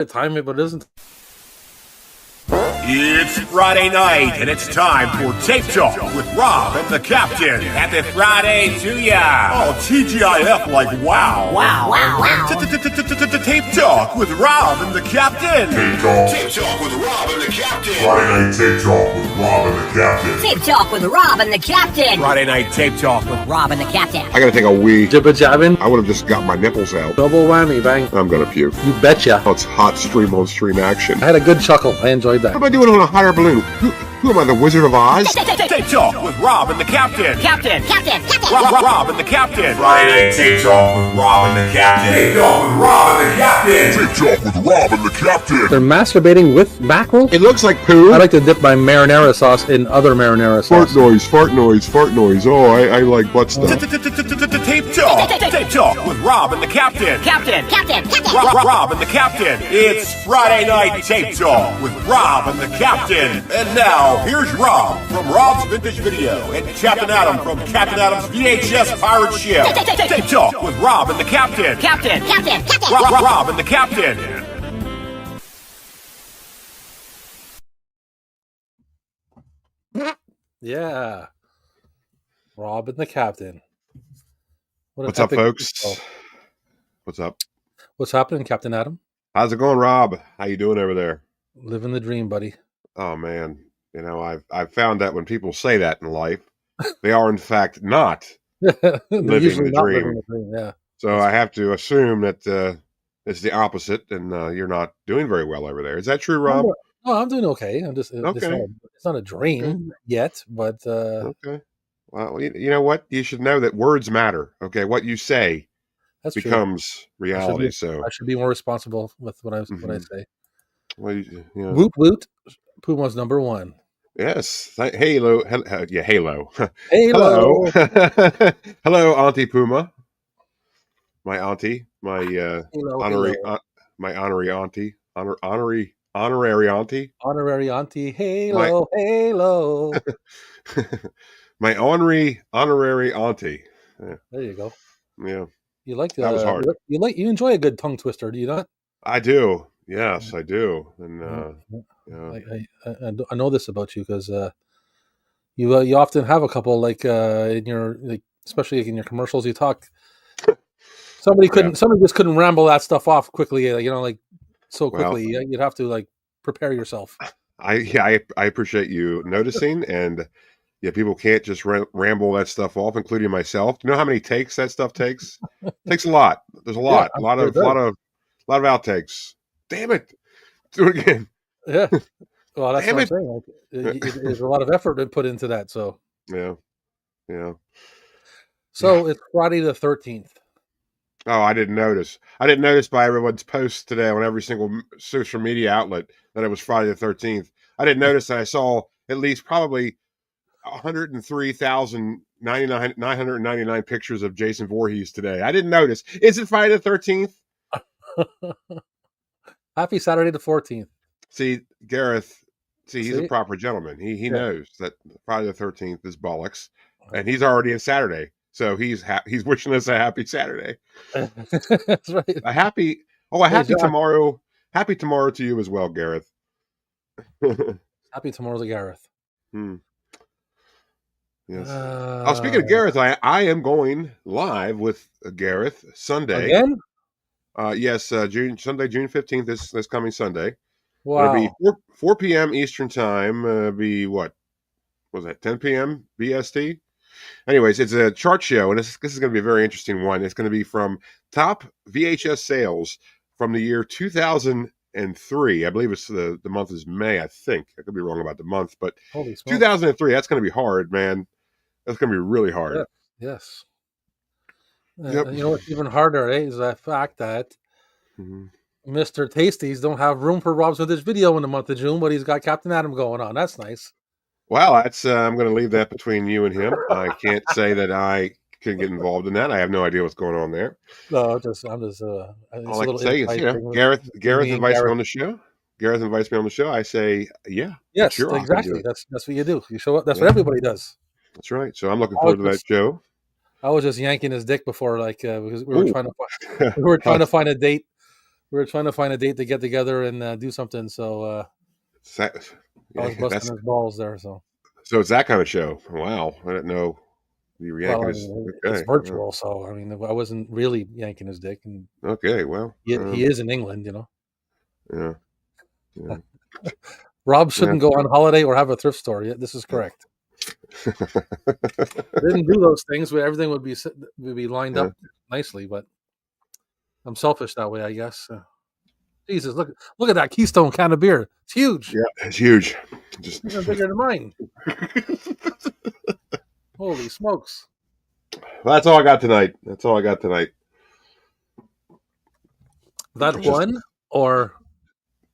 Time it, but it isn't. It's Friday night, and it's time for Tape Talk with Rob and the Captain. Happy Friday to ya! Oh, TGIF, like wow. Wow. Tape Talk with Rob and the Captain. Tape Talk with Rob and the Captain. Friday-Nite Tape Talk with Rob and the Captain. Tape Talk with Rob and the Captain. Friday Night Tape Talk with Rob and the Captain. I gotta take a wee. Jibba jabbing. I would have just got my nipples out. Double whammy, bang. I'm gonna puke. You betcha. Oh, it's hot stream on stream action. I had a good chuckle. I enjoyed What that. am I doing on a higher balloon? Who am I, the Wizard of Oz? Tape Talk with Rob and the Captain. Captain. Rob and the Captain. Friday-Night Tape Talk with Rob and the Captain. Tape Talk with Rob and the Captain. Tape Talk with Rob and the Captain. They're masturbating with mackerel? It looks like poo. I like to dip my marinara sauce in other marinara sauce. Fart noise. Oh, I like butt stuff. Tape Talk with Rob and the Captain. Captain. Rob and the Captain. It's Friday Night Tape Talk with Rob and the Captain. And now, here's Rob from Rob's Vintage Video and Captain Adam from Captain Adam's VHS Pirate Ship. Tape Talk with Rob and the Captain. Captain. Rob and the Captain. Yeah. Rob and the Captain. What an What's up, epic folks? show. What's up? What's happening, Captain Adam? How's it going, Rob? How you doing over there? Living the dream, buddy. Oh man, you know I've found that when people say that in life, they are in fact not. They're Living usually the not dream. living the dream. Yeah. So I have to assume that it's the opposite, and you're not doing very well over there. Is that true, Rob? Oh, I'm doing okay. I'm just Okay. It's not a dream yet, but Okay. Well, you know what? You should know that words matter. Okay, what you say that's true. becomes reality. So, I should be more responsible with what I Mhm. say. well, you know, Woot woot. Puma's number one. yes. Halo. Yeah, Halo. Halo. Hello. Hello, Auntie Puma. My auntie. My Halo, honorary. halo. My honorary auntie. Honorary auntie. Honorary auntie. Halo. My honorary auntie. There you go. Yeah, You like that was hard. You enjoy a good tongue twister, do you not? I do. Yes, I do. And I know this about you because you often have a couple in your especially in your commercials. You talk. Somebody just couldn't ramble that stuff off quickly. So quickly. You'd have to prepare yourself. I appreciate you noticing, and yeah, people can't just ramble that stuff off, including myself. Do you know how many takes that stuff takes? It takes a lot. There's a lot, Yeah, a lot of outtakes. Damn it! Do it again. Yeah. Well, that's Damn what I'm saying. There's a lot of effort put into that. So Yeah. it's Friday the 13th. Oh, I didn't notice. I didn't notice by everyone's posts today on every single social media outlet that it was Friday the 13th. I didn't notice that I saw at least probably 103,999 pictures of Jason Voorhees today. I didn't notice. Is it Friday the 13th? Happy Saturday the 14th. See, Gareth, he's See? a proper gentleman. He knows that Friday the 13th is bollocks, and he's already in Saturday. So he's wishing us a happy Saturday. That's right. A happy tomorrow. Happy tomorrow to you as well, Gareth. Happy tomorrow to Gareth. Yes. Speaking of Gareth, I am going live with Gareth Sunday. Again? Yes, Sunday, June 15th, this coming Sunday. Wow. It'll be 4 p.m. Eastern time. Be what was that? 10 p.m. BST. Anyways, it's a chart show, and this is going to be a very interesting one. It's going to be from top VHS sales from the year 2003. I believe it's the month is May. I think I could be wrong about the month, but Holy smokes. 2003. That's going to be hard, man. That's going to be really hard. Yeah. Yes. Yep. You know what's even harder, is the fact that Mr. Tasties don't have room for Rob's Vintage Video in the month of June, but he's got Captain Adam going on. That's nice. Well, that's I'm going to leave that between you and him. I can't say that I can get involved in that. I have no idea what's going on there. No, I'm just. All I can say is, Gareth invites me on the show. Gareth invites me on the show. I say, yeah. Yes, sure, exactly. That's what you do. You show up. That's what everybody does. That's right. So I'm looking forward to that show. I was just yanking his dick before, because we were trying to find a date we were trying to find a date to get together and do something. So I was busting his balls there. So it's that kind of show. Wow, I didn't know you were well, yanking I his. mean, it's Okay, virtual, so I mean, I wasn't really yanking his dick, and okay, well, he is in England, you know. yeah, yeah. Rob shouldn't go on holiday or have a thrift store. Yeah, this is correct. Didn't do those things where everything would be lined up nicely, but I'm selfish that way, I guess. Jesus, look at that Keystone can of beer. It's huge. Yeah, it's huge. Just Even bigger than mine. Holy smokes! Well, that's all I got tonight. That's all I got tonight. That one or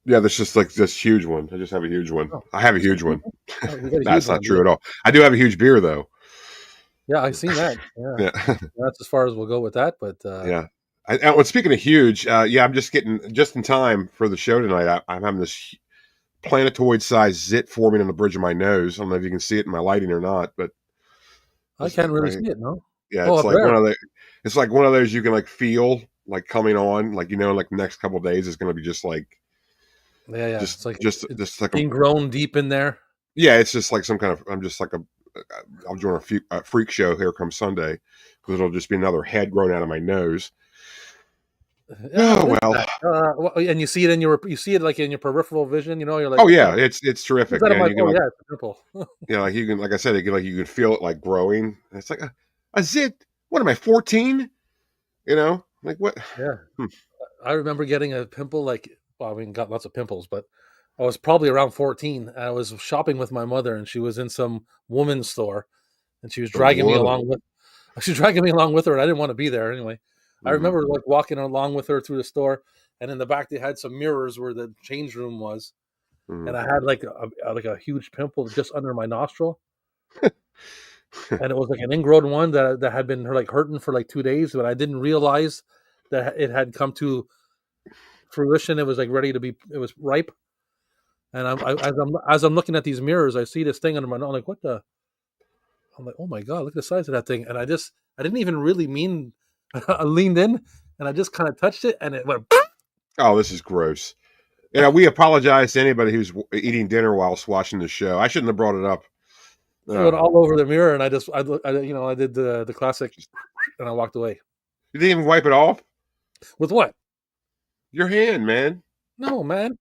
yeah, there's just like this huge one. I just have a huge one. oh, I have a huge one. oh, you got a That's huge not one, true yeah. at all. I do have a huge beer though. Yeah, I've seen that. Yeah, Yeah, that's as far as we'll go with that. But yeah. Well, speaking of huge, yeah, I'm just getting just in time for the show tonight. I'm having this planetoid-sized zit forming on the bridge of my nose. I don't know if you can see it in my lighting or not, but I can't really see it. No. yeah, Oh, it's up like there. one of the. It's like one of those you can like feel like coming on, like like the next couple of days is going to be just like Yeah. just It's like just like being grown deep in there. yeah, it's just like some kind of. I'm just like I'll join a freak show. Here comes Sunday because it'll just be another head growing out of my nose. Yeah, Oh well. and you see it like in your peripheral vision. You know, you're like, Oh what yeah, the? it's terrific. Instead of Yeah, like, you can oh like yeah, it's a pimple. like you can like I said, you can feel it like growing. It's like a zit. What am I 14? Like what? Yeah, Hmm. I remember getting a pimple. Well, I mean, got lots of pimples, but I was probably around 14. I was shopping with my mother, and she was in some woman's store, and she was A dragging me woman. along with. She was dragging me along with her, and I didn't want to be there anyway. I Mm-hmm. remember like walking along with her through the store, and in the back they had some mirrors where the change room was, Mm-hmm. and I had like a huge pimple just under my nostril, and it was like an ingrown one that had been like hurting for like 2 days, but I didn't realize that it had come to fruition. It was like ready to be. It was ripe, and as I'm looking at these mirrors, I see this thing under my nose. I'm like, what the? I'm like, oh my god, look at the size of that thing, and I didn't even really mean. I leaned in and I just kind of touched it, and it went. Oh, this is gross. We apologize to anybody who's eating dinner whilst watching the show. I shouldn't have brought it up. It went all over the mirror, and I did the classic, and I walked away. You didn't even wipe it off? With what? Your hand, man. No, man,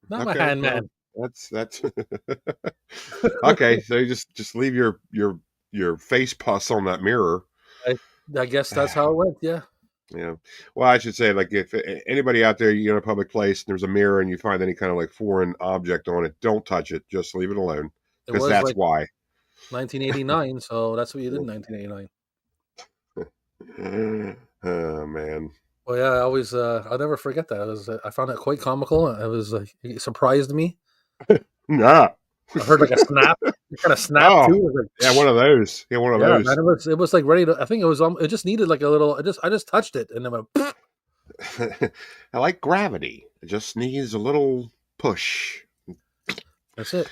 not my Okay, hand, well, man. that's okay. So you just leave your face pus on that mirror. I guess that's how it went. Yeah, Yeah. Well, I should say, like, if anybody out there, you're in a public place and there's a mirror and you find any kind of like foreign object on it, don't touch it. Just leave it alone. it Because was that's like why. 1989, so that's what you did in 1989. Oh man. Well, yeah, I'll never forget that. I found it quite comical. It surprised me. Nah. I heard like a snap. It kind of snapped Oh, too. It was like, yeah, one of those. Yeah, one of yeah, those. man, it was like ready to. I think it was. It just needed like a little. I just touched it, and then went. I like gravity. It just needs a little push. That's it.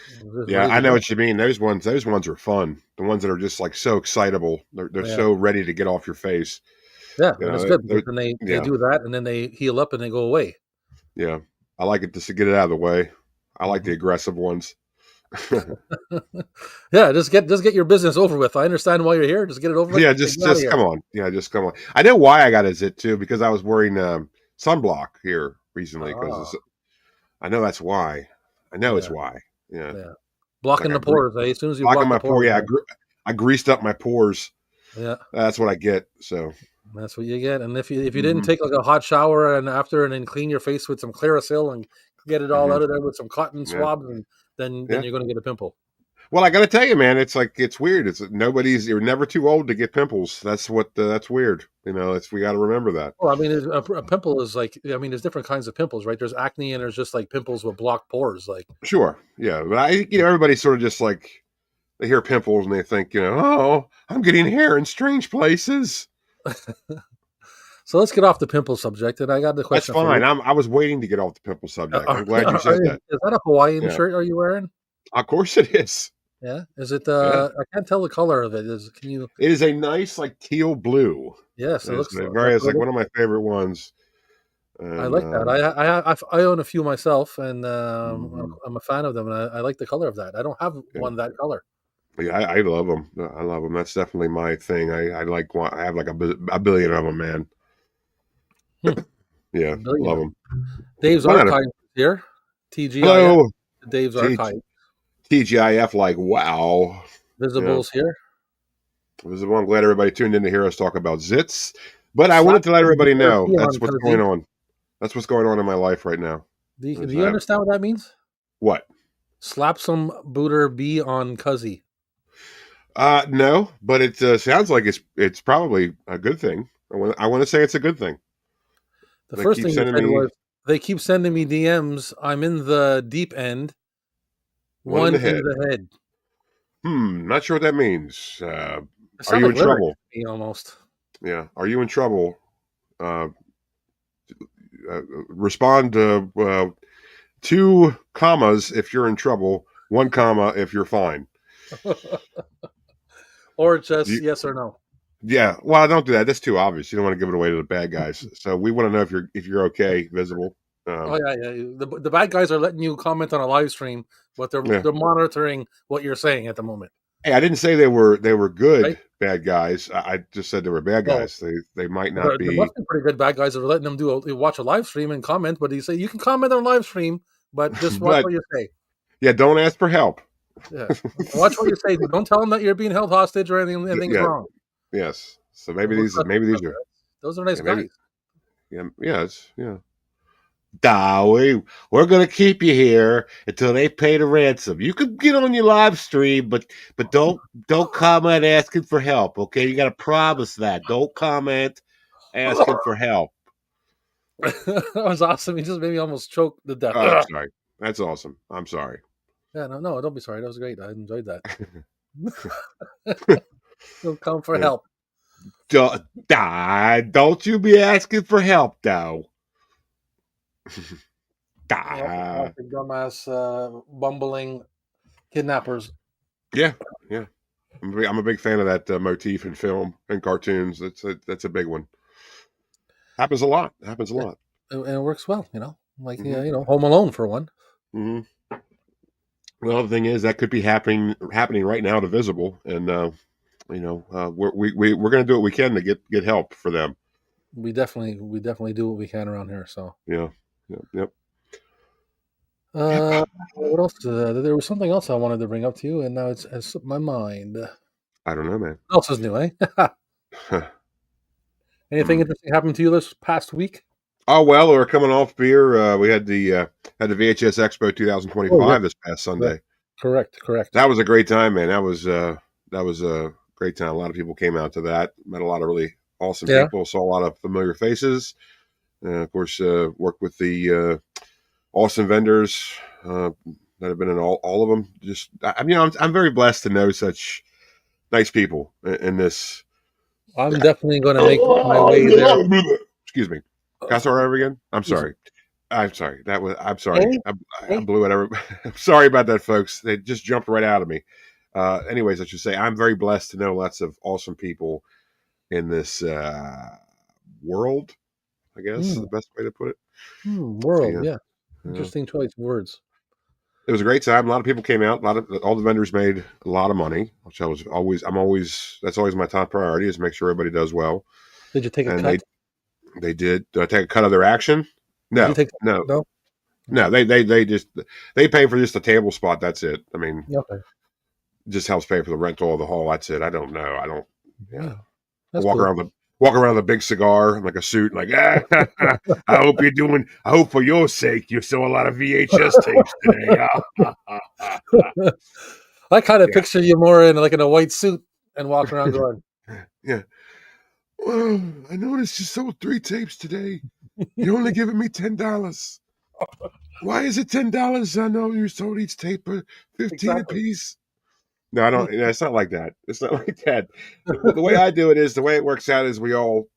Yeah, I know what you mean. Those ones are fun. The ones that are just like so excitable. They're Yeah. so ready to get off your face. Yeah, You and know, it's good because then they yeah. do that, and then they heal up and they go away. Yeah. I like it just to get it out of the way. I like the aggressive ones. Yeah, just get your business over with. I understand why you're here. Just get it over with. Yeah, and just get out of here. come on. Yeah, just come on. I know why I got a zit too, because I was wearing sunblock here recently. Because I know that's why. I know it's why. Yeah. Blocking Like the pores. As soon as you blocking block my the pores, Yeah, I greased up my pores. yeah, That's what I get. So that's what you get. And if you didn't take like a hot shower and then clean your face with some Clearasil and get it all out of there with some cotton swabs, and then you're going to get a pimple. Well, I got to tell you, man, it's weird. You're never too old to get pimples. That's weird. We got to remember that. Well, I mean, a pimple is like, I mean, there's different kinds of pimples, right? There's acne and there's just like pimples with blocked pores. Like, Sure. Yeah. But everybody's sort of just like, they hear pimples and they think, oh, I'm getting hair in strange places. so let's get off the pimple subject. And I got the That's question. fine. I was waiting to get off the pimple subject. I'm glad you said that. Is that a Hawaiian shirt are you wearing? Of course it is. Yeah. Is it? I can't tell the color of it. It is a nice like teal blue. Yes, it looks like one of my favorite ones. I And like that. I own a few myself, and mhm, I'm a fan of them, and I like the color of that. I don't have yeah. one that color. Yeah, I love them. I love them. That's definitely my thing. I like I have like a billion of them, man. Hmm, Yeah, a billion love of them. 'em. Dave's One out of Archive is here. TGIF. hello, Dave's T, Archive. TGIF. Like wow. Yeah, Visible's here. visible. I'm glad everybody tuned in to hear us talk about zits. But I wanted Slap to let some everybody Booter know B that's on what's going Cuzzy. on. That's what's going on in my life right now. Do Is you I have understand what that means? what? Slap some Booter B on Cuzzy. No, but it sounds like it's probably a good thing. I want to say it's a good thing. The They first keep thing you sending said me was, they keep sending me DMs. I'm in the deep end. one in One the in head. the head. Not sure what that means. It Are sounds you like in lyrics trouble? to me almost. Yeah. Are you in trouble? Uh, respond two commas if you're in trouble, one comma if you're fine. Or Do just you, yes or no. yeah. Well, don't do that. That's too obvious. You don't want to give it away to the bad guys. So we want to know if you're okay, visible. Oh yeah, yeah. The bad guys are letting you comment on a live stream, but Yeah. they're monitoring what you're saying at the moment, Hey, I didn't say they were right? good bad guys. I just said they were bad Well, guys. They might not there be. must be pretty good bad guys that are letting them watch a live stream and comment. But you say you can comment on live stream, but just watch But what you say. yeah, don't ask for help. Yeah, watch what you say. Don't tell them that you're being held hostage or anything's Yeah. wrong. Yes. So And we're trusting maybe each these other. are Those are nice yeah maybe guys. yeah yeah. Nah, we're gonna keep you here until they pay the ransom. You can get on your live stream, but don't comment asking for help. Okay, you got to promise that. Don't comment asking for help. That was awesome. You just made me almost choke to death. Oh, I'm sorry. That's awesome. I'm sorry. Yeah, no, don't be sorry. That was great. I enjoyed that. Don't come for Yeah. help. Don't you be asking for help, though. Classic dumbass, bumbling kidnappers. Yeah, yeah. I'm a big fan of that motif in film and cartoons. That's a big one. Happens a lot. Happens a lot. And it works well, like, Hmm. Home Alone for one. Hmm. Well, the thing is, that could be happening right now to Visible, and we're going to do what we can to get help for them. We definitely do what we can around here. So, Yeah, yeah, yep. uh, Yep. what else? There was something else I wanted to bring up to you, and now it's slipped my mind. What I don't know, man. else is new, eh? Anything Hmm. interesting happened to you this past week? Oh well, we're coming off beer. We had the VHS Expo Oh yeah, 2025 this past correct, Sunday. correct. That was a great time, man. That was a great time. A lot of people came out to that. Met a lot of really awesome Yeah, people. Saw a lot of familiar faces. Of course, worked with the awesome vendors that have been in all of them. Just I'm very blessed to know such nice people in this. I'm definitely going to make my way there. Excuse me. Can I start over again? I'm sorry. I'm sorry. I'm sorry. Hey, I hey. blew it. I'm sorry about that, folks. They just jumped right out of me. Anyways, I should say I'm very blessed to know lots of awesome people in this world. I guess is Hmm, the best way to put it. world, Yeah. yeah. Yeah. Interesting choice words. It was a great time. A lot of people came out. All the vendors made a lot of money, which that's always my top priority is make sure everybody does well. Did you take a And cut? they did. Did I take a cut of their action? Did you No, take no, no? no. They just they pay for just a table spot. That's it. I mean, Okay. just helps pay for the rental of the hall. That's it. I don't know. I don't. Yeah. Yeah, I that's cool. walk around with a big cigar and like a suit, like I hope for your sake you saw a lot of VHS tapes today. I kind of Yeah. picture you more in a white suit and walking around going, Yeah. Well, I noticed you sold 3 tapes today. You're only giving me $10. Why is it $10? I know you sold each tape for 15 exactly. apiece. No, I don't. It's not like that. It's not like that. The way I do it is the way it works out is we all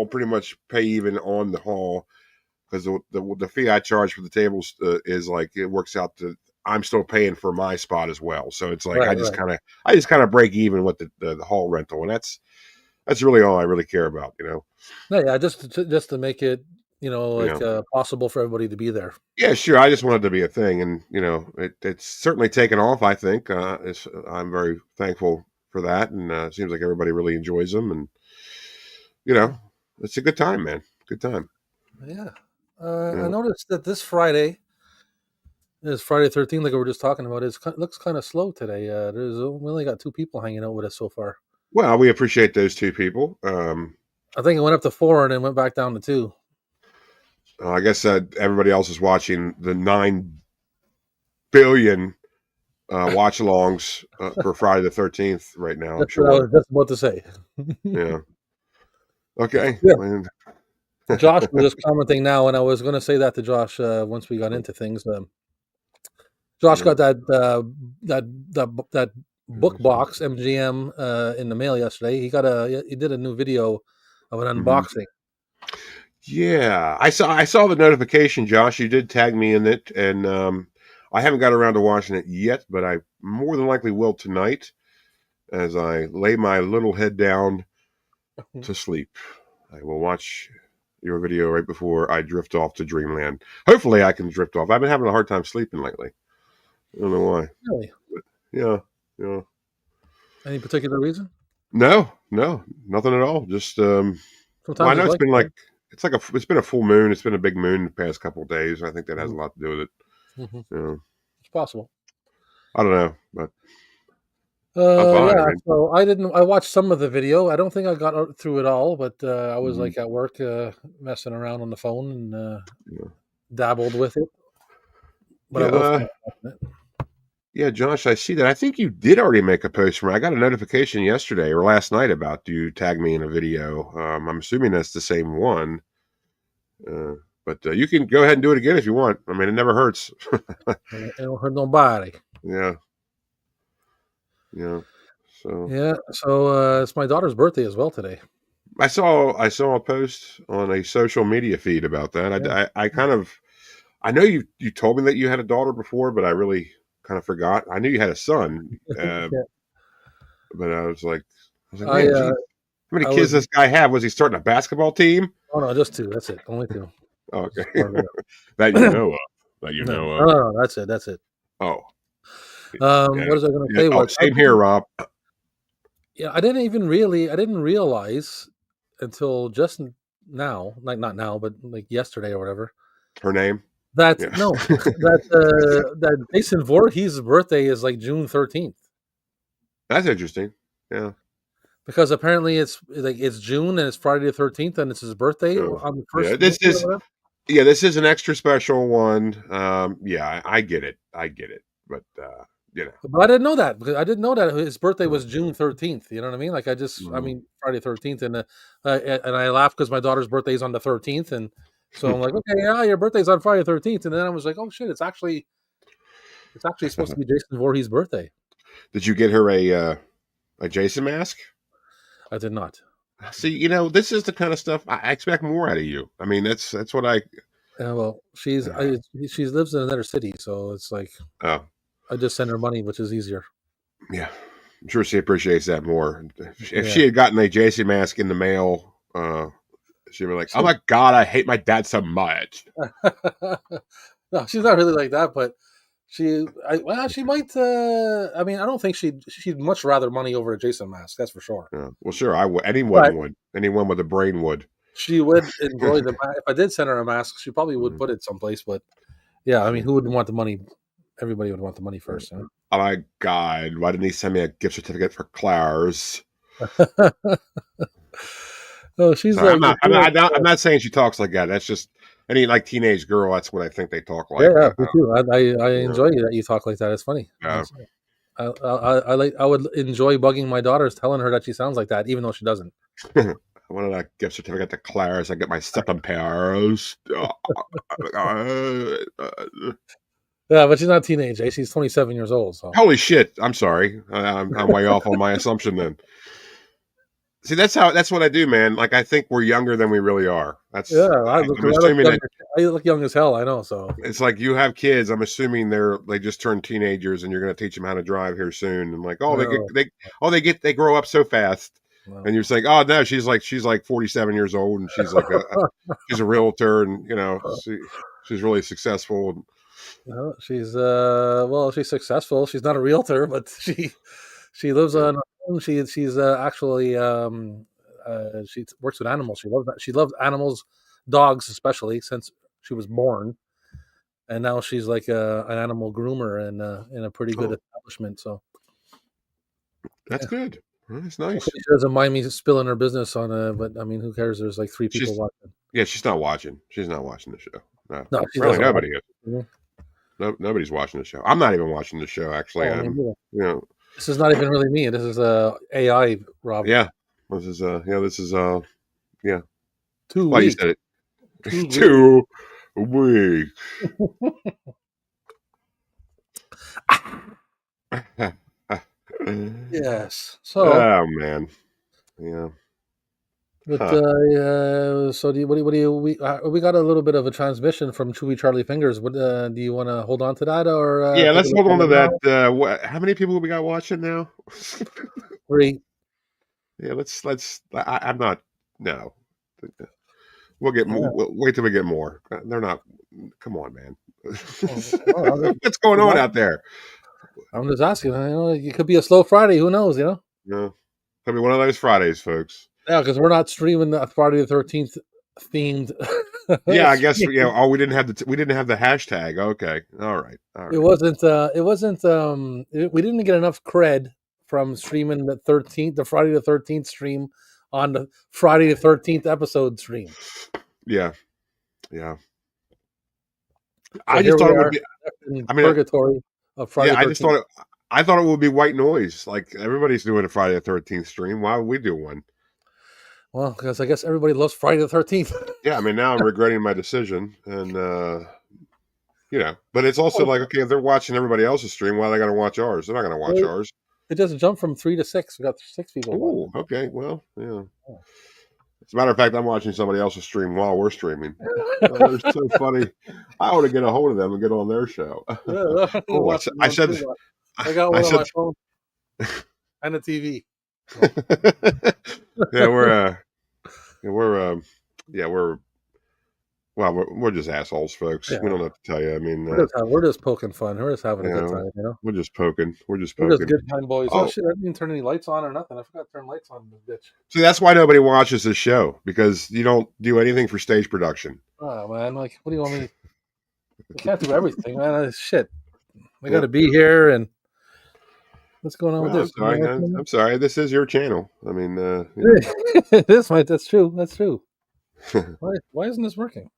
pretty much pay even on the hall because the fee I charge for the tables is like it works out to I'm still paying for my spot as well. So it's like Right, right. I just kind of break even with the hall rental, and that's really all I really care about. No, yeah, just to make it possible for everybody to be there. Yeah, sure. I just wanted to be a thing, and it's certainly taken off. I think I'm very thankful for that, and it seems like everybody really enjoys them, and you know, it's a good time, man. Good time. Yeah. I Yeah. noticed that this Friday is Friday 13th, like we were just talking about. It looks kind of slow today. We only got 2 people hanging out with us so far. Well, we appreciate those 2 people. I think it went up to 4 and then went back down to 2. I guess everybody else is watching the 9 billion watch-alongs for Friday the 13th right now. I'm That's what I sure. was just about to say. Yeah. Okay. Yeah. And- Josh was just commenting now, and I was going to say that to Josh once we got into things. Josh got that book box MGM in the mail yesterday. He did a new video of an unboxing. Yeah, I saw the notification, Josh. You did tag me in it, and I haven't got around to watching it yet, but I more than likely will tonight as I lay my little head down to sleep. I will watch your video right before I drift off to dreamland. Hopefully, I can drift off. I've been having a hard time sleeping lately. I don't know why. Really? Yeah. Any particular reason? No, nothing at all. Just Sometimes I know it's it's been a full moon. It's been a big moon the past couple of days. I think that has a lot to do with it. Mm-hmm. It's possible. I don't know, but I'm fine. Yeah. So I watched some of the video. I don't think I got through it all, but I was like at work messing around on the phone and dabbled with it. But I will finish watching it. Yeah, Josh, I see that. I think you did already make a post for me. I got a notification yesterday or last night about you tag me in a video. I'm assuming that's the same one. But you can go ahead and do it again if you want. I mean, it never hurts. It don't hurt nobody. Yeah. So it's my daughter's birthday as well today. I saw a post on a social media feed about that. Yeah. I know you told me that you had a daughter before, but I really kind of forgot. I knew you had a son, but I was like, man, geez, how many kids does this guy have? Was he starting a basketball team? Oh no, just 2. That's it. Only 2. Okay, that you know of. That you know of. No, that's it. Oh, what was I going to say? Same here, Rob. Yeah, I didn't realize until just now, like not now, but like yesterday or whatever. Her name? That Jason Voorhees' birthday is like June 13th. That's interesting. Yeah. Because apparently it's June and it's Friday the 13th and it's his birthday on the first. Yeah, this is an extra special one. Yeah, I get it. But But I didn't know that because I didn't know that his birthday was June 13th. You know what I mean? Like I mean Friday 13th, and I laughed because my daughter's birthday is on the 13th, and so I'm like, okay, yeah, your birthday's on Friday 13th, and then I was like, oh shit, it's actually supposed to be Jason Voorhees' birthday. Did you get her a Jason mask? I did not. See, this is the kind of stuff I expect more out of you. I mean, that's what I. Well, she lives in another city, so it's like, I just send her money, which is easier. Yeah, I'm sure she appreciates that more. If she had gotten a Jason mask in the mail, she'd be like, "Oh my god, I hate my dad so much." No, she's not really like that, but she might. I mean, I don't think she'd much rather money over a Jason mask. That's for sure. Yeah. Well, sure, I would. Anyone would. Anyone with a brain would. She would enjoy the. If I did send her a mask, she probably would put it someplace. But yeah, I mean, who wouldn't want the money? Everybody would want the money first. Huh? Oh my god! Why didn't he send me a gift certificate for Claire's? No, she's Sorry, like. I'm not saying she talks like that. That's just any like teenage girl. That's what I think they talk like. Yeah, me too. I enjoy that you talk like that. It's funny. I would enjoy bugging my daughters, telling her that she sounds like that, even though she doesn't. I wanted a gift certificate to Claire's. I get my stepping pairs. Yeah, but she's not a teenage. She's 27 years old. So holy shit! I'm sorry. I'm way off on my assumption then. See, that's what I do, man. Like I think we're younger than we really are. I look young as hell. I know. So it's like you have kids. I'm assuming they just turned teenagers, and you're going to teach them how to drive here soon. And like, they grow up so fast. No. And you're saying, oh no, she's like 47 years old, and she's like she's a realtor, and she's really successful. No, she's well, she's successful. She's not a realtor, but she lives on her own. She's actually she works with animals. She loves animals, dogs especially since she was born, and now she's like an animal groomer and in a pretty good Oh, establishment. So that's yeah, good. That's hopefully nice. she doesn't mind me spilling her business on. But I mean, who cares? There's like three people She's watching. Yeah, she's not watching. She's not watching the show. No, No, she apparently doesn't watch. nobody is. Mhm. No, nobody's watching the show. I'm not even watching the show. Actually, Oh, I mean, you know, this is not even really me. This is AI, Rob. yeah. This is yeah. Two Well, you weeks. said it. 2 weeks. 2 weeks. Yes. So, Oh man. Yeah. but Huh. so what do you we got a little bit of a transmission from Chewy Charlie Fingers. What do you want to hold on to that or Yeah, take a let's look hold at on to it now? that. How many people we got watching now? 3. Yeah, let's. I'm not. No, we'll get more. Yeah. We'll wait till we get more. They're not. Come on, man. Well, What's going on out there? I'm just asking. It could be a slow Friday. Who knows? Yeah, could be one of those Fridays, folks. Yeah, because we're not streaming the Friday the 13th themed. Yeah, I guess. stream. Yeah. Oh, we didn't have the hashtag. Okay. All right. All It right. wasn't. We didn't get enough cred from streaming the Friday the 13th stream on the Friday the 13th episode stream. Yeah. Yeah. So I here just we thought it would are be. in I mean, purgatory of Friday yeah. the I just 13th. thought it. I thought it would be white noise. Like everybody's doing a Friday the 13th stream. Why would we do one? Well, because I guess everybody loves Friday the 13th. Yeah. I mean, now I'm regretting my decision, and but it's also like, okay, if they're watching everybody else's stream, why are they going to watch ours? They're not going to watch ours. It just jumped from 3 to 6. We got 6 people Oh, watching. okay. Well, yeah. As a matter of fact, I'm watching somebody else's stream while we're streaming. They're so funny. I ought to get a hold of them and get on their show. I said, I got I one on said, my phone and a TV. yeah, we're well, we're just assholes, folks. Yeah. We don't have to tell you. I mean, We're just poking fun. We're just having a good time, we're just poking. We're just We're just poking. good time boys. Oh Oh, shit! I didn't turn any lights on or nothing. I forgot to turn lights on in this bitch. see, that's why nobody watches this show, because you don't do anything for stage production. Oh man, like, what do you want me? I can't do everything, man. Shit, I got to be here. And what's going on Well, with this? I'm sorry. This is your channel. I mean, That's true. That's true. Why isn't this working?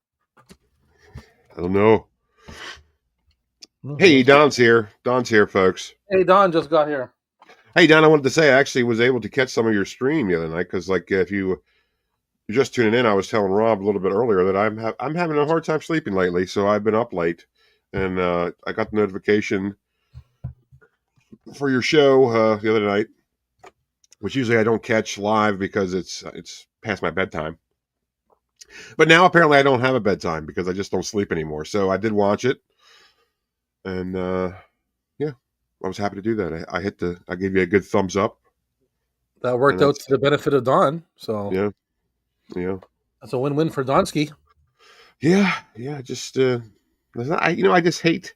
I don't know. No. Hey, Don's here. Don's here, folks. Hey, Don just got here. Hey, Don, I wanted to say I actually was able to catch some of your stream the other night because, like, if you're just tuning in, I was telling Rob a little bit earlier that I'm having a hard time sleeping lately, so I've been up late, and I got the notification for your show the other night, which usually I don't catch live because it's past my bedtime. But now apparently I don't have a bedtime because I just don't sleep anymore. So I did watch it, and yeah, I was happy to do that. I gave you a good thumbs up. That worked out to the benefit of Don. So yeah, that's a win-win for Donsky. yeah. Just I just hate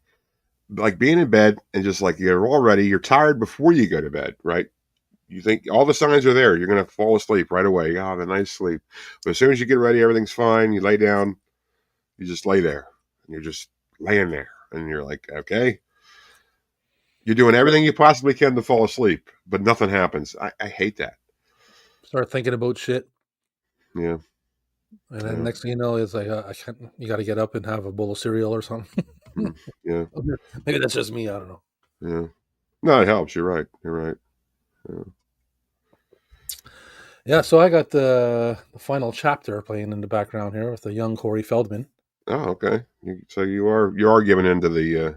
like being in bed and just like you're tired before you go to bed, right? You think all the signs are there. You're going to fall asleep right away. You have a nice sleep. But as soon as you get ready, everything's fine. You lay down. You just lay there. And you're just laying there. And you're like, okay. You're doing everything you possibly can to fall asleep, but nothing happens. I hate that. Start thinking about shit. Yeah. And then next thing you know, it's like, I can't. You got to get up and have a bowl of cereal or something. Yeah. Maybe that's just me. I don't know. Yeah. No, it helps. You're right. Yeah. Yeah, so I got the final chapter playing in the background here with the young Corey Feldman. Oh, okay. So you are giving into the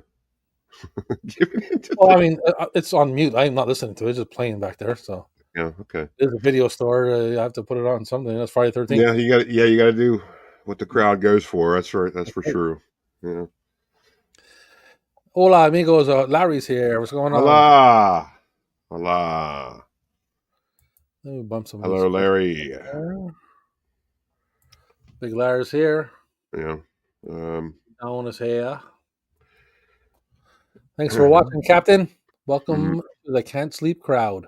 Well, I mean, it's on mute. I'm not listening to it; it's just playing back there. So yeah, okay. there's a video store. You have to put it on something. That's Friday 13th. Yeah, you got to do what the crowd goes for. That's right. That's for sure. Yeah. Hola, amigos. Larry's here. What's going on? Hola. Let me bump some of these. Hello, Larry. Big Larry's here. Yeah. Down his hair. Thanks for watching, Captain. Welcome to the Can't Sleep crowd.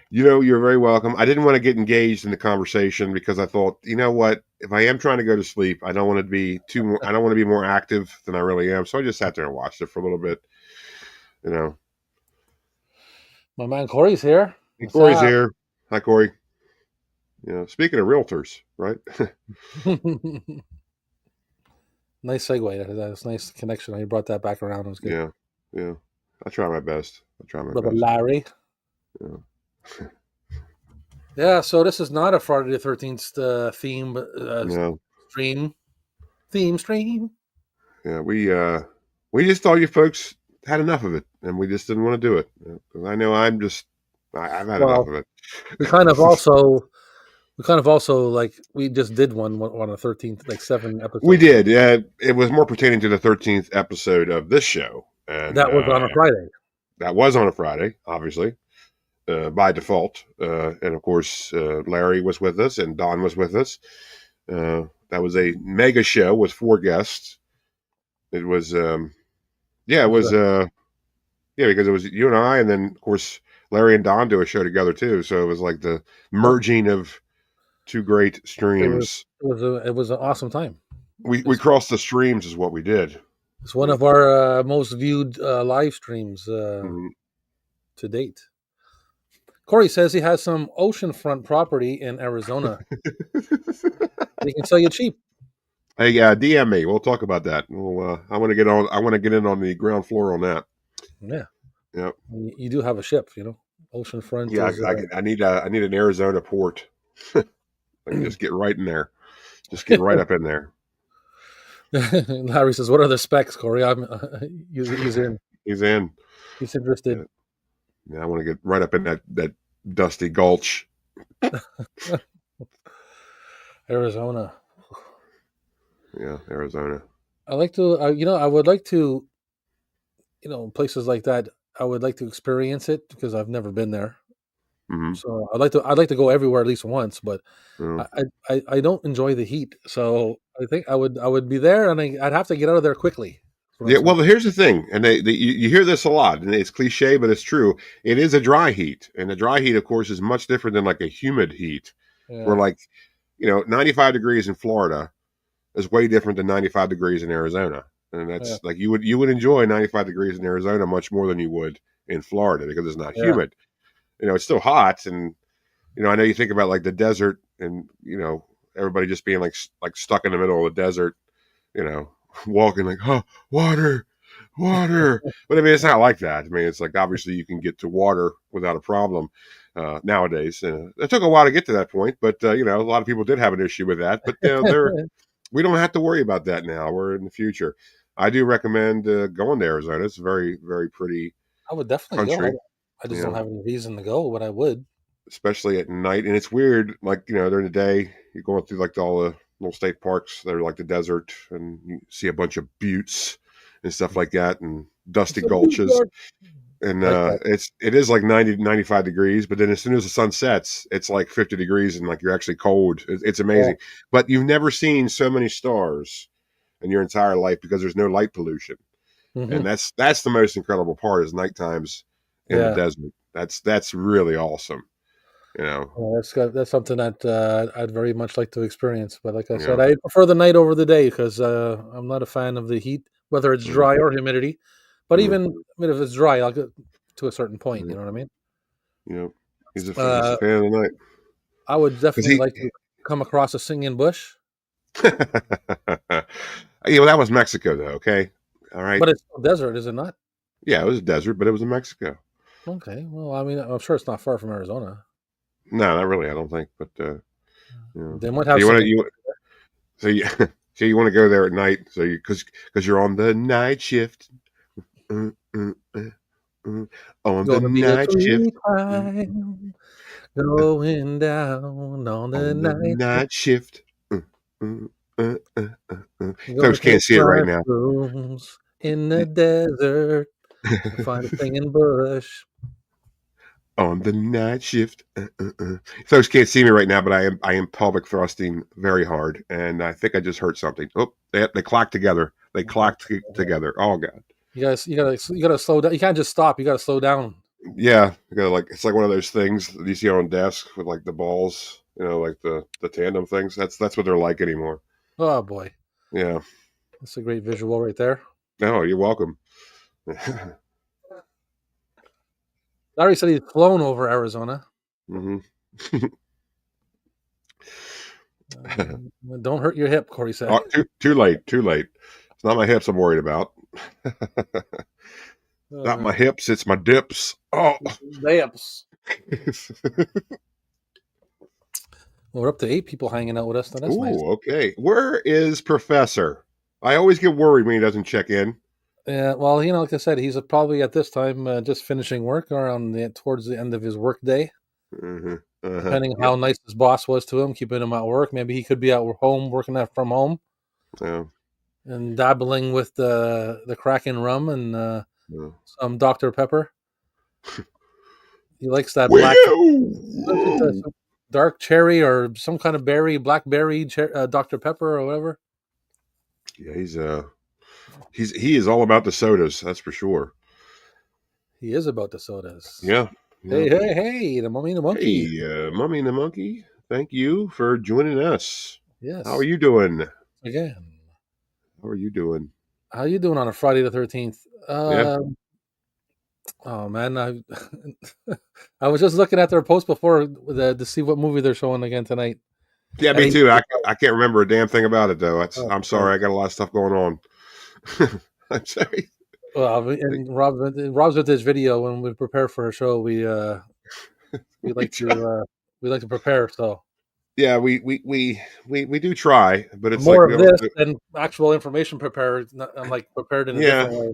You're very welcome. I didn't want to get engaged in the conversation because I thought, you know what? If I am trying to go to sleep, I don't want to be I don't want to be more active than I really am. So I just sat there and watched it for a little bit. My man Corey's here. Hey, What's Corey's up? here. Hi, Corey. Speaking of realtors, right? Nice segue. That's a nice connection. You brought that back around. It was good. Yeah. I try my best. Brother Larry. Yeah. Yeah, so this is not a Friday the 13th theme No. stream. Theme stream. Yeah, we just thought you folks had enough of it, and we just didn't want to do it. I know I've had enough of it. We kind of also like we just did one on the 13th, like 7 episodes. We did. Yeah, it was more pertaining to the 13th episode of this show, and that was on a Friday. That was on a Friday, obviously, by default, and of course Larry was with us and Don was with us. That was a mega show with 4 guests. It was, because it was you and I, and then of course Larry and Don do a show together too. So it was like the merging of 2 great streams. It was an awesome time. We crossed the streams, is what we did. It's one of our most viewed live streams to date. Corey says he has some oceanfront property in Arizona. He can sell you cheap. Hey, DM me. We'll talk about that. I want to get on. I want to get in on the ground floor on that. Yeah. Yeah. You do have a ship, oceanfront. Yeah, I need an Arizona port. I can just get right in there. Just get right up in there. Larry says, "What are the specs, Corey?" He's in. He's in. He's interested. Yeah, I want to get right up in that dusty gulch. Arizona. Yeah, Arizona. I like to, I would like to, places like that. I would like to experience it because I've never been there. Mm-hmm. So I'd like to go everywhere at least once, but I don't enjoy the heat. So I think I would be there, and I'd have to get out of there quickly. Yeah, well, here's the thing, and you hear this a lot, and it's cliche, but it's true. It is a dry heat, and the dry heat, of course, is much different than like a humid heat. Yeah. Where 95 degrees in Florida is way different than 95 degrees in Arizona, and that's like you would enjoy 95 degrees in Arizona much more than you would in Florida because it's not humid. It's still hot, and I know you think about like the desert, and everybody just being like stuck in the middle of the desert, walking like, oh, water. But I mean, it's not like that. I mean, it's like obviously you can get to water without a problem nowadays. It took a while to get to that point, but a lot of people did have an issue with that. But we don't have to worry about that now. We're in the future. I do recommend going to Arizona. It's very, very pretty. I would definitely country. go. I just don't have any reason to go, but I would. Especially at night, and it's weird. Like during the day, you're going through like all the little state parks that are like the desert, and you see a bunch of buttes and stuff like that, and dusty gulches. And it is like 95 degrees, but then as soon as the sun sets, it's like 50 degrees, and like you're actually cold. It's amazing. Yeah. But you've never seen so many stars in your entire life because there's no light pollution, and that's the most incredible part is night times in the desert. That's really awesome. That's something that I'd very much like to experience. But like I said, I prefer the night over the day because I'm not a fan of the heat, whether it's dry or humidity. But even if it's dry, I'll get to a certain point. You know what I mean? Yeah, he's a fan of the night. I would definitely like to come across a singing bush. That was Mexico, though. Okay, all right. But it's a desert, is it not? Yeah, it was a desert, but it was in Mexico. Okay, well, I mean, I'm sure it's not far from Arizona. No, not really. I don't think, but they might have. So you want to go there at night? So because you're on the night shift. On the night shift. Going down on the night shift. Folks can't see it right now. In the desert, find a singing bush. On the night shift. Folks can't see me right now, but I am pelvic thrusting very hard, and I think I just hurt something. Oh, they clacked together. They clacked together. Oh god. You gotta slow down. You can't just stop. You gotta slow down. Yeah, you gotta, like, it's like one of those things that you see on desk with like the balls, like the tandem things. That's what they're like anymore. Oh boy, Yeah. that's a great visual right there. No, you're welcome. Larry said he's flown over Arizona. hmm Don't hurt your hip, Corey said. Oh, too late. Too late. It's not my hips I'm worried about. Not my hips. It's my dips. Oh. Layups. Well, we're up to 8 people hanging out with us. That's nice. Okay. Where is Professor? I always get worried when he doesn't check in. Yeah, well, like I said, he's probably at this time just finishing work or towards the end of his work day. Uh-huh. Depending how nice his boss was to him, keeping him at work. Maybe he could be at home working from home. Yeah. And dabbling with the Kraken rum and some Dr. Pepper. He likes that black dark cherry or some kind of blackberry Dr. Pepper or whatever. Yeah, he is all about the sodas, that's for sure. He is about the sodas. Yeah. Hey, the Mummy and the Monkey. Hey, Mummy and the Monkey, thank you for joining us. Yes. How are you doing? Again. How are you doing? How you doing on a Friday the 13th? Yeah. Oh man, I was just looking at their post before to see what movie they're showing again tonight. Yeah, me too. I can't remember a damn thing about it though. I'm sorry, right. I got a lot of stuff going on. I'm sorry. Well, and Rob's with this video when we prepare for a show. We like to prepare. So yeah, we do try, but it's more like of this than actual information prepared. I'm like prepared in a different way.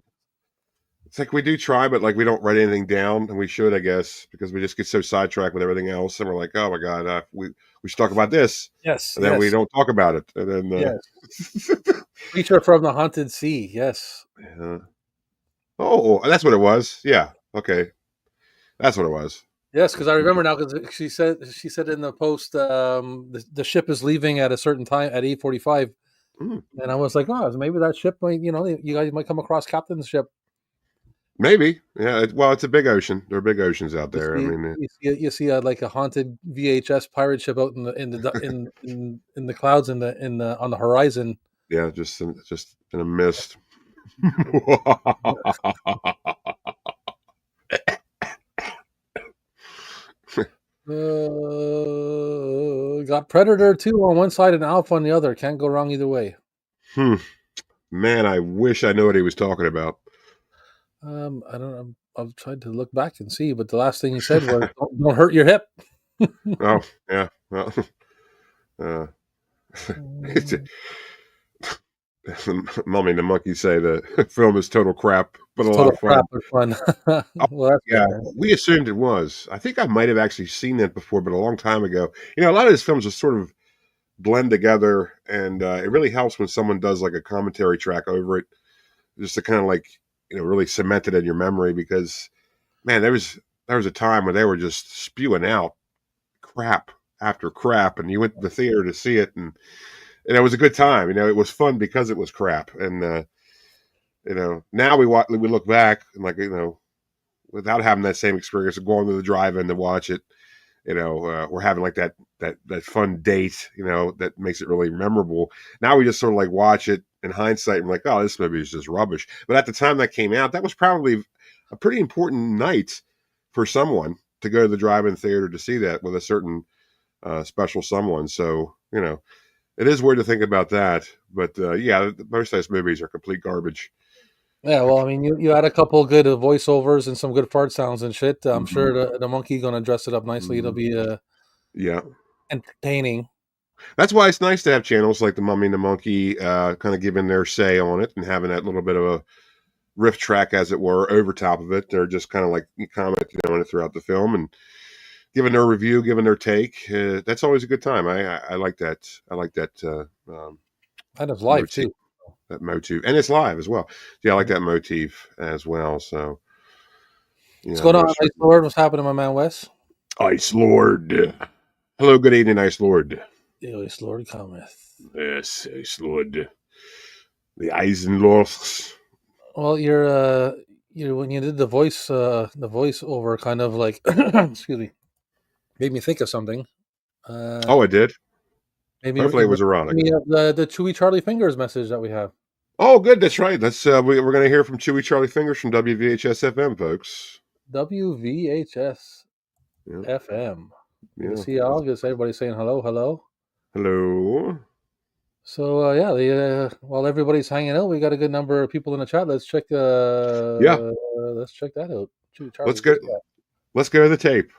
It's like we do try, but like we don't write anything down, and we should, I guess, because we just get so sidetracked with everything else, and we're like, oh my god, we should talk about this. Yes, and then we don't talk about it, and then yes. Creature from the Haunted Sea. Yes. Oh, that's what it was. Yeah. Okay. That's what it was. Yes, because I remember now. Because she said in the post, the ship is leaving at a certain time at 8:45, and I was like, oh, maybe that ship might, you guys might come across Captain's ship. Maybe, yeah. Well, it's a big ocean. There are big oceans out there. You see like a haunted VHS pirate ship out in the clouds on the horizon. Yeah, just in a mist. Got Predator 2 on one side and Alpha on the other. Can't go wrong either way. Man, I wish I knew what he was talking about. I don't know. I've tried to look back and see, but the last thing he said was, "Don't hurt your hip." Oh yeah, well, Mummy and the Monkey say the film is total crap, but a lot of fun. Well, yeah, we assumed it was. I think I might have actually seen that before, but a long time ago. A lot of his films are sort of blend together, and it really helps when someone does like a commentary track over it, just to kind of like really cement it in your memory. Because man, there was a time when they were just spewing out crap after crap, and you went to the theater to see it, and it was a good time. It was fun because it was crap, and now we look back and like without having that same experience of going to the drive-in to watch it. We're having like that fun date, that makes it really memorable. Now we just sort of like watch it in hindsight and like, oh, this movie is just rubbish. But at the time that came out, that was probably a pretty important night for someone to go to the drive-in theater to see that with a certain special someone. So, it is weird to think about that. But yeah, most of those movies are complete garbage. Yeah, well, I mean, you had a couple good voiceovers and some good fart sounds and shit. I'm sure the monkey gonna dress it up nicely. It'll be entertaining. That's why it's nice to have channels like the Mummy and the Monkey kind of giving their say on it and having that little bit of a riff track, as it were, over top of it. They're just kind of like commenting on it throughout the film and giving their review, giving their take. That's always a good time. I like that. I like that. Kind of live too. That motif, and it's live as well. Yeah, I like that motif as well. So, What's going on, Ice Lord? What's happening, my man Wes? Ice Lord. Hello, good evening, Ice Lord. The Ice Lord cometh. Yes, Ice Lord. The Eisenlords. Well, you're when you did the voiceover, kind of like, excuse me, made me think of something. Oh, I did. Maybe Hopefully, you it was reminded ironic. me of the Chewy Charlie Fingers message that we have. Oh, good. That's right. That's we're going to hear from Chewy Charlie Fingers from WVHS FM, folks. WVHS Yeah, FM. You can yeah. see August. Everybody saying hello, hello. Hello. So while everybody's hanging out, we got a good number of people in the chat. Let's check. Yeah, Let's check that out. Chewy let's Charlie, go. what's that? Let's go to the tape.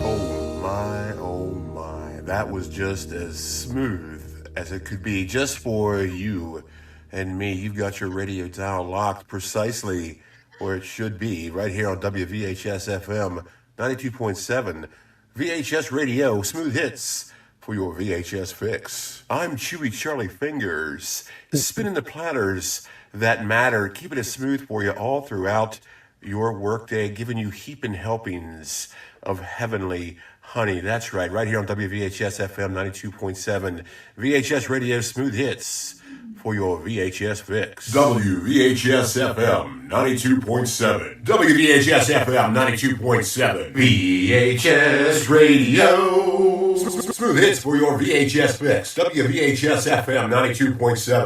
Oh my, that was just as smooth as it could be just for you and me. You've got your radio dial locked precisely where it should be, right here on WVHS FM 92.7. VHS Radio, smooth hits for your VHS fix. I'm Chewy Charlie Fingers, spinning the platters that matter, keeping it smooth for you all throughout your workday, giving you heaping helpings of heavenly honey. That's right here on WVHS FM 92.7. VHS Radio Smooth Hits for your VHS fix. WVHS FM 92.7. WVHS FM 92.7. VHS Radio. Smooth hits for your VHS fix. WVHS FM 92.7.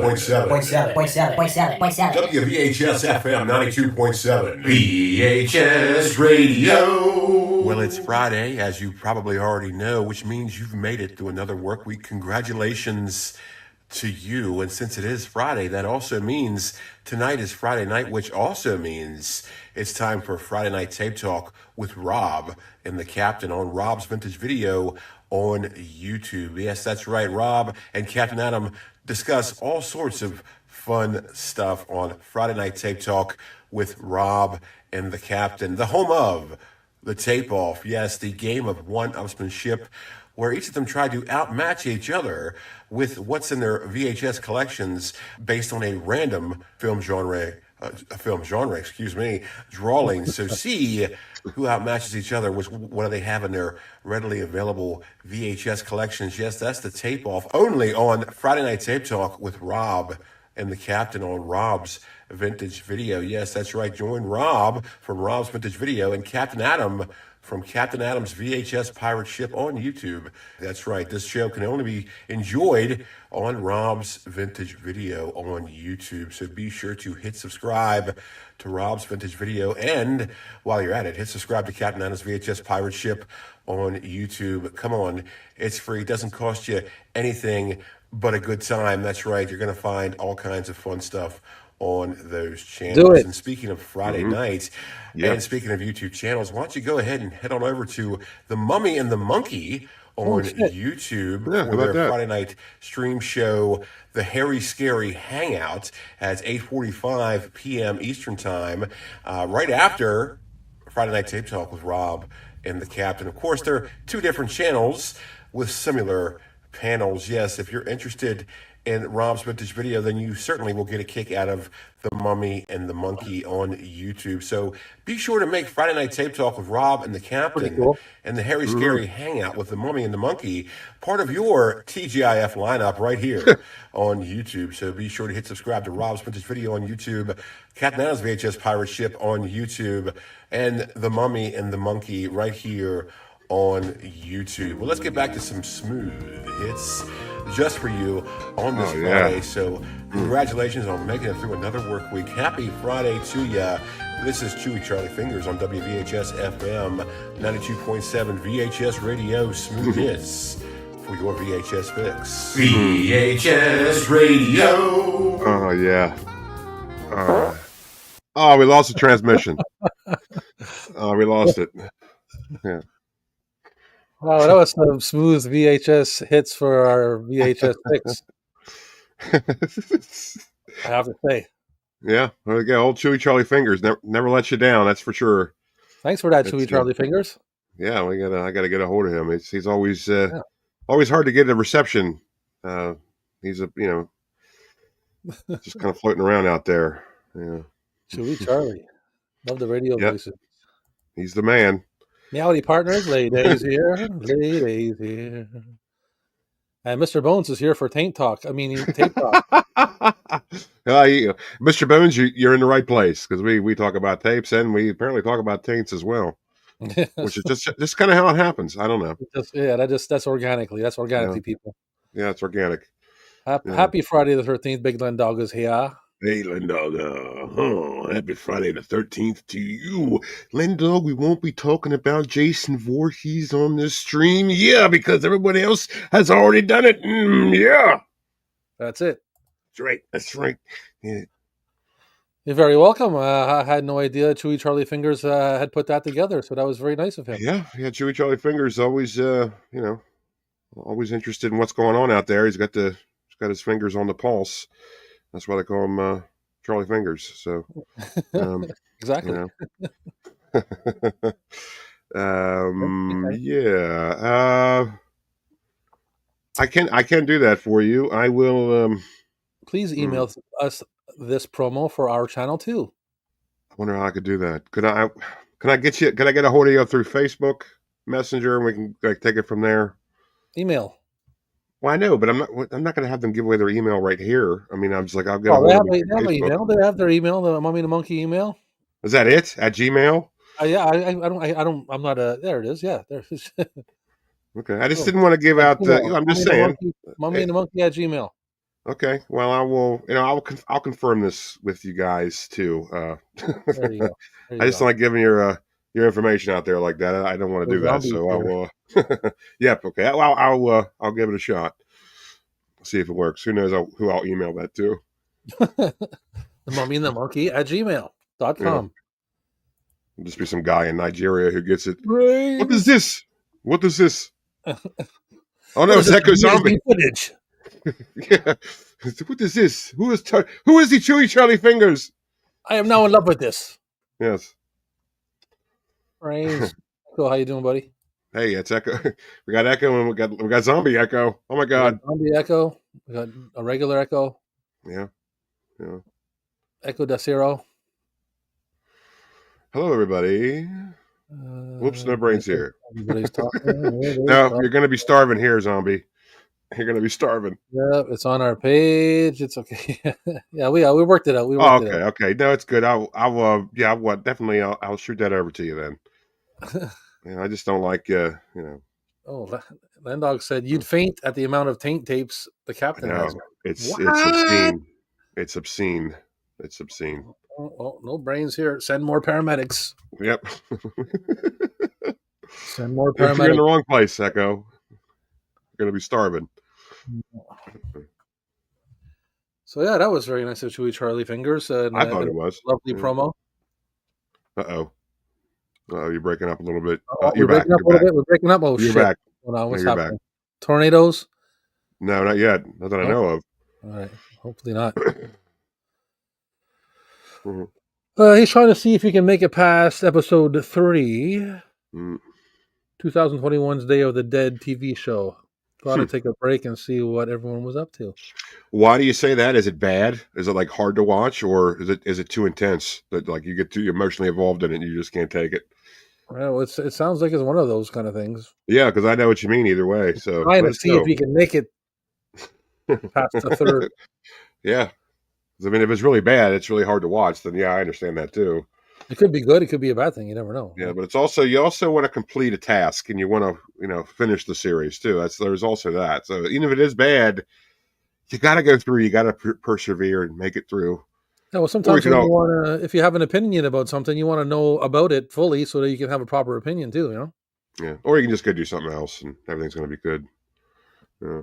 WVHS FM 92.7. VHS Radio. Well, it's Friday, as you probably already know, which means you've made it through another work week. Congratulations to you. And since it is Friday, that also means tonight is Friday night, which also means it's time for Friday Night Tape Talk with Rob and the Captain on Rob's Vintage Video on YouTube. Yes, that's right. Rob and Captain Adam discuss all sorts of fun stuff on Friday Night Tape Talk with Rob and the Captain, the home of the Tape Off. Yes, the game of one-upsmanship where each of them try to outmatch each other with what's in their VHS collections based on a random film genre, drawing. So see who outmatches each other with what do they have in their readily available VHS collections. Yes, that's the Tape Off, only on Friday Night Tape Talk with Rob and the Captain on Rob's Vintage Video. Yes, that's right. Join Rob from Rob's Vintage Video and Captain Adam from Captain Adam's VHS Pirate Ship on YouTube. That's right. This show can only be enjoyed on Rob's Vintage Video on YouTube. So be sure to hit subscribe to Rob's Vintage Video. And while you're at it, hit subscribe to Captain Adam's VHS Pirate Ship on YouTube. Come on. It's free. It doesn't cost you anything but a good time. That's right. You're going to find all kinds of fun stuff on those channels. Do it. And speaking of Friday nights, and speaking of YouTube channels, why don't you go ahead and head on over to The Mummy and the Monkey on YouTube for their Friday night stream show, The Hairy Scary Hangout, at 8:45 p.m. Eastern Time, right after Friday Night Tape Talk with Rob and the Captain. Of course, there are two different channels with similar panels. Yes, if you're interested in Rob's Vintage Video, then you certainly will get a kick out of The Mummy and the Monkey on YouTube. So be sure to make Friday Night Tape Talk with Rob and the Captain and the Hairy Scary Hangout with The Mummy and the Monkey part of your TGIF lineup right here on YouTube. So be sure to hit subscribe to Rob's Vintage Video on YouTube, Captain Adam's VHS Pirate Ship on YouTube, and The Mummy and the Monkey right here on YouTube. Well, let's get back to some smooth hits just for you on this Friday. So congratulations on making it through another work week. Happy Friday to you. This is Chewy Charlie Fingers on WVHS FM 92.7 VHS Radio Smooth Hits for your VHS fix. VHS Radio. Oh, yeah. Oh, we lost the transmission. Oh, we lost it. Yeah. Wow, that was some smooth VHS hits for our VHS fix. I have to say. Yeah, there we go. Old Chewy Charlie Fingers never lets you down. That's for sure. Thanks for that, Chewy Charlie Fingers. Yeah, I gotta get a hold of him. He's always always hard to get a reception. He's just kind of floating around out there. Yeah. Chewy Charlie. Love the radio Yep. voices. He's the man. Meowdy partners, ladies here. Ladies here. And Mr. Bones is here for Taint Talk. I mean, Tape Talk. Mr. Bones, you're in the right place because we talk about tapes and we apparently talk about taints as well, which is just kind of how it happens. I don't know. That's organically. That's organically, people. Yeah, it's organic. Happy Friday the 13th. Big Len Dog is here. Hey, Lindog, happy Friday the 13th to you. Lindog, we won't be talking about Jason Voorhees on this stream. Yeah, because everybody else has already done it. Yeah. That's it. That's right. Yeah. You're very welcome. I had no idea Chewy Charlie Fingers had put that together, so that was very nice of him. Yeah, Chewy Charlie Fingers always, always interested in what's going on out there. He's got his fingers on the pulse. That's why they call him Charlie Fingers. So, exactly. Yeah. I can do that for you. I will. Please email us this promo for our channel too. I wonder how I could do that. Can I get you? Can I get a hold of you through Facebook Messenger and we can take it from there? Email. Well, I know, but I'm not going to have them give away their email right here. I mean, I'm just like, I'll get. They have email. They have their email. The Mummy and the Monkey email. Is that it at Gmail? Yeah, I don't. I'm not a. There it is. Yeah, there it is. Okay, I just didn't want to give out. I'm just saying. Mummy and the Monkey at Gmail. Okay, well, I will. I'll confirm this with you guys too. There you go. I just don't like giving your information out there like that. I don't want to do that. So I will. Yep. Okay. I'll give it a shot. See if it works. Who knows who I'll email that to? The Mummy and the Monkey at gmail.com. Yeah. It'll just be some guy in Nigeria who gets it. Right. What is this? What is this? Oh no, it's Echo Zombie footage. Yeah. What is this? Who is the Chewy Charlie Fingers? I am now in love with this. Yes. Brains. Echo, how you doing, buddy? Hey, it's Echo. We got Echo and we got Zombie Echo. Oh my God. Zombie Echo. We got a regular Echo. Yeah. Echo Dacero. Hello, everybody. Whoops, no brains here. Everybody's talking. No, you're going to be starving here, Zombie. You're going to be starving. Yeah, it's on our page. It's okay. Yeah, we worked it out. Okay. No, it's good. I'll definitely I'll shoot that over to you then. I just don't like Oh, Landog said you'd faint at the amount of taint tapes the captain has. It's obscene. It's obscene. It's obscene. Oh, no brains here. Send more paramedics. Yep. Send more paramedics. You're in the wrong place, Echo. You're going to be starving. So yeah, that was very nice of Chewy Charlie Fingers. I thought it was lovely promo. Uh-oh, you're breaking up a little bit. You're breaking up a little bit. We're breaking up. Oh, you're shit. Back. Hold on, what's happening? Back. Tornadoes? No, not yet. Not that I know of. All right. Hopefully not. Mm-hmm. He's trying to see if he can make it past episode 3, 2021's Day of the Dead TV show. Thought I'd take a break and see what everyone was up to. Why do you say that? Is it bad? Is it like hard to watch, or is it too intense that like you get too emotionally involved in it and you just can't take it? Well, it sounds like it's one of those kind of things. Yeah, because I know what you mean either way. So trying to see if he can make it past the 3rd. Yeah. I mean, if it's really bad, it's really hard to watch. Then yeah, I understand that too. It could be good. It could be a bad thing. You never know. Yeah, but you also want to complete a task and you want to, finish the series too. There's also that. So even if it is bad, you got to go through. You got to persevere and make it through. Yeah, well, sometimes you want to, if you have an opinion about something, you want to know about it fully so that you can have a proper opinion too. Yeah, or you can just go do something else and everything's going to be good. Yeah.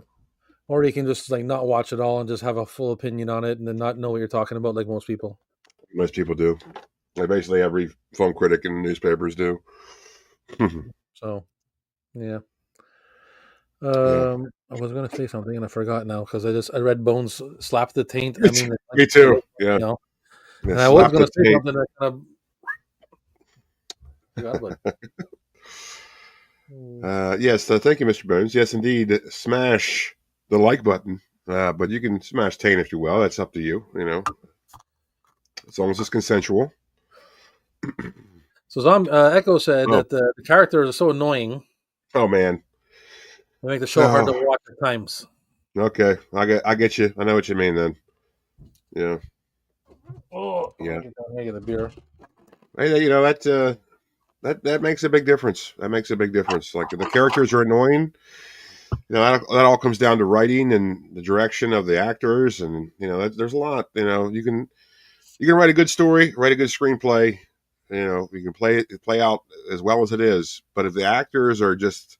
Or you can just not watch it all and just have a full opinion on it and then not know what you're talking about, like most people. Most people do. Like basically every film critic in the newspapers do. So, yeah. I was going to say something and I forgot now because I read Bones slap the taint. I mean, me too. Yeah. Yeah, and I was going to say something that kind of. Yes. Thank you, Mr. Bones. Yes, indeed. Smash the like button But you can smash taint if you will. That's up to you. You know, as long as it's consensual. So Echo said Oh, that the characters are so annoying oh man. they make the show hard to Oh, watch at times. okay. I get you. I know what you mean then. Yeah, Oh, let me yeah. get down here, get a beer. Hey, you know that makes a big difference. That makes a big difference. Like the characters are annoying. You know that all comes down to writing and the direction of the actors, and you know there's a lot. You know you can write a good story, write a good screenplay. You know you can play out as well as it is. But if the actors are just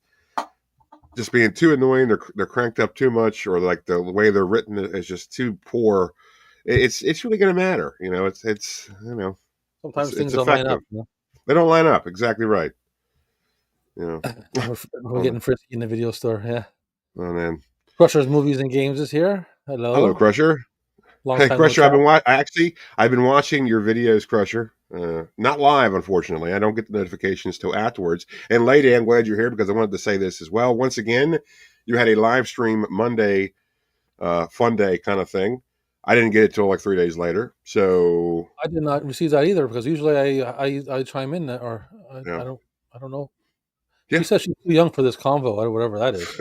being too annoying, they're cranked up too much, or like the way they're written is just too poor, it's really going to matter. You know, it's you know Sometimes it's things don't line effective. up. You They don't line up exactly right. You know, know? We're oh, getting frisky in the video store. Yeah. oh man, Crusher's Movies and Games is here. hello, Hello. Crusher. Long Hey, time no Crusher, chat. I've been watching your videos, Crusher. Not live, unfortunately. I don't get the notifications till afterwards. And Lady, I'm glad you're here because I wanted to say this as well. Once again, you had a live stream Monday, fun day kind of thing. I didn't get it till like 3 days later. So I did not receive that either because usually I chime in or yeah, I don't know. She yeah. says she's too young for this convo or whatever that is.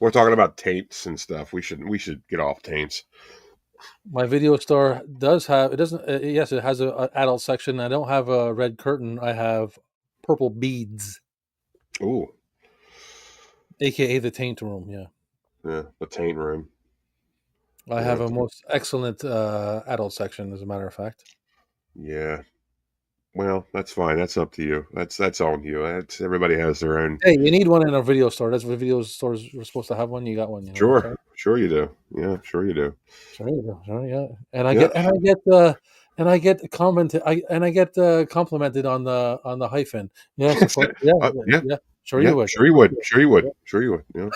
We're talking about taints and stuff. We should get off taints. My video store does have it doesn't yes it has a adult section. I don't have a red curtain. I have purple beads, Ooh, aka the taint room. Yeah, yeah, the taint room. I have Yeah, a most excellent adult section. As a matter of fact, yeah. Well, that's fine. That's up to you. That's on you. That's everybody has their own. hey, you need one in a video store. That's what video stores are supposed to have one. You got one. You know what I'm Sure, saying? sure you do. Yeah, sure you do. Sure, you go. Sure, yeah. Yeah, I get commented. I get complimented on the hyphen. Yes, of course. Yeah, yeah, yeah. Sure, yeah. you would. Sure you would. Sure you would. Sure you would. Yeah.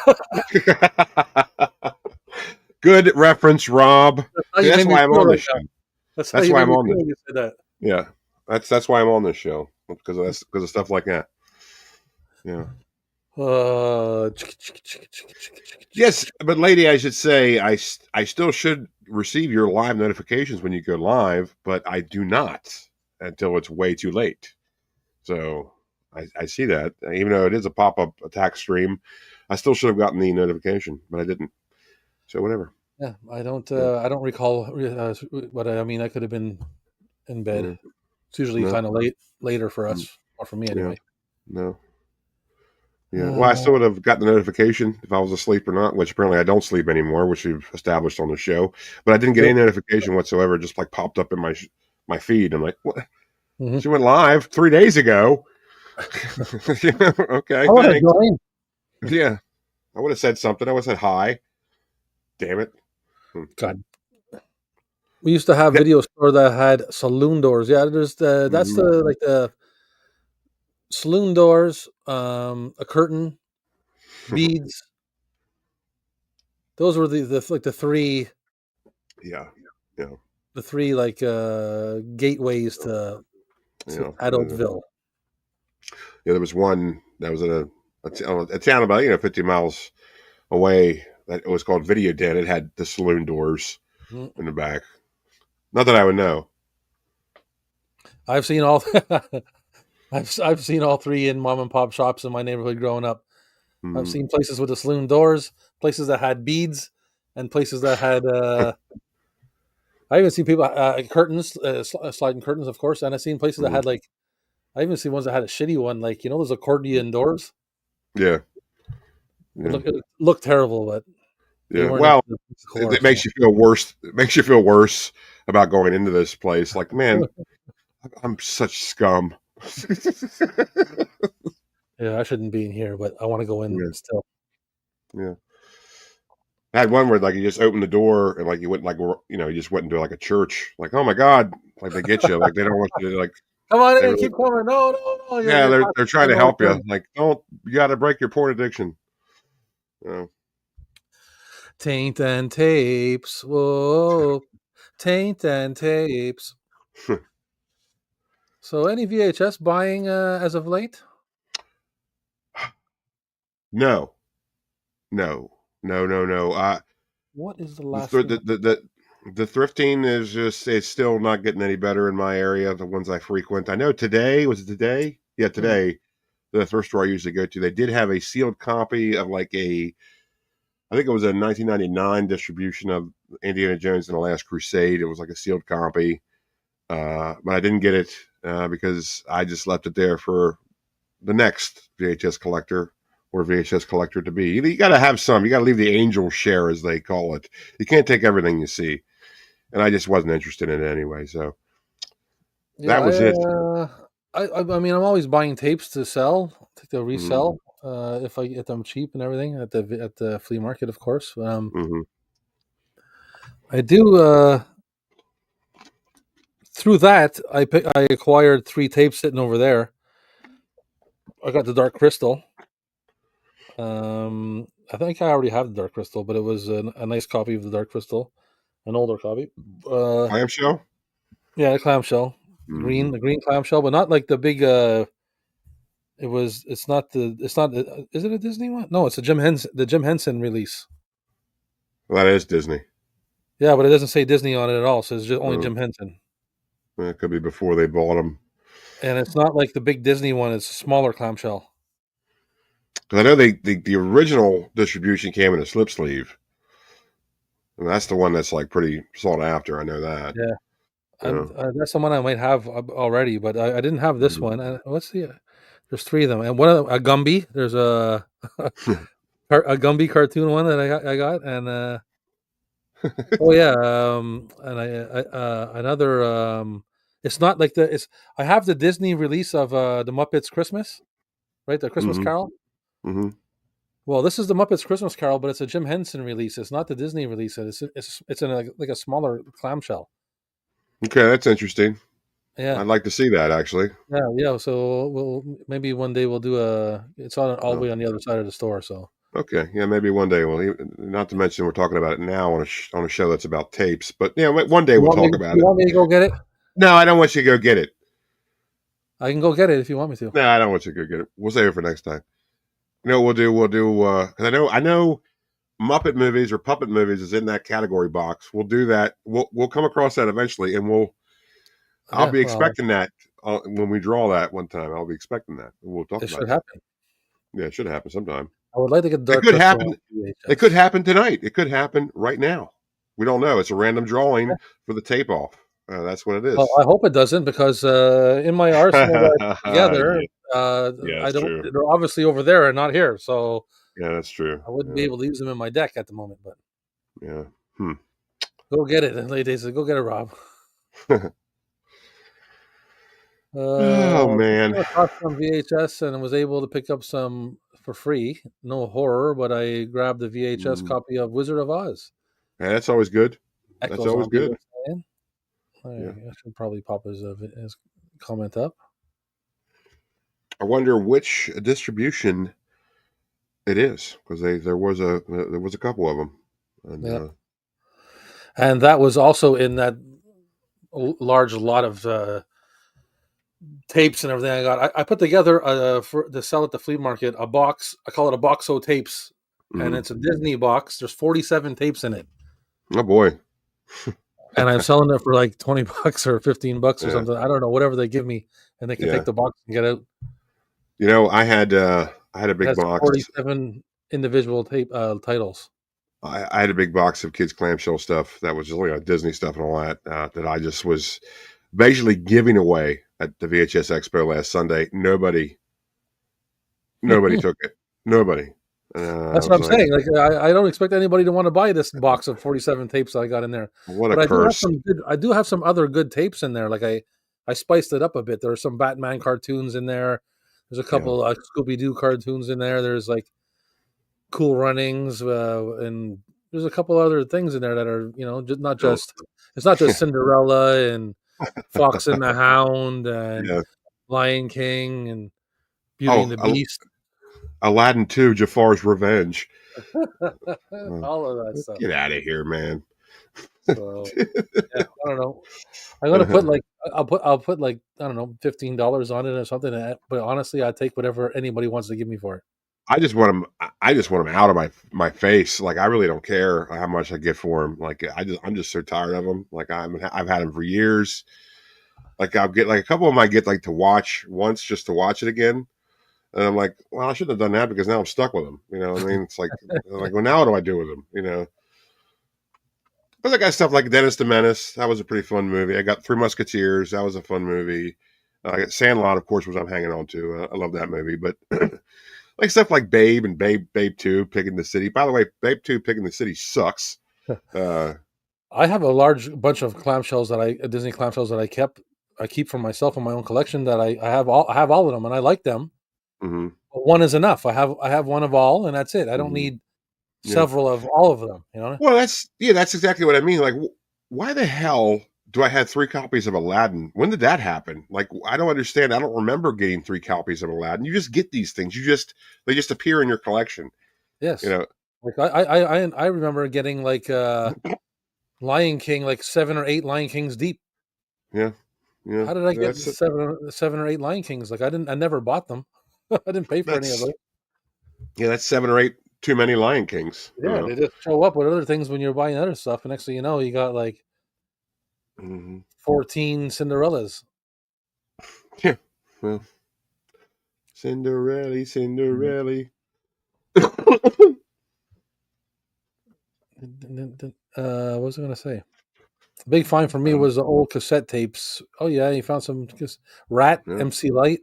Good reference, Rob. That's how See, you that's made me why I'm feel on right this now. show. That's how That's you why made I'm me on feel this. when you said that. Yeah, that's why I'm on this show because of stuff like that. Yeah. Uh, Yes, but lady, I should say I still should receive your live notifications when you go live, but I do not until it's way too late. So I see that. Even though it is a pop-up attack stream, I still should have gotten the notification, but I didn't. So whatever. yeah, Yeah, I don't recall, but I mean, I could have been in bed. yeah, It's usually no, kind of later for mm, us, or for me yeah, anyway. no, yeah. Well, I Uh, still would have gotten the notification if I was asleep or not, which apparently I don't sleep anymore, which we've established on the show. But I didn't get any notification whatsoever. Just like popped up in my feed. I'm like, what? mhm. She went live 3 days ago. Yeah, okay, I want to thanks. join. Yeah, I would have said something. I would have said hi. Damn it. Hmm. God, we used to have Yeah. video store that had saloon doors. Yeah, that's Mhm. the saloon doors, a curtain, beads. Those were the like Yeah. Yeah. the three like gateways to Yeah. Yeah. Adultville. Yeah, there was one that was in a town about 50 miles away that it was called Video Den. It had the saloon doors Mm. in the back. Not that I would know. I've seen all I've seen all three in mom and pop shops in my neighborhood growing up. I've Mm, seen places with the saloon doors, places that had beads, and places that had. I even seen people curtains, sliding curtains, of course, and I've seen places that mm, had like. I even seen ones that had a shitty one, like those accordion doors. yeah. It Yeah. looked terrible, but they Yeah. weren't into Well, the it, decor. it So makes you feel worse. It makes you feel worse about going into this place. Like, man, I'm such scum. yeah, I shouldn't be in here, but I want to go in Yeah. still. Yeah. I had one where like you just opened the door and like you went like you just went into like a church. Like, oh my God, like they get you. Like they don't want you to like Come on they in, really keep coming. No, no, no. yeah, You're they're trying to no help you. return. Like, don't you gotta break your porn addiction. You Taint and tapes. Whoa. Taint and tapes. know. So any VHS buying as of late? No, no, no, no, no. What is the The last thr- thing? the thrifting is just it's still not getting any better in my area. The ones I frequent. I know today was it today? Yeah, Hmm. today. The thrift store I usually go to, they did have a sealed copy of like I think it was a 1999 distribution of Indiana Jones and the Last Crusade. It was like a sealed copy, but I didn't get it because I just left it there for the next VHS collector or VHS collector to be. You got to have some. You got to leave the angel share, as they call it. You can't take everything you see, and I just wasn't interested in it anyway. So Yeah, that was it. I mean, I'm always buying tapes to sell, to Mm-hmm. resell, if I get them cheap and everything at the flea market, of course. Mm-hmm. I do through that. I acquired 3 tapes sitting over there. I got the Dark Crystal. I think I already have the Dark Crystal, but it was a nice copy of the Dark Crystal, an older copy. Uh, Clamshell. yeah, the clamshell, Mm-hmm. the green clamshell, but not like the big. It was. It's not the. It's not. Is it a Disney one? No, it's a Jim Henson. The Jim Henson release. Well, that is Disney. Yeah, but it doesn't say Disney on it at all. So it's just only Uh, Jim Henson, it could be before they bought them. and it's not like the big Disney one. It's a smaller clamshell. Because I know the original distribution came in a slip sleeve, and that's the one that's like pretty sought after. I know that. Yeah, Yeah. that's the one I might have already, but I didn't have this Mhm. one. And what's the? There's 3 of them, and one of them, a Gumby. There's a a Gumby cartoon one that I got, and oh yeah, and another. It's not like the. It's I have the Disney release of the Muppets Christmas, right? The Christmas Mhm. Carol. Mhm. Well, this is the Muppets Christmas Carol, but it's a Jim Henson release. It's not the Disney release. It's in like a smaller clamshell. Okay, that's interesting. Yeah, I'd like to see that actually. yeah. So we'll maybe one day we'll do a. It's on all the Oh, way on the other side of the store. So okay, yeah, maybe one day. Well, not to mention we're talking about it now on on a show that's about tapes, but yeah, one day we'll talk about you it. want me to go get it? No, I don't want you to go get it. I can go get it if you want me to. No, I don't want you to go get it. We'll save it for next time. You know, what we'll do. Because I know Muppet movies or puppet movies is in that category box. We'll do that. We'll come across that eventually, and I'll Yeah, be well, expecting that when we draw that one time. I'll be expecting that. We'll talk it about should that. happen. Yeah, it should happen sometime. I would like to get It Dark could Crystal happen. on It could VHS. happen tonight. It could happen right now. We don't know. It's a random drawing for the tape off. That's what it Well, is. I hope it doesn't because in my arsenal that I put together, Yeah, yeah, I that's don't. true. They're obviously over there and not here, so Yeah, that's true. I wouldn't be Yeah, able to use them in my deck at the moment. But yeah. Hmm. go get it, and lady said, "Go get it, Rob." Oh Just man. came across some VHS and was able to pick up some for free. No horror, but I grabbed the VHS Mm. copy of Wizard of Oz. Yeah, that's always good. That's Echo always Zombie good. was saying. Yeah. I should probably pop his comment up. I wonder which distribution it is because there was a couple of them, and Yeah, and that was also in that large lot of tapes and everything I got. I put together for to sell at the flea market a box. I call it a box of tapes, and mhm. it's a Disney box. There's 47 tapes in it, Oh boy. and I'm selling it for like 20 bucks or 15 bucks or Yeah, something. I don't know, whatever they give me, and they can take yeah. the box and get out. You know, I had a It big has box. 47 individual tape titles. I had a big box of kids clamshell stuff that was just like Disney stuff and all that that I just was basically giving away at the VHS Expo last Sunday. Nobody took it. Nobody. I That's what was I'm like, saying. Like, I don't expect anybody to want to buy this box of 47 tapes I got in there, what a but I do have curse. some good. I do have some other good tapes in there. Like I spiced it up a bit. There are some Batman cartoons in there. There's a Yeah. couple Scooby Doo cartoons in there. There's like Cool Runnings, and there's a couple other things in there that are just not Oh, just. It's not just Cinderella and Fox and the Hound and yeah. Lion King and Beauty and Oh, the Beast. Aladdin 2, Jafar's Revenge. Uh, All of that stuff. get out of here, man. So yeah, I don't know. I'm gonna put like I'll put like I don't know $15 on it or something. But honestly, I take whatever anybody wants to give me for it. I just want them. I just want them out of my face. Like I really don't care how much I get for them. Like I'm just so tired of them. Like I've had them for years. Like I'll get like a couple of them I get like to watch once just to watch it again. And I'm like, well, I shouldn't have done that because now I'm stuck with them. You know what I mean? It's like, well, now what do I do with them? You know? But I got stuff like Dennis the Menace. That was a pretty fun movie. I got Three Musketeers. That was a fun movie. I got Sandlot, of course, which I'm hanging on to. I love that movie. But like stuff like Babe and Babe 2, Pig in the City. By the way, Babe 2, Pig in the City sucks. I have a large bunch of clamshells Disney clamshells that I keep for myself in my own collection that I have all of them and I like them. Mm-hmm. But one is enough. I have one of all and that's it. I don't Mm-hmm. need Yeah. several of all of them, you know? Well, that's exactly what I mean. Like, why the hell do I have 3 copies of Aladdin? When did that happen? Like, I don't understand. I don't remember getting 3 copies of Aladdin. You just get these things. They just appear in your collection. Yes. You know. Like I remember getting like Lion King, like 7 or 8 Lion Kings deep. Yeah. Yeah. How did I get That's it. 7 or 8 Lion Kings? Like I never bought them. I didn't pay for any of That's them. yeah. That's 7 or 8 too many Lion Kings. You Yeah, know. they just show up with other things when you're buying other stuff, and next thing you know, you got like Mm-hmm. 14 Cinderellas. Yeah. Well, Cinderella. What was I going to say? The big find for me was the old cassette tapes. Oh yeah, you found some Rat, Yeah. MC Light,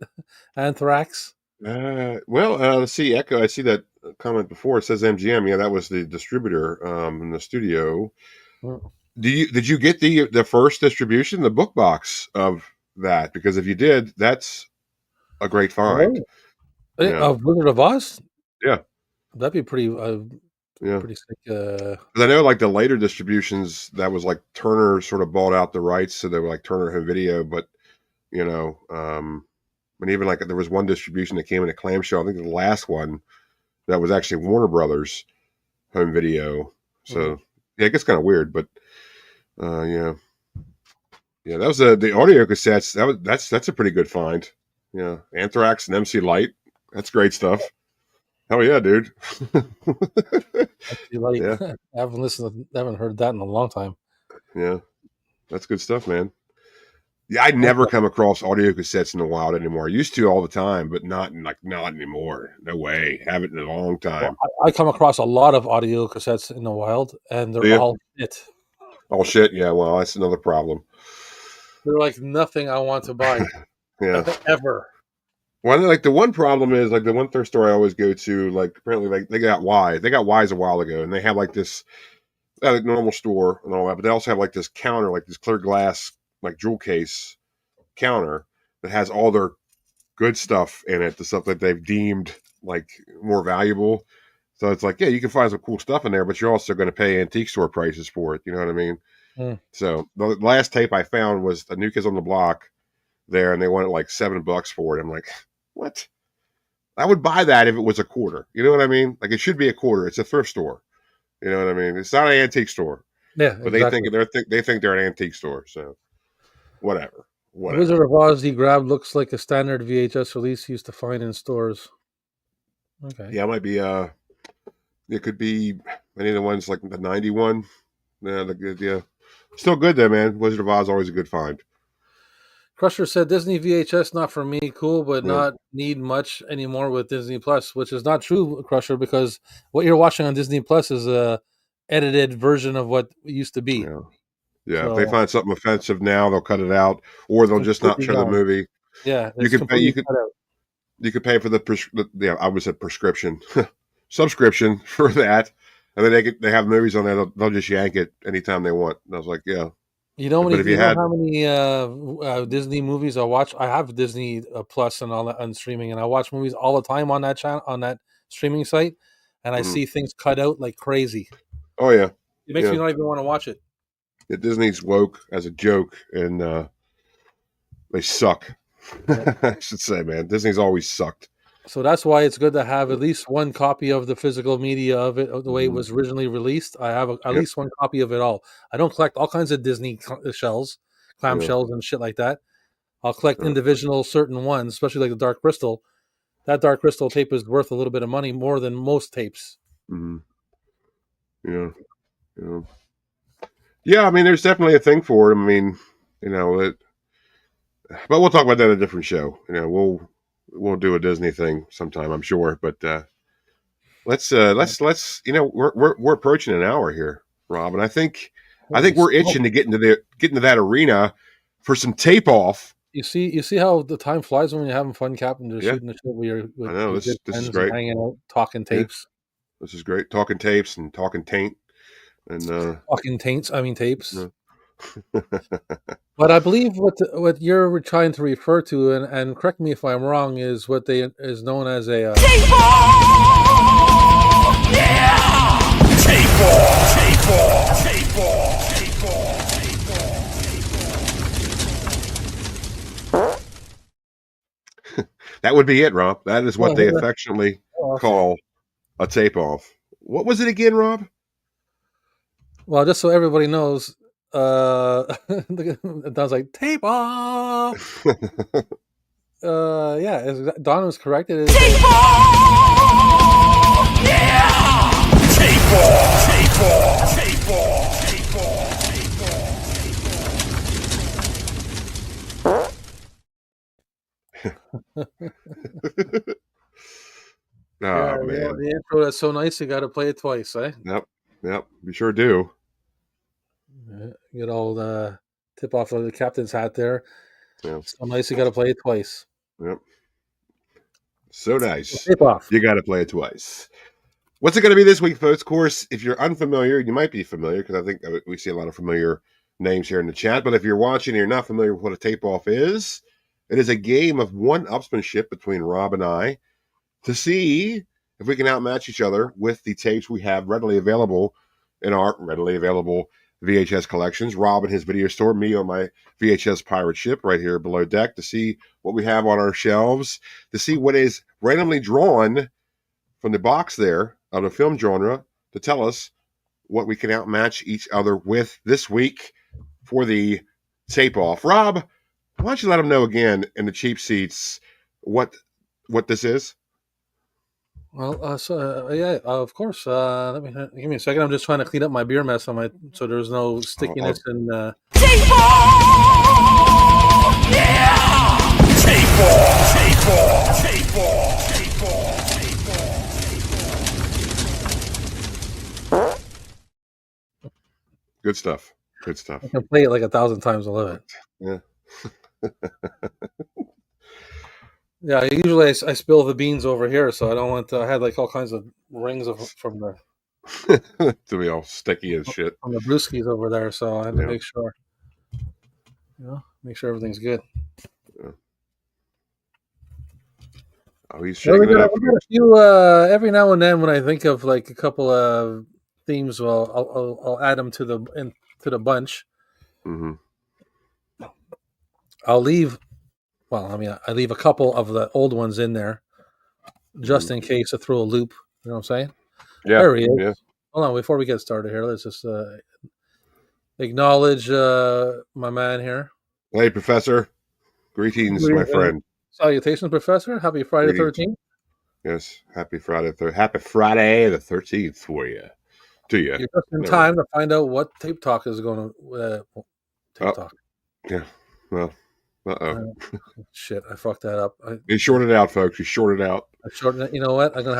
Anthrax. Let's see. Echo. I see that comment before. It says MGM. Yeah, that was the distributor in the studio. Mm. Did you get the first distribution, the book box of that? Because if you did, that's a great find. Yeah. Of Wizard of Oz? Yeah. That'd be pretty Yeah. pretty sick. Because I know like the later distributions, that was like Turner sort of bought out the rights, so they were like Turner Home Video. But you know, and even like there was one distribution that came in a clamshell. I think the last one that was actually Warner Brothers Home Video. So yeah, it gets kind of weird, but yeah, that was the audio cassettes. That's a pretty good find. Yeah, Anthrax and MC Light. That's great stuff. Hell yeah, dude. MC Light. Yeah. I haven't heard that in a long time. Yeah, that's good stuff, man. Yeah, I never come across audio cassettes in the wild anymore. I used to all the time, but not anymore. No way. Haven't in a long time. Well, I come across a lot of audio cassettes in the wild, and they're all shit. Oh shit! Yeah, well, that's another problem. They're like nothing I want to buy. Yeah, ever. Well, like the one problem is like the one thrift store I always go to. Like apparently, like they got Wise a while ago, and they have like this at a normal store and all that, but they also have like this counter, like this clear glass, like jewel case counter that has all their good stuff in it, the stuff that they've deemed like more valuable. So it's like, yeah, you can find some cool stuff in there, but you're also going to pay antique store prices for it. You know what I mean? Mm. So the last tape I found was the New Kids on the Block there, and they wanted like $7 for it. I'm like, what? I would buy that if it was a quarter. You know what I mean? Like it should be a quarter. It's a thrift store. You know what I mean? It's not an antique store. Yeah, but exactly. they think they're an antique store. So whatever. Wizard of Oz he grabbed looks like a standard VHS release he used to find in stores. Okay. Yeah, it might be. It could be any of the ones like the 91. Yeah. Still good though, man. Wizard of Oz always a good find. Crusher said Disney VHS not for me, cool, but not need much anymore with Disney Plus, which is not true, Crusher, because what you're watching on Disney Plus is a edited version of what it used to be. Yeah. So, if they find something offensive now, they'll cut it out, or they'll just not show the movie. Yeah, you could pay for the I would say prescription subscription for that, and then they have movies on there. They'll just yank it anytime they want. And I was like, yeah. You know, how many Disney movies I watch? I have Disney Plus and all that on streaming, and I watch movies all the time on that channel, on that streaming site, and I see things cut out like crazy. Oh yeah, it makes me not even want to watch it. Yeah, Disney's woke as a joke, and they suck. Yeah. I should say, man, Disney's always sucked. So that's why it's good to have at least one copy of the physical media of it, the way it was originally released. I have at least one copy of it all. I don't collect all kinds of Disney shells, clam shells, and shit like that. I'll collect individual certain ones, especially like the Dark Crystal. that Dark Crystal tape is worth a little bit of money more than most tapes. Mm-hmm. Yeah. Yeah. Yeah, I mean, there's definitely a thing for it. I mean, but we'll talk about that in a different show. We'll do a Disney thing sometime, I'm sure. But let's we're approaching an hour here, Rob, and I think Holy we're smoke. itching to get into that arena for some tape off. You see how the time flies when you're having fun, Captain, just Yeah, shooting the shit with your I know good this is friends and great. hanging out, talking Yeah, tapes. this is great. Talking tapes and talking taint and Talking taints, I mean tapes. no. But I believe what you're trying to refer to, and correct me if I'm wrong, is what they is known as a That would be it, Rob. That is what they affectionately okay. call a tape off. What was it again, Rob? Well, just so everybody knows, it sounds like tape off. Yeah, Don was correct. It is tape off. Yeah! Tape off! Tape off! Tape off! Tape off! Oh man, the intro that's so nice. You got to play it twice, eh? Yep. We sure do. Get all the tip off of the captain's hat there. Yeah. So nice. You got to play it twice. Yep. So nice. Tip off. You got to play it twice. What's it going to be this week, folks? Of course, if you're unfamiliar, you might be familiar because I think we see a lot of familiar names here in the chat. But if you're watching and you're not familiar with what a tape off is, it is a game of one-upsmanship between Rob and I to see if we can outmatch each other with the tapes we have readily available in our readily available VHS collections. Rob in his video store, me on my VHS pirate ship right here below deck, to see what we have on our shelves, to see what is randomly drawn from the box there of the film genre to tell us what we can outmatch each other with this week for the tape off. Rob, why don't you let them know again in the cheap seats what this is? Well, of course. Let me give me a second. I'm just trying to clean up my beer mess on my, so there's no stickiness and. Tape off! Yeah! Tape off! Tape off! Tape off! Tape off! Tape off! Good stuff. Good stuff. I can play it like 1,000 times. I love it. Yeah. Yeah, usually I spill the beans over here, so I don't want to. I had like all kinds of rings from the To be all sticky as shit. from the brewskis over there, so I had to Yeah. make sure everything's good. Yeah. Oh, he's shaking it up. We got a few every now and then when I think of like a couple of themes, well, I'll add them to the bunch. Mm-hmm. I'll leave. Well, I mean, I leave a couple of the old ones in there just in case to throw a loop. You know what I'm saying? Yeah. There he is. Yeah. Hold on, before we get started here, let's just acknowledge my man here. Hey, Professor. Greetings, my friend. Salutations, Professor. Happy Friday Greetings. 13th. Yes. Happy Friday the 13th for you. To you. You're just in time to find out what Tape Talk is going to Tape Talk. Yeah. Well, Shit, I fucked that up. He shorted out, folks. He shorted out. I shortened it. You know what? I'm going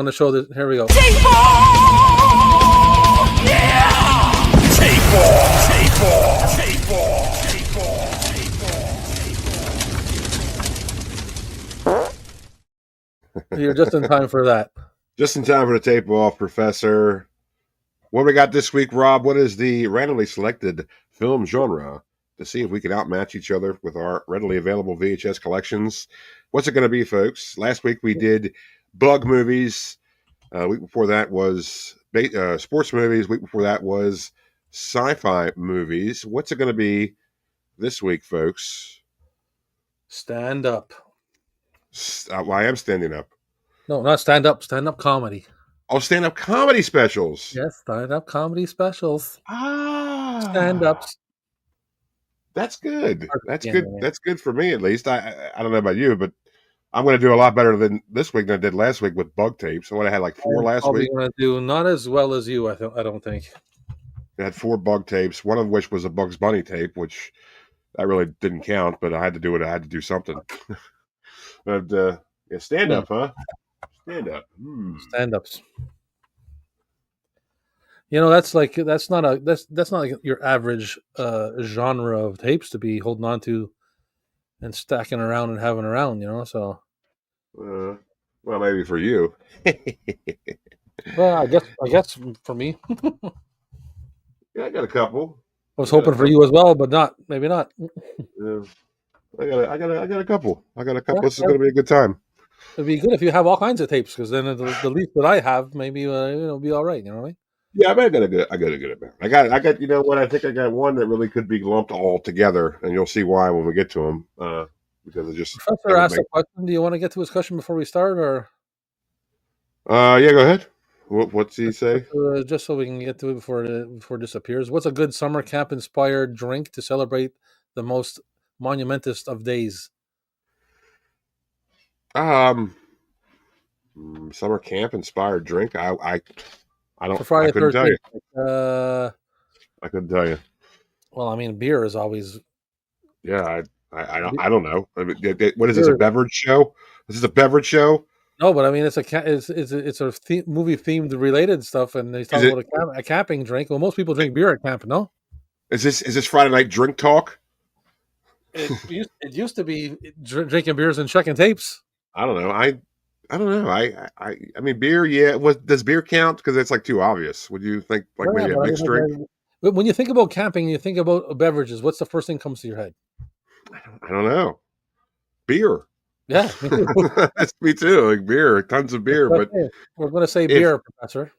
to show this. Here we go. Tape off! Yeah! Tape off! Tape off! Tape off! Tape off! Tape off! You're just in time for that. Just in time for the tape off, Professor. What we got this week, Rob? What is the randomly selected film genre to see if we can outmatch each other with our readily available VHS collections? What's it going to be, folks? Last week we did bug movies. Week before that was sports movies. Week before that was sci-fi movies. What's it going to be this week, folks? Stand up. I am standing up. No, not stand up. Stand up comedy. Oh, stand-up comedy specials. Yes, stand up comedy specials. Ah, Stand-ups. That's good. That's Yeah, good. yeah. That's good for me, at least. I don't know about you, but I'm going to do a lot better than this week than I did last week with bug tapes. So I had like 4 I'm last probably week. going to do not as well as you. I don't think. I had 4 bug tapes, one of which was a Bugs Bunny tape, which that really didn't count, but I had to do it. I had to do something. But yeah, stand up, huh? Stand up. Stand-ups. You know, that's not like your average genre of tapes to be holding on to and stacking around and having around. You know, so Well, maybe for you. well, I guess for me, Yeah, I got a couple. I was hoping for you as well, but maybe not. Yeah. I got a couple. I got a Yeah, couple. This is going to be a good time. it'd be good if you have all kinds of tapes, because then the least that I have, maybe be all right. You know what I mean? Yeah, I got a good amount. I got. You know what? I think I got one that really could be lumped all together, and you'll see why when we get to them. Because it just Professor doesn't asked make. a question. Do you want to get to his question before we start, or Yeah, go ahead. What's he say? just so we can get to it before it disappears? What's a good summer camp inspired drink to celebrate the most monumentous of days? Um, Summer camp inspired drink. I don't. For I Friday couldn't tell you. 13th. I couldn't tell you. Well, I mean, beer is always Yeah, I don't know. I mean, what is this? A beer. beverage show? This is a beverage show. No, but I mean, it's a movie themed related stuff, and he's Is talking it? about a camping drink. Well, most people drink beer at camp, no? Is this Friday night drink talk? It used to be drinking beers and checking tapes. I don't know. I don't know. I mean, beer. Yeah. What does beer count? Because it's like too obvious. Would you think like Yeah, maybe a but I mean, mixed drink? but when you think about camping, you think about beverages. What's the first thing comes to your head? I don't know. Beer. Yeah, me too. That's me too. Like beer, tons of beer. But We're going to say if beer, Professor.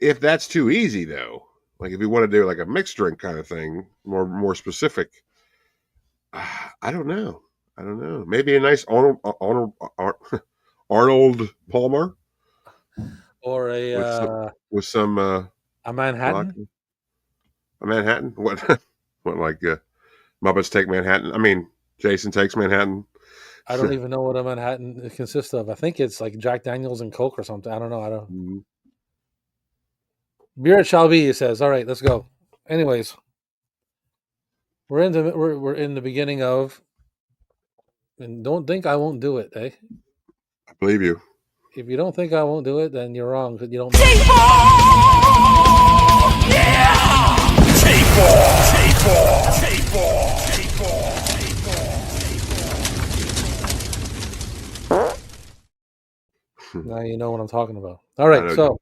if that's too easy though, like if you want to do like a mixed drink kind of thing, more specific, I don't know. I don't know. Maybe a nice Arnold Palmer Or with some a Manhattan. vodka. A Manhattan. What? What like Muppets take Manhattan? I mean, Jason takes Manhattan. I don't even know what a Manhattan consists of. I think it's like Jack Daniels and Coke or something. I don't know. I don't. Mhm. Beer it shall be. He says. All right, let's go. Anyways, we're in the beginning of, and don't think I won't do it, eh? I believe you. If you don't think I won't do it, then you're wrong because you don't know. Now you know what I'm talking about. All I right, know. so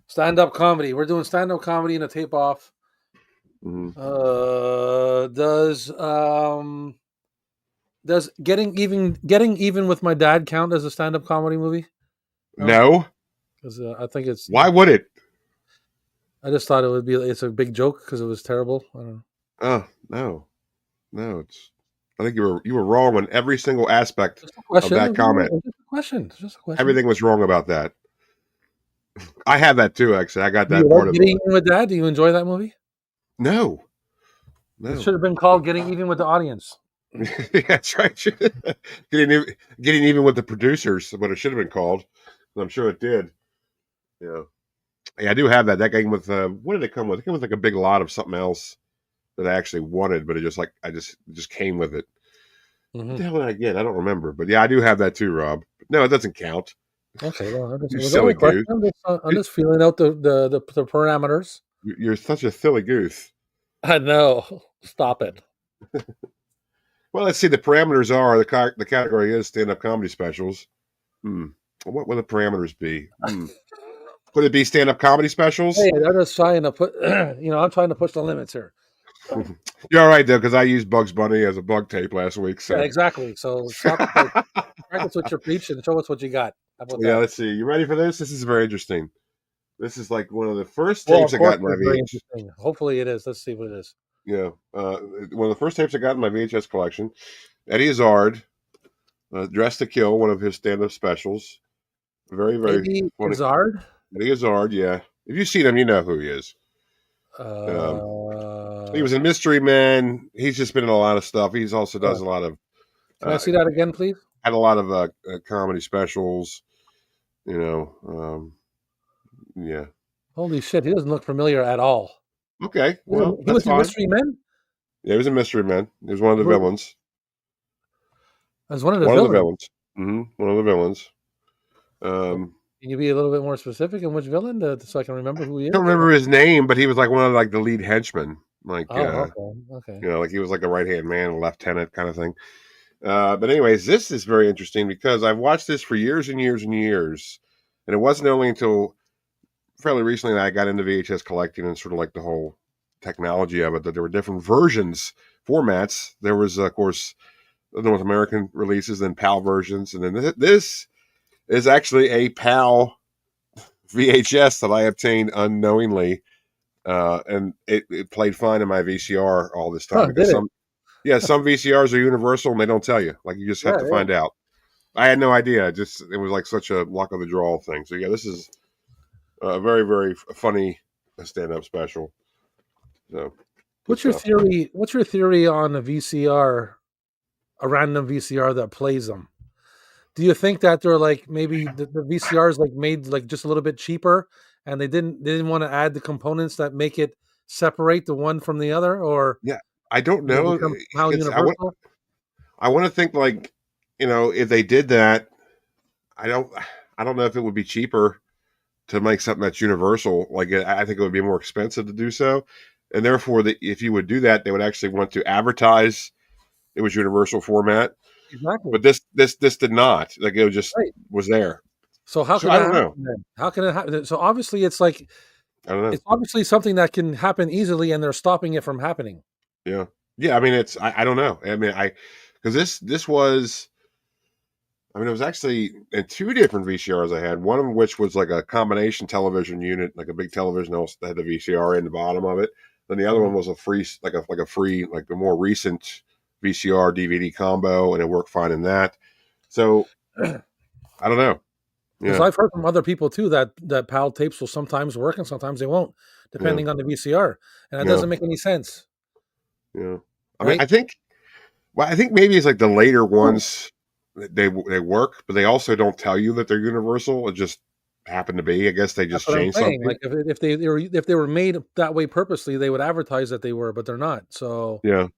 stand-up comedy. We're doing stand-up comedy in a tape off. Mhm. Does getting even with my dad count as a stand-up comedy movie? No. Because I think it's. Why would it? I just thought it's a big joke because it was terrible. I don't know. Oh no, no. It's. I think you were wrong on every single aspect Just a question. of that comment. Just a question. Just a question. Everything was wrong about that. I have that too. Actually, I got Do you that part like of Getting it. Even with Dad? Do you enjoy that movie? No, It no. should have been called Getting Even with the Audience. Yeah, that's right. Getting even with the producers, what it should have been called. I'm sure it did. Yeah, yeah. I do have that. That came with what did it come with? It came with like a big lot of something else that I actually wanted, but it just came with it. What the hell did I get? I don't remember. But yeah, I do have that too, Rob. But no, it doesn't count. Okay, well, it You was only silly a question. goose. I'm just feeling out the parameters. You're such a silly goose. I know. Stop it. Well, let's see. The parameters are the category is stand-up comedy specials. What would the parameters be? Would it be stand-up comedy specials? Hey, I'm just trying to put. I'm trying to push the limits here. You're all right though, because I used Bugs Bunny as a bug tape last week. So Yeah, exactly. So stop. Practice what you're preaching and show us what you got. How about yeah, that? let's see. You ready for this? This is very interesting. This is like one of the first Well, tapes of I got course, in my it's very VHS. interesting. Hopefully, it is. Let's see what it is. Yeah, one of the first tapes I got in my VHS collection. Eddie Izzard, Dressed to Kill, one of his stand-up specials. Very, very Eddie funny. Izzard. Eddie Izzard, yeah. If you've seen him, you know who he is. He was in Mystery Men. He's just been in a lot of stuff. He's also does a lot of Can I see that again, please? Had a lot of comedy specials. Yeah. Holy shit, he doesn't look familiar at all. Okay, well, He that's was in fine. Mystery Men? Yeah, he was a mystery man. He was one of the Well, villains. as one of the One of the villains. villains. One of the villains. Can you be a little bit more specific in which villain so I can remember who he I is? don't remember his name, but he was like one of like the lead henchmen. Like Oh, okay. like he was like a right hand man, a lieutenant kind of thing. But anyways, this is very interesting because I've watched this for years and years and years, and it wasn't only until fairly recently that I got into VHS collecting and sort of like the whole technology of it that there were different versions, formats. There was, of course, the North American releases, then PAL versions, and then this is actually a PAL VHS that I obtained unknowingly, and it played fine in my VCR all this time Huh, because did it? some VCRs are universal and they don't tell you. Like you just have to Yeah. find out. I had no idea. It was like such a luck of the draw thing. So yeah, this is a very very funny stand up special. So What's your theory? What's your theory on a VCR, a random VCR that plays them? Do you think that they're like maybe the VCRs like made like just a little bit cheaper, and they didn't want to add the components that make it separate the one from the other, or Yeah, I don't they know become somehow because universal? I want to think like if they did that, I don't I don't know if it would be cheaper to make something that's universal. Like I think it would be more expensive to do so, and therefore, if you would do that, they would actually want to advertise it was universal format. Exactly. But this did not. Like it just Right. was there. So how So could I that don't know. happen then? How can it happen? So obviously it's like I don't know. it's obviously something that can happen easily, and they're stopping it from happening. Yeah, yeah. I mean, I don't know. I mean, because this was. I mean, it was actually in two different VCRs I had. One of which was like a combination television unit, like a big television also that had the VCR in the bottom of it. Then the other Mhm. one was a free, like a free, like a more recent VCR DVD combo, and it worked fine in that. So I don't know. Because Yeah, I've heard from other people too that PAL tapes will sometimes work and sometimes they won't, yeah, depending on the VCR, and that yeah, doesn't make any sense, yeah. I mean, right? I think maybe it's like the later ones they work, but they also don't tell you that they're universal. It just happened to be. I guess they That's just what I'm changed saying. something. Like if they were made that way purposely, they would advertise that they were, but they're not. So Yeah,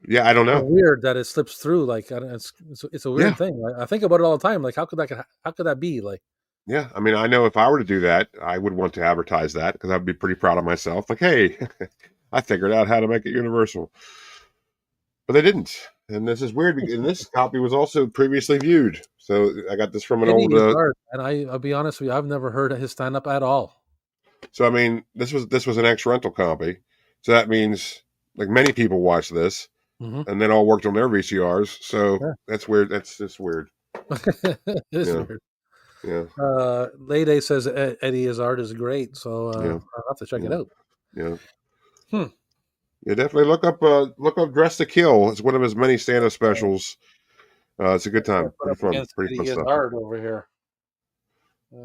yeah. I don't it's know. weird that it slips through. Like I don't, it's a weird Yeah, thing. I think about it all the time. Like how could that be? Like yeah. I mean, I know if I were to do that, I would want to advertise that because I'd be pretty proud of myself. Like, hey, I figured out how to make it universal, but they didn't. And this is weird. And this copy was also previously viewed, so I got this from an Eddie old. is art, and I'll be honest with you, I've never heard of his stand up at all. So I mean, this was an ex rental copy, so that means like many people watched this Hmm. and then all worked on their VCRs. So Yeah, that's weird. That's just weird. it is Yeah, weird. yeah, Lady says Eddie his art is great, so yeah, I'll have to check it yeah, out. yeah. Hmm. Yeah, definitely look up Dress to Kill. It's one of his many stand-up specials. It's a good I time. put up against Pretty Eddie fun his stuff. art over here.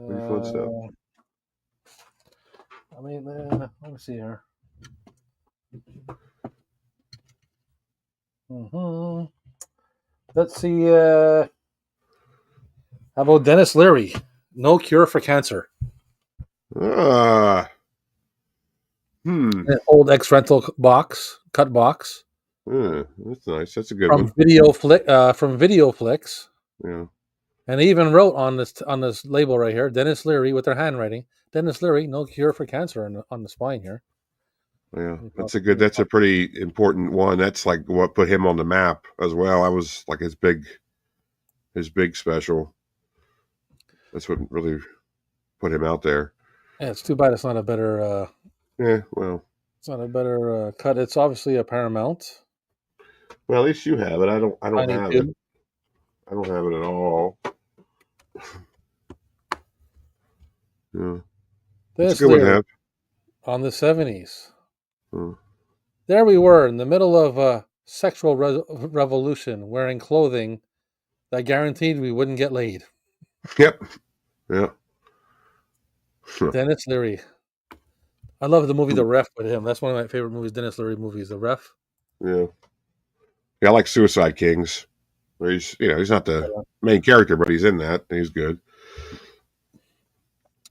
Pretty fun stuff. Let me see here. Hmm. Let's see. How about Dennis Leary? No cure for cancer. Ah, hmm. An old ex rental box, cut box Yeah, that's nice. That's a good one. from Video Flicks. Yeah, And they even wrote on this label right here, Dennis Leary with their handwriting. Dennis Leary, no cure for cancer on the spine here. yeah. That's a pretty important one. That's like what put him on the map as well. I was like his big special. That's what really put him out there. Yeah, it's too bad it's not a better Yeah, well, cut. It's obviously a Paramount. well, at least you have it. I don't Tiny have it. tube. I don't have it at all. Yeah, it's a This good one to Leary have. on the 70s. Hmm. There we were in the middle of a sexual revolution, wearing clothing that guaranteed we wouldn't get laid. Yep. Yeah. Dennis Leary. I love the movie The Ref with him. That's one of my favorite movies, Dennis Leary movies, The Ref. Yeah. Yeah, I like Suicide Kings. Where he's not the main character, but he's in that. And he's good.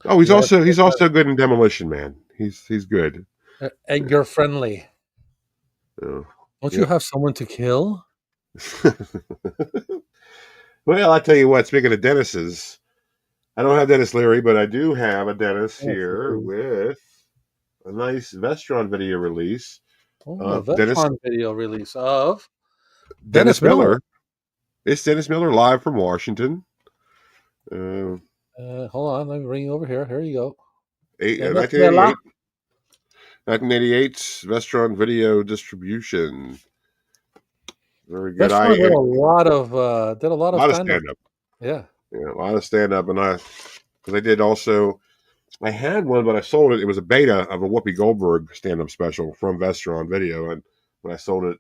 Oh, he's Yeah, also good in Demolition Man. He's good. Edgar Friendly. Oh, Don't you yep. have someone to kill? Well, I tell you what. Speaking of Dennis's, I don't have Dennis Leary, but I do have a Dennis here with a nice Vestron video release. Oh, a Dennis Vestron video release of Dennis Miller. It's Dennis Miller live from Washington. Hold on, let me bring you over here. Here you go. 1988. 1988's Vestron Video Distribution. Very good. Vestron did a lot A of lot of stand-up. stand up. Yeah. Yeah, a lot of stand up, and because I did also. I had one, but I sold it. It was a beta of a Whoopi Goldberg stand up special from Vestron Video, and when I sold it,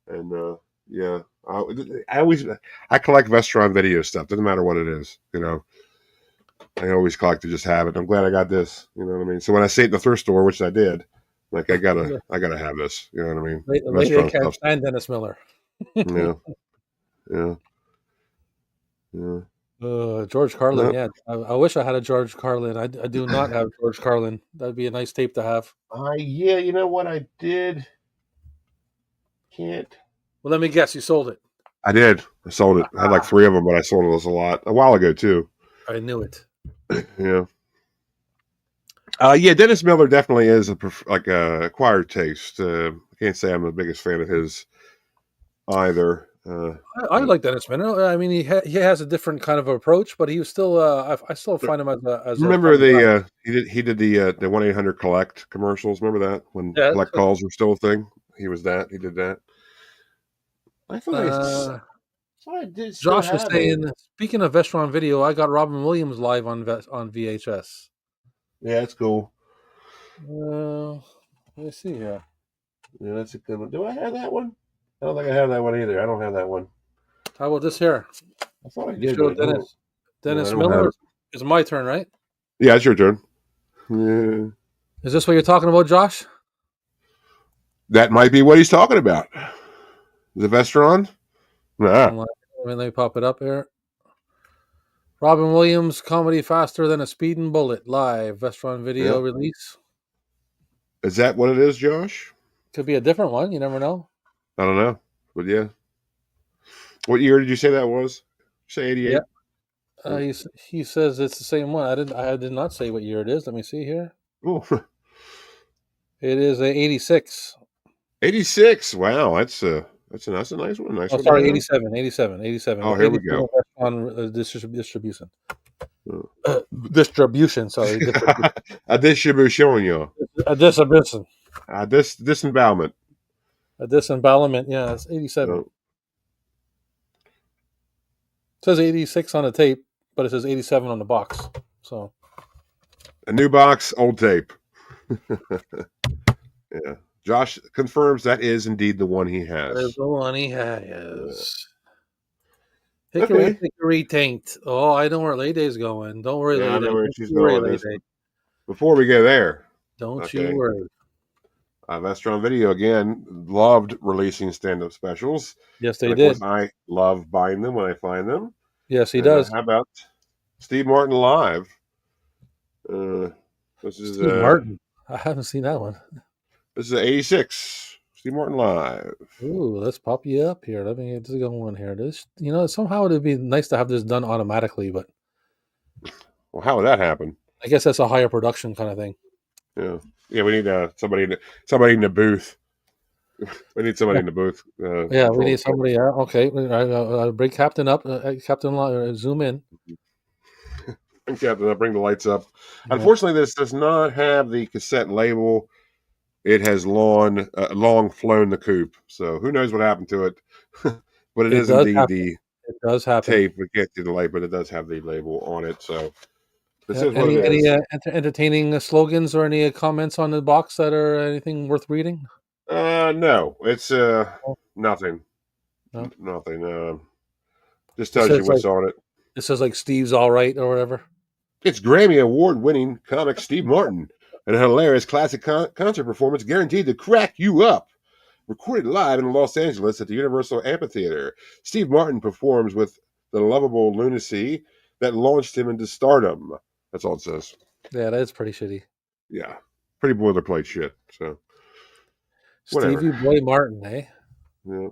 and yeah, I collect Vestron Video stuff. Doesn't matter what it is, I always collect to just have it. I'm glad I got this. You know what I mean? So when I see it in the thrift store, which I did, like I gotta have this. You know what I mean? Lady can't stand Dennis Miller. Yeah, yeah, yeah. George Carlin. Yeah, I wish I had a George Carlin. I do not have George Carlin. That'd be a nice tape to have. Yeah. You know what I did? Can't. Well, let me guess. You sold it. I did. I sold it. I had like 3 of them, but I sold it a lot a while ago too. I knew it. Yeah. Yeah, Dennis Miller definitely is a acquired taste. I can't say I'm the biggest fan of his either. I like Dennis Miller. I mean, he has a different kind of approach, but he was still. I still find him as. Remember he did the 1-800 collect commercials. Remember that when collect calls were still a thing? He was that. He did that. I thought I did. Josh was saying, speaking of Vestron Video, I got Robin Williams live on VHS. Yeah, that's cool. Let me see here. Yeah, that's a good one. Do I have that one? I don't think I have that one either. I don't have that one. How about this here? I thought I did. Dennis Miller. It's my turn, right? Yeah, it's your turn. Yeah. Is this what you're talking about, Josh? That might be what he's talking about. The Vestron? Nah. Let me pop it up here. Robin Williams, comedy faster than a speeding bullet, live Vestron Video release. Is that what it is, Josh? Could be a different one. You never know. I don't know, but yeah. What year did you say that was? Say 88. Yeah. He says it's the same one. I did not say what year it is. Let me see here. Oh. It is a 86. 86. Wow, that's a nice one. Nice one. Sorry, 87. 87. Oh, here we go. On distribution. Distribution. Sorry. A distribution, yo. A distribution. Disembowelment. A disembowelment. Yeah, it's 87. It says 86 on the tape, but it says 87 on the box. So a new box, old tape. Yeah. Josh confirms that is indeed the one he has. That is the one he has. Hickory taint. Oh, I know where Layday's going. Don't worry, Lady. I know where she's going. Before we go there. Don't you worry. Vestron Video, again, loved releasing stand-up specials. Yes, they did. I love buying them when I find them. Yes, he does. How about Steve Martin live? This is Steve Martin. I haven't seen that one. This is 86. Steve Martin live. Ooh, let's pop you up here. Let me get this going here. This, somehow it'd be nice to have this done automatically, but well, how would that happen? I guess that's a higher production kind of thing. Yeah. We need somebody in the booth. We need somebody in the booth. We need somebody. Okay, I'll bring Captain up. Captain, zoom in. Captain, I'll bring the lights up. Yeah. Unfortunately, this does not have the cassette label. It has long flown the coop, so who knows what happened to it. But it is indeed it does happen. Tape. We can't see the light, but it does have the label on it. So this is what any entertaining slogans or any comments on the box that are anything worth reading? No, it's nothing. No? Nothing. Just tells you what's on it. It says like Steve's all right or whatever. It's Grammy Award-winning comic Steve Martin and a hilarious classic concert performance guaranteed to crack you up. recorded live in Los Angeles at the Universal Amphitheater. Steve Martin performs with the lovable lunacy that launched him into stardom. That's all it says. Yeah, that is pretty shitty. Yeah, pretty boilerplate shit. So whatever. Stevie Boy Martin, eh? Yeah.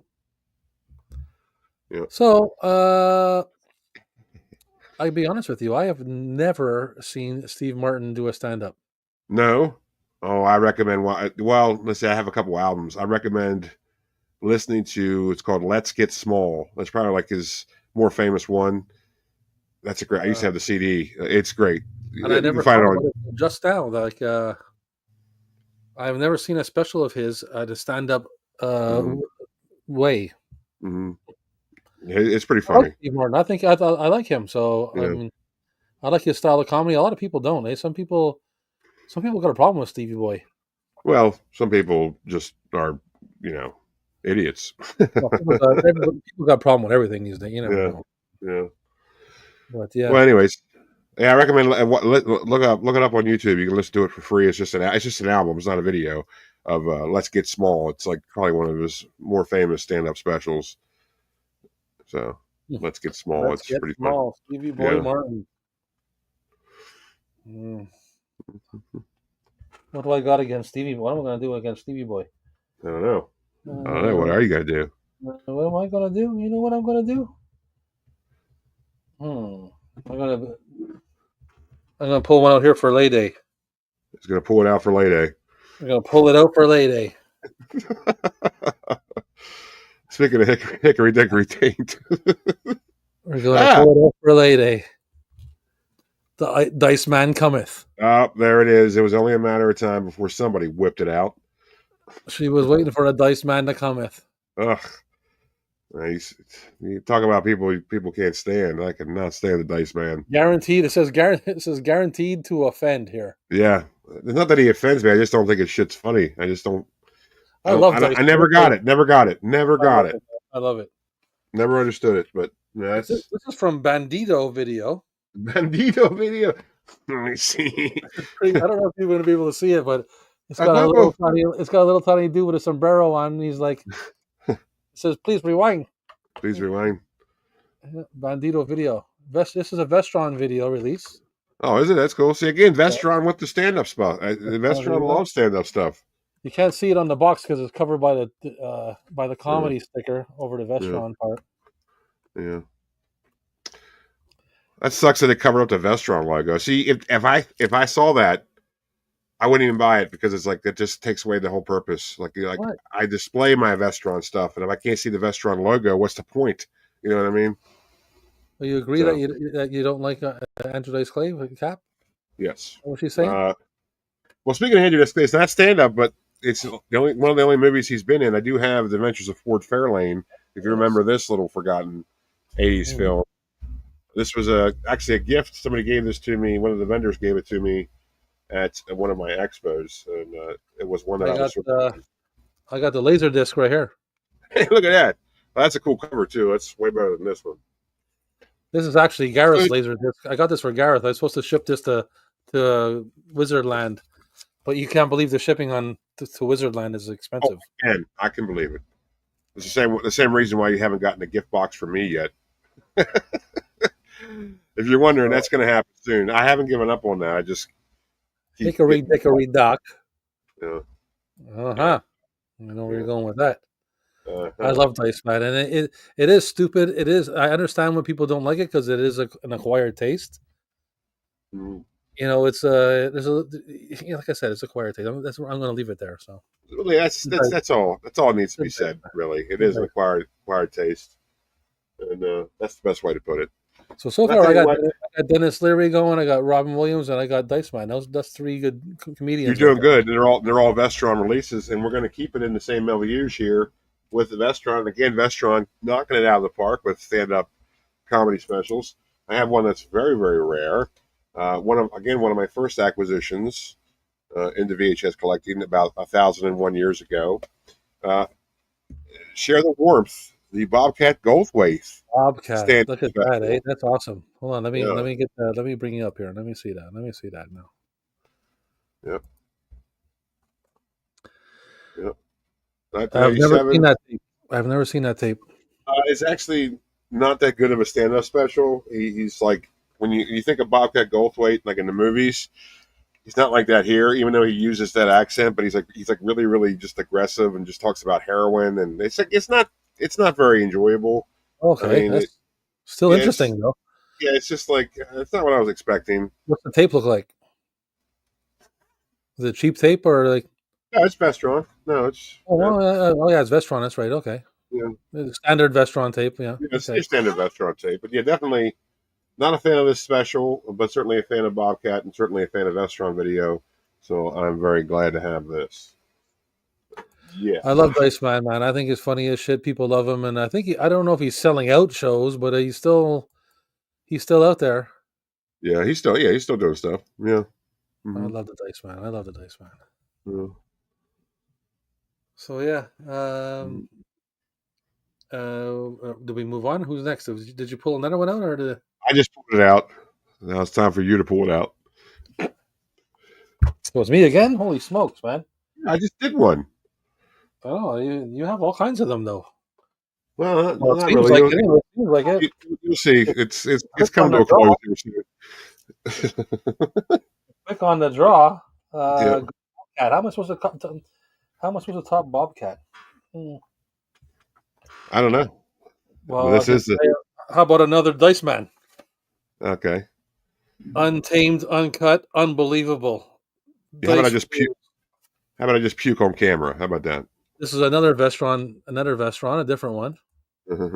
Yeah. So, I'll be honest with you. I have never seen Steve Martin do a stand-up. No. Oh, I recommend. Well, let's say I have a couple albums. I recommend listening to. It's called "Let's Get Small." That's probably like his more famous one. That's a great. I used to have the CD. It's great. And I You never can find it thought on. about it just now. Like, I've never seen a special of his at a stand-up Mhm. way. Mhm. It's pretty I like funny. Steve Martin. I think I like him. So I Yeah. mean, I like his style of comedy. A lot of people don't. Eh? Some people got a problem with Stevie Boy. Well, some people just are, you know, idiots. Well, people got a problem with everything these days. You never Yeah. know. Yeah. But yeah, Well, anyways, yeah, I recommend look it up on YouTube. You can listen to it for free. It's just an album. It's not a video of "Let's Get Small." It's like probably one of his more famous stand up specials. So "Let's Get Small." let's It's get pretty fun. small. Stevie Boy Yeah. Martin. Mm. What do I got against Stevie? What am I going to do against Stevie Boy? I don't know. I don't know. What are you gonna do? What am I going to do? You know what I'm going to do? I'm gonna pull one out here for Lay Day. He's gonna pull it out for Lay Day. I'm gonna pull it out for Lay Day. Speaking of Hickory Dickory Taint. We're gonna pull it out for Lay Day. The Dice Man cometh. Oh, there it is. It was only a matter of time before somebody whipped it out. She was waiting for the Dice Man to cometh. Ugh. You talk about people can't stand. I cannot stand the Dice Man. Guaranteed. It says guaranteed to offend here. Yeah. It's not that he offends me. I just don't think his shit's funny. I just don't. I love Dice. I never got it. Never got it. Never got it. I love it. Never understood it. But that's This is from Bandito Video. Bandito Video. Let me see. I don't know if you're going to be able to see it, but it's got a little tiny dude with a sombrero on. And he's like, it says, "Please rewind." Please rewind. Bandito Video. This is a Vestron video release. Oh, is it? That's cool. See, again, Vestron with the stand-up stuff. Vestron loves stand-up stuff. You can't see it on the box because it's covered by the comedy sticker over the Vestron part. Yeah. That sucks that it covered up the Vestron logo. See, if I saw that, I wouldn't even buy it because it's like it just takes away the whole purpose. Like What? I display my Vestron stuff, and if I can't see the Vestron logo, what's the point? You know what I mean? Well, you agree that you don't like Andrew Dice Clay cap? Yes. What was she saying? Well, speaking of Andrew Dice Clay, it's not stand-up, but it's one of the only movies he's been in. I do have The Adventures of Ford Fairlane. If you remember this little forgotten '80s film, this was actually a gift. Somebody gave this to me. One of the vendors gave it to me at one of my expos, and it was one that I got the laser disc right here. Hey, look at that! Well, that's a cool cover too. That's way better than this one. This is actually Gareth's laser disc. I got this for Gareth. I was supposed to ship this to Wizardland, but you can't believe the shipping to Wizardland is expensive. And I can believe it. It's the same reason why you haven't gotten a gift box from me yet. If you're wondering, that's going to happen soon. I haven't given up on that. I just Hickory Dickory Dock. Yeah. I know where you're going with that. I love Dice Man, and it is stupid. It is. I understand when people don't like it because it is an acquired taste. Mm. You know, it's like I said, it's acquired taste. I'm going to leave it there. So really, that's all. That's all needs to be said. Really, it is an acquired taste, and that's the best way to put it. So far, I got Dennis Leary going. I got Robin Williams, and I got Dice Man. That's three good comedians. You're doing good. They're all Vestron releases, and we're going to keep it in the same milieux here with the Vestron. Again, Vestron knocking it out of the park with stand-up comedy specials. I have one that's very, very rare. One of my first acquisitions into VHS collecting about 1,001 years ago. Share the warmth. The Bobcat Goldthwait. Bobcat. Look at that, eh? That's awesome. Hold on, let me get that. Let me bring you up here. Let me see that. Let me see that now. Yep. I've never 1987. seen that tape. I've never seen that tape. It's actually not that good of a stand-up special. He's like when you think of Bobcat Goldthwait, like in the movies, he's not like that here. Even though he uses that accent, but he's like really really just aggressive and just talks about heroin, and it's not very enjoyable. I Okay, mean, that's still yeah, it's interesting though. yeah, it's just like it's not what I was expecting. What's the tape look like? Is it cheap tape or like? No, it's Vestron. No, it's Oh, well, oh yeah, it's Vestron. That's right. Okay, yeah, the standard Vestron tape. Yeah. it's Okay. your standard Vestron tape. But yeah, definitely not a fan of this special, but certainly a fan of Bobcat and certainly a fan of Vestron video. So I'm very glad to have this. Yeah. I love Dice Man, man. I think he's funny as shit. People love him, and I think I don't know if he's selling out shows, but he's still out there. He's still doing stuff. Yeah. I Mm-hmm. love the Dice Man. I love the Dice Man. Yeah. So yeah. Mhm. Did we move on? Who's next? Did you pull another one out, or did? I just pulled it out. Now it's time for you to pull it out. Oh, it's me again? Holy smokes, man! I just did one. Oh, you have all kinds of them though. Well, not, Well, it not seems really. like it. Anyway. It seems like it. You'll see. It's Click on coming to the a close draw. here soon. Click on the draw. Yeah. Bobcat. How am I supposed to top Bobcat? Hmm. I don't know. But Well, I this can is the say, how about another Dice Man? okay. Untamed, uncut, unbelievable. Yeah, how about I Dice just puke? rules. How about I just puke on camera? How about that? This is another Vestron, a different one. ah,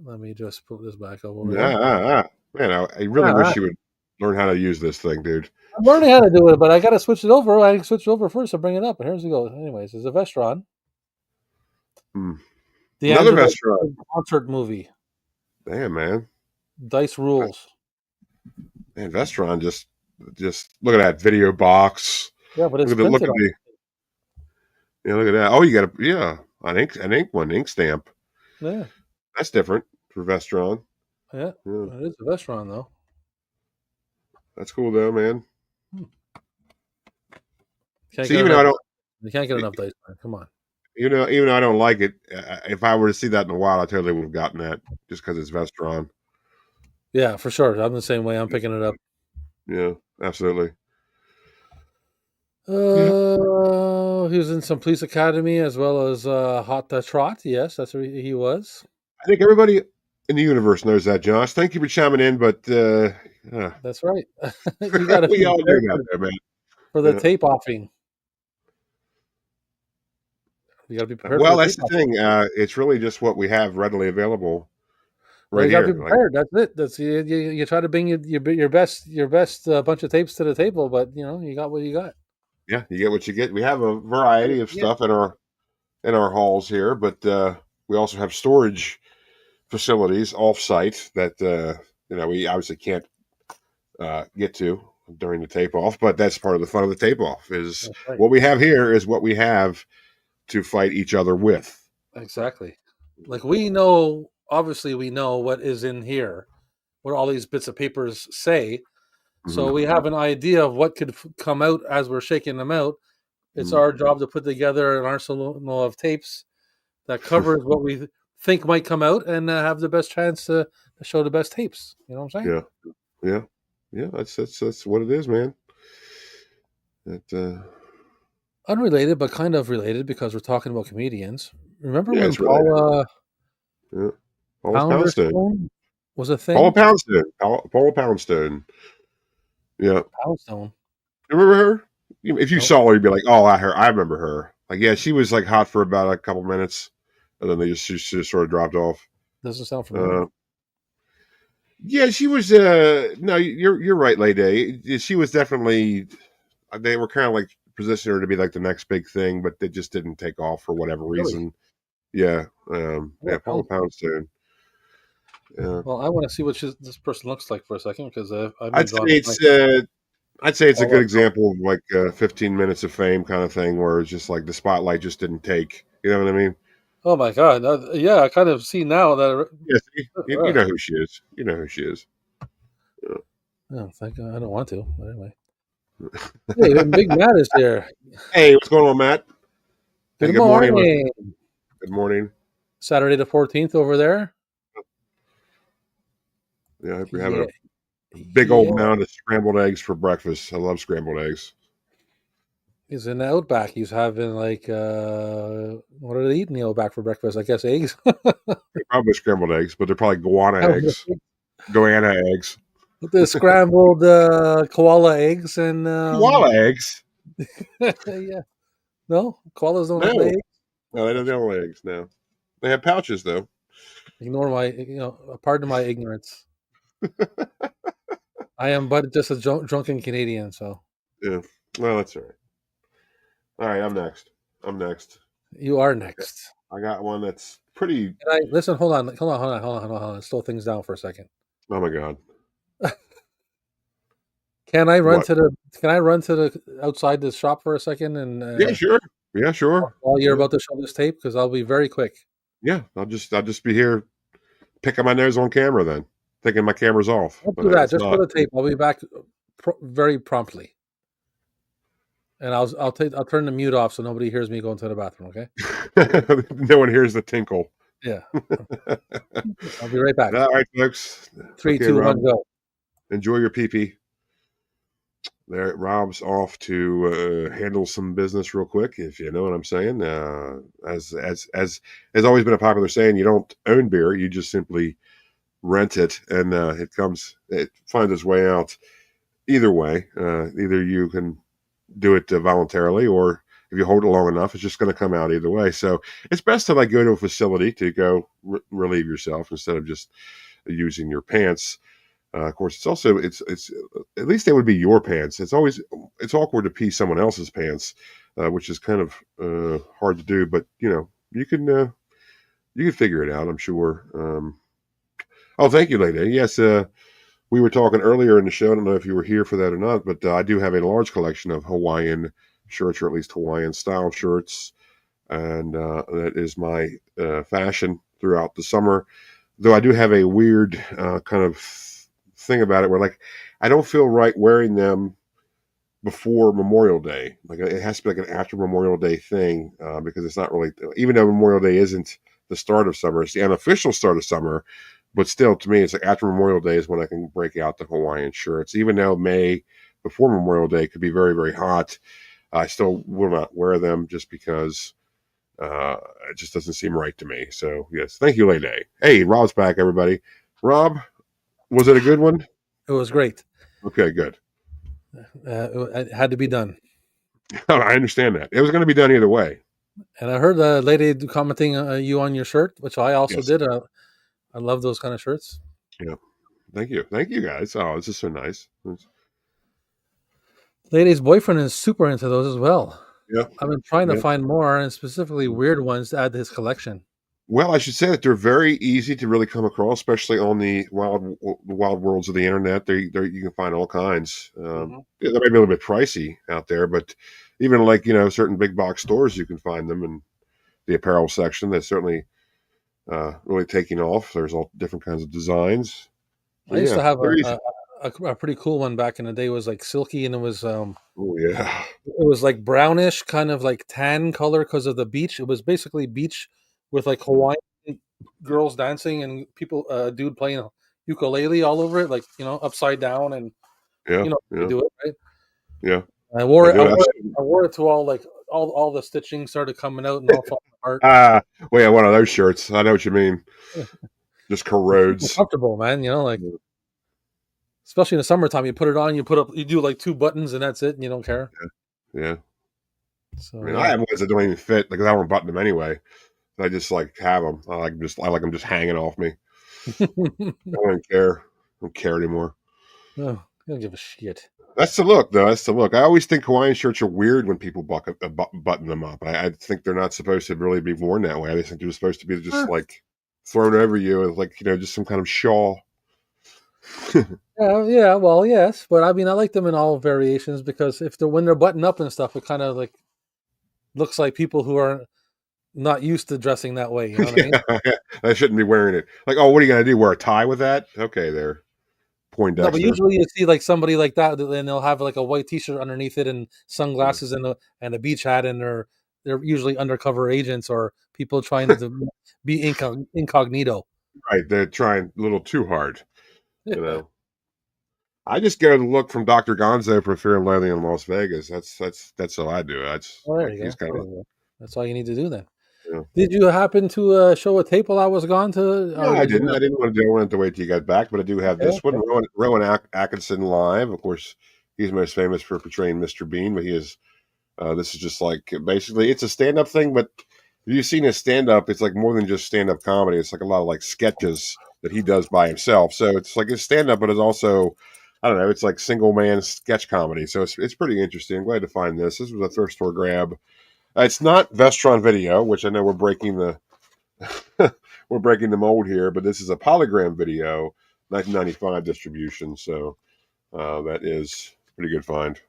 Let me just put this back up over here. ah, ah. Man, I really Ah, wish you would learn how to use this thing, dude. I'm learning how to do it, but I got to switch it over. I switched it over first to bring it up, and here's it goes. Anyways, it's a Vestron. Hmm. The Another Angelo restaurant. concert movie. Damn, man. Dice rules. Man, Vestron just look at that video box. Yeah, but it's Look printed at on. look at that. Oh, you got an ink stamp. Yeah, That's different for Vestron. yeah. Yeah, It is a Vestron though. that's cool though, man. Can't See, get even though enough. I don't, You can't get enough Dice Man. Come on. even though I don't like it, if I were to see that in the wild, I totally would have gotten that just because it's Vestron. Yeah, for sure. I'm the same way. I'm picking it up. Yeah, absolutely. Yeah, He was in some police academy as well as Hot to Trot. Yes, that's where he was. I think everybody in the universe knows that, Josh. Thank you for chiming in, but That's right. You got to be we all knew prepared that, there, man. for the Yeah. tape offing. You got to be prepared Well, for the that's tape the offing. thing. It's really just what we have readily available Well, right you got to here. be Like, prepared. That's it. That's you try to bring your best bunch of tapes to the table, but you got what you got. yeah, you get what you get. We have a variety of Yeah, stuff in our halls here, but we also have storage facilities off-site that we obviously can't get to during the tape off. But that's part of the fun of the tape off. Is that's right. what we have here is what we have to fight each other with. Exactly. Like we know, obviously, we know what is in here, what all these bits of papers say. So Mhm. we have an idea of what could come out as we're shaking them out. It's Mhm. our job to put together an arsenal of tapes that covers what we think might come out and have the best chance to show the best tapes. You know what I'm saying? Yeah, yeah, yeah. That's what it is, man. That Unrelated, but kind of related because we're talking about comedians. Remember yeah, when it's related. Paula Yeah. Paula Poundstone. Pounderstone was a Paula thing? Poundstone. Paula Poundstone. Yeah. Poundstone. You remember her? If you Nope. saw her, you'd be like, "Oh, I remember her." Like, yeah, she was like hot for about a couple minutes, and then she just sort of dropped off. Doesn't sound familiar. Yeah, she was. No, you're right, Lady. She was definitely. They were kind of like positioning her to be like the next big thing, but they just didn't take off for whatever Really? reason. Yeah, Yeah, Paula Poundstone. Yeah, Well, I want to see what this person looks like for a second because I've been I'd say drawn to it's. I'd say it's a good Paula. example of like 15 minutes of fame kind of thing, where it's just like the spotlight just didn't take. You know what I mean? Oh my God! Yeah, I kind of see now that. Yeah, see, you know who she is. You know who she is. Oh, thank God, I don't want to. But anyway, hey, Big Matt is here. Hey, what's going on, Matt? Hey, Good good morning. morning. Good morning. Saturday the 14th over there. Yeah, I hope you're having Yeah. a big Yeah. old mound of scrambled eggs for breakfast. I love scrambled eggs. He's in the Outback. He's having like what are they eating in the Outback for breakfast? I guess eggs. They're probably scrambled eggs, but they're probably goanna eggs. Goanna eggs. The scrambled koala eggs and Koala eggs? yeah. No, koalas don't lay No. eggs. No, they don't lay eggs, no. They have pouches, though. Ignore my, pardon my ignorance. I am but just a drunken Canadian, so Yeah. Well, that's all right. All right, I'm next. I'm next. you are next. I got one that's pretty. Can I listen? Hold on. Slow things down for a second. Oh my god. Can I run What? to the? Can I run to the outside the shop for a second and Yeah, sure. Yeah, sure. while you're Yeah. about to show this tape? Because I'll be very quick. Yeah, I'll just be here picking my nose on camera then, thinking my camera's off, Don't but do that. it's Just show not. the tape. I'll be back very promptly, and I'll turn the mute off so nobody hears me going to the bathroom. Okay? No one hears the tinkle. Yeah. I'll be right back. All right, folks. 3, Okay, 2, Rob, 1, go. enjoy your pee-pee. There, Rob's off to handle some business real quick, if you know what I'm saying. As has always been a popular saying, you don't own beer, you just simply rent it, and it finds its way out either way. Either you can do it voluntarily, or if you hold it long enough, it's just going to come out either way. So it's best to go to a facility to go relieve yourself instead of just using your pants. Of course, it's at least they would be your pants. It's awkward to pee someone else's pants, which is kind of hard to do. But you can figure it out, I'm sure. Oh, thank you, lady. Yes, we were talking earlier in the show. I don't know if you were here for that or not, but I do have a large collection of Hawaiian shirts, or at least Hawaiian style shirts, and that is my fashion throughout the summer. Though I do have a weird kind of thing about it, where I don't feel right wearing them before Memorial Day. Like it has to be like an after Memorial Day thing, because it's not really, even though Memorial Day isn't the start of summer, it's the unofficial start of summer. But still, to me, it's like after Memorial Day is when I can break out the Hawaiian shirts. Even though May before Memorial Day could be very, very hot, I still will not wear them just because it just doesn't seem right to me. So yes, thank you, Lady. Hey, Rob's back, everybody. Rob, was it a good one? It was great. Okay, good. It had to be done. I understand that. It was going to be done either way. And I heard the lady commenting you on your shirt, which I also Yes. did. I love those kind of shirts. Yeah. Thank you guys. Oh, this is so nice. Lady's boyfriend is super into those as well. Yeah. I've been trying to Yeah. find more, and specifically weird ones to add to his collection. Well, I should say that they're very easy to really come across, especially on the wild worlds of the internet. You can find all kinds. They might be a little bit pricey out there, but even certain big box stores, you can find them in the apparel section. That's certainly really taking off. There's all different kinds of designs. I used to have they're easy. a pretty cool one back in the day. It was like silky, and it was Oh yeah, like brownish, kind of like tan color because of the beach. It was basically beach with like Hawaiian girls dancing and people, dude playing a ukulele all over it, like upside down, and yeah, they do it right. yeah. I wore it. do. I wore it to all the stitching started coming out and all falling apart. Well, yeah, one of those shirts. I know what you mean. Just corrodes. Comfortable, man. Especially in the summertime, you put it on, you do like 2 buttons, and that's it, and you don't care. Yeah. So I mean, I have ones that don't even fit because I don't button them anyway. I just have them. I like them just hanging off me. I don't care. I don't care anymore. Oh, I don't give a shit. That's the look, though. That's the look. I always think Hawaiian shirts are weird when people button them up. I think they're not supposed to really be worn that way. I think they're supposed to be just thrown over you with just some kind of shawl. Yeah, well, yes, but I mean, I like them in all variations because when they're buttoned up and stuff, it kind of like looks like people who are not used to dressing that way. You know what I mean? I shouldn't be wearing it. What are you gonna do? Wear a tie with that? Okay, there. Poindexter. No, but usually you see like somebody like that, and they'll have like a white T-shirt underneath it, and sunglasses, and a beach hat, and they're usually undercover agents or people trying to be incognito. Right, they're trying a little too hard. Yeah. You know, I just go to look from Dr. Gonzo for Fear and Loathing in Las Vegas. That's how I do it. That's Oh, there like you he's go. kind There of you go. That's all you need to do then. you know. Did you happen to show a tape while I was gone to? No, Or I did you didn't. not? I didn't want to do. I wanted to wait till you got back, but I do have Okay, this one. okay. Rowan Atkinson live. Of course, he's most famous for portraying Mr. Bean, but he is. This is just like basically it's a stand-up thing, but if you've seen his stand-up, it's like more than just stand-up comedy. It's like a lot of like sketches that he does by himself. So it's like his stand-up, but it's also I don't know. It's like single man sketch comedy. So it's pretty interesting. I'm glad to find this. This was a thrift store grab. It's not Vestron Video, which I know we're breaking the we're breaking the mold here, but this is a Polygram Video, 1995 distribution. So that is a pretty good find.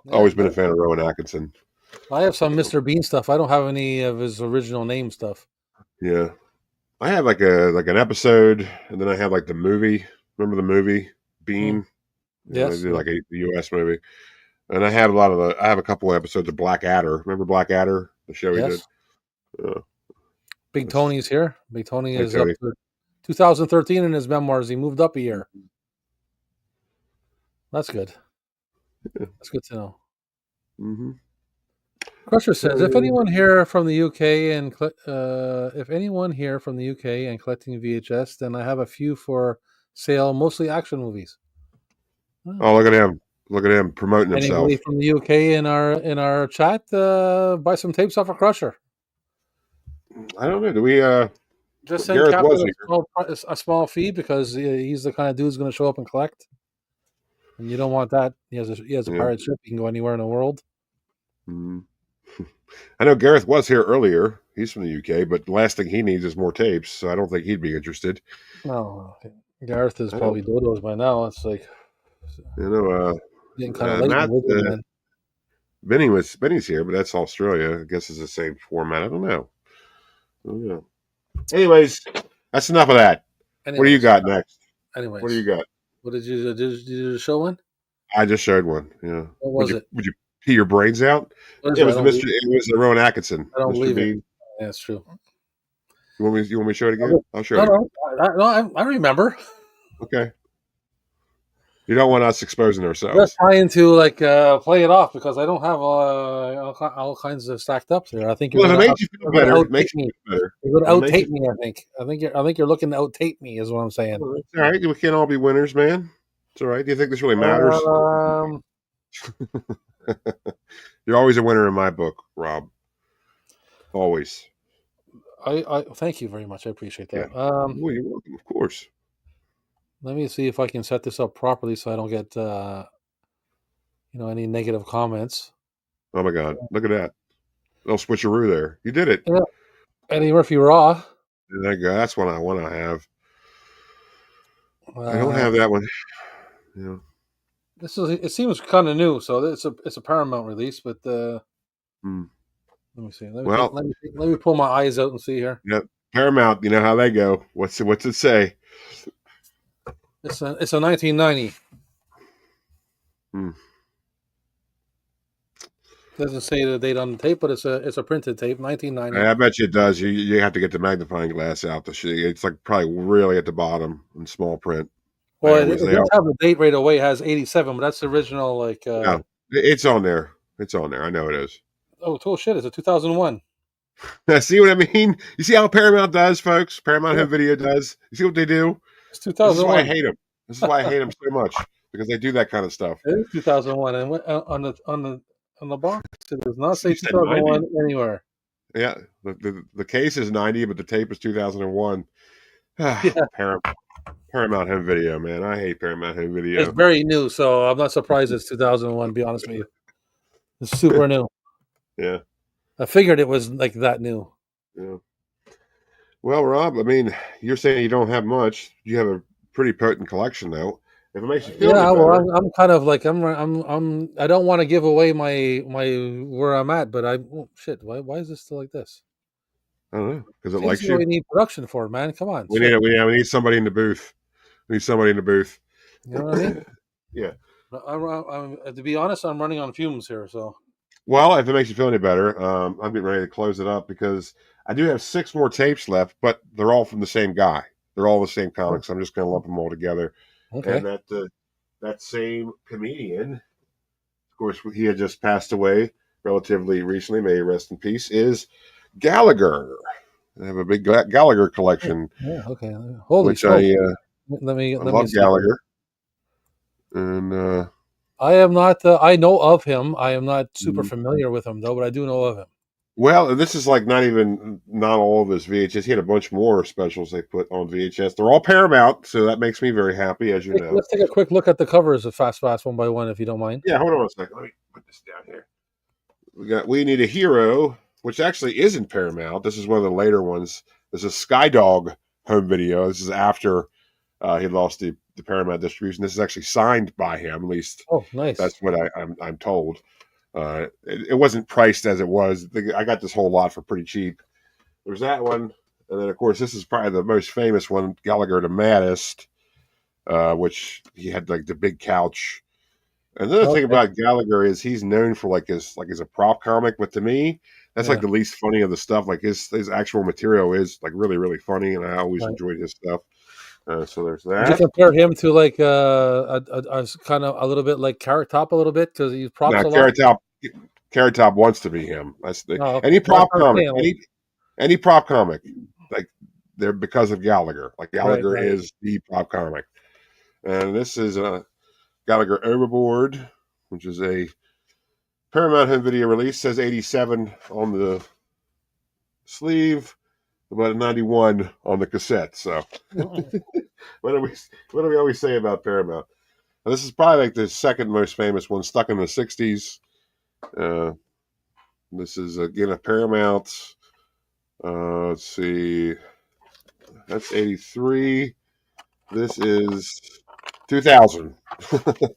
Yeah, Always been a fan of Rowan Atkinson. I have some Mr. Bean stuff. I don't have any of his original name stuff. Yeah, I have like an episode, and then I have like the movie. Remember the movie Bean? They Yes. did like the U.S. movie, and I have a lot of the. I have a couple of episodes of Black Adder. Remember Black Adder, the show he did? Yes. Big Tony's here. Big Tony Hey is up Tony. to 2013 in his memoirs. He moved up a year. That's good. That's good to know. Mm-hmm. Crusher says, if anyone here from the UK and if anyone here from the UK and collecting VHS, then I have a few for sale, mostly action movies. Oh, look at him! Look at him promoting himself. Anybody from the UK in our chat, buy some tapes off of Crusher. I don't know. Do we? Just send Gareth was Captain here. a small fee because he's the kind of dude who's going to show up and collect, and you don't want that. He has a Yeah. pirate ship. He can go anywhere in the world. Mhm. I know Gareth was here earlier. He's from the UK, but the last thing he needs is more tapes, so I don't think he'd be interested. No, Gareth is I probably dodos by now. It's like You know, getting kind of late. Matt, Man. Benny's here, but that's Australia. I guess it's the same format. I don't know. Anyways, that's enough of that. What do you got next? Anyways, What do you got? What did you did you show one? I just showed one. Yeah. What was it? Would you pee your brains out? What is It it? was It was Rowan Atkinson. I don't Mr. believe it. Bean. Yeah, that's true. You want me to show it again? I'll show it. No, I remember. Okay. You don't want us exposing Just ourselves. trying to play it off because I don't have all kinds of stacked up there. I think you're Well, if it going makes you feel better, it makes me. you feel better. You're going to It makes outtape me. I think you're looking to outtape me. Is what I'm saying. It's all right. We can't all be winners, man. It's all right. Do you think this really matters? You're always a winner in my book, Rob. Always. I thank you very much. I appreciate that. Well, you're welcome, of course. Let me see if I can set this up properly so I don't get any negative comments. Oh my God! Look at that. Little switcheroo there. You did it. Yeah. Eddie Murphy Raw. There you go. That's one I want to have. I don't have that one. Yeah. It seems kind of new, so it's a Paramount release, but let me see. Let me pull my eyes out and see here. Yep. Paramount, you know how they go. What's it say? It's a 1990. Doesn't say the date on the tape, but it's a printed tape, 1990. I bet you it does. You have to get the magnifying glass out to see. It's like probably really at the bottom in small print. Well, it does have the date right away. It has 87, but that's the original. No, it's on there. It's on there. I know it is. Oh shit! It's a 2001. See what I mean? You see how Paramount does, folks? Paramount Home Video does. You see what they do? It's 2001. This is why I hate them. This is why I hate them so much because they do that kind of stuff. It is 2001, and on the box it does not say 2001 anywhere. Yeah, the case is 90, but the tape is 2001. Paramount Home Video, man. I hate Paramount Home Video. It's very new, so I'm not surprised it's 2001. To be honest with you, it's super new. Yeah, I figured it was like that new. Yeah. Well, Rob, I mean, you're saying you don't have much. You have a pretty potent collection, though. If it makes you feel well, I'm kind of like I'm I don't want to give away my where I'm at, but why is this still like this? I don't know because it likes you. We need production for it, man. Come on, we need somebody in the booth. We need somebody in the booth. You know what I mean? Yeah. I'm, to be honest, I'm running on fumes here, so. Well, if it makes you feel any better, I'm getting ready to close it up because I do have 6 more tapes left, but they're all from the same guy. They're all the same Oh, comics. So I'm just going to lump them all together. And okay. that same comedian, of course, he had just passed away relatively recently. May he rest in peace. Is Gallagher. I have a big Gallagher collection, Yeah. Okay. Holy which smoke! I Let me love see here. Gallagher. And I am not. I know of him. I am not super mhm. familiar with him though, but I do know of him. Well, this is like not all of his VHS. He had a bunch more specials they put on VHS. They're all Paramount, so that makes me very happy, as you know. Let's take a quick look at the covers of Fast one by one, if you don't mind. Yeah, hold on a second. Let me put this down here. We Need a Hero, which actually isn't Paramount. This is one of the later ones. This is Skydog home video. This is after he lost the Paramount distribution. This is actually signed by him. At least Oh, nice. that's what I'm told. It wasn't priced as it was. I got this whole lot for pretty cheap. There's that one, and then of course this is probably the most famous one, Gallagher the Maddest, which he had like the big couch. And the other thing Okay. about Gallagher is he's known for like his a prop comic, but to me that's like Yeah. the least funny of the stuff. Like his actual material is like really really funny, and I always Right. enjoyed his stuff. So there's Would you that. compare him to like a kind of a little bit like Carrot Top a little bit because he props Now a lot? Carrot Top wants to be him. That's the Oh, okay. any Well, prop that's what I'm comic, saying. Like, any prop comic, like they're because of Gallagher. Like right, Gallagher right. is the prop comic, and this is Gallagher Overboard, which is a Paramount home video release. Says 87 on the sleeve, about a 91 on the cassette. So Mm-mm. what do we always say about Paramount? Now, this is probably like the second most famous one, stuck in the 60s. Uh, this is again a Paramount. Let's see, that's 83. This is 2000.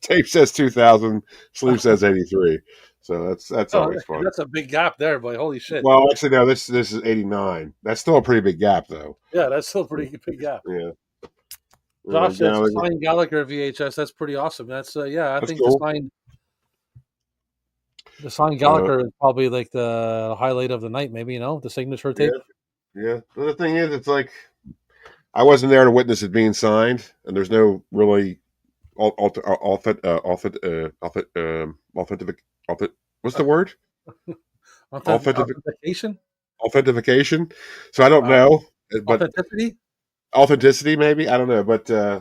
Tape says 2000, sleeve says 83. So that's Oh, always fun. that's a big gap there, boy. Holy shit. Well, actually, no. This is 89. That's still a pretty big gap, though. Yeah, that's still a pretty big gap. Yeah. Josh, that's a Gallagher. signed Gallagher VHS. That's pretty awesome. That's yeah. I That's think cool. the signed Uh, Gallagher is probably like the highlight of the night. Maybe the signature yeah, tape. yeah. But the thing is, it's like I wasn't there to witness it being signed, and there's no really authentic. What's the word? Authentic Authentication, authentication. So I don't uh, know, but authenticity. authenticity maybe I don't know, but yeah,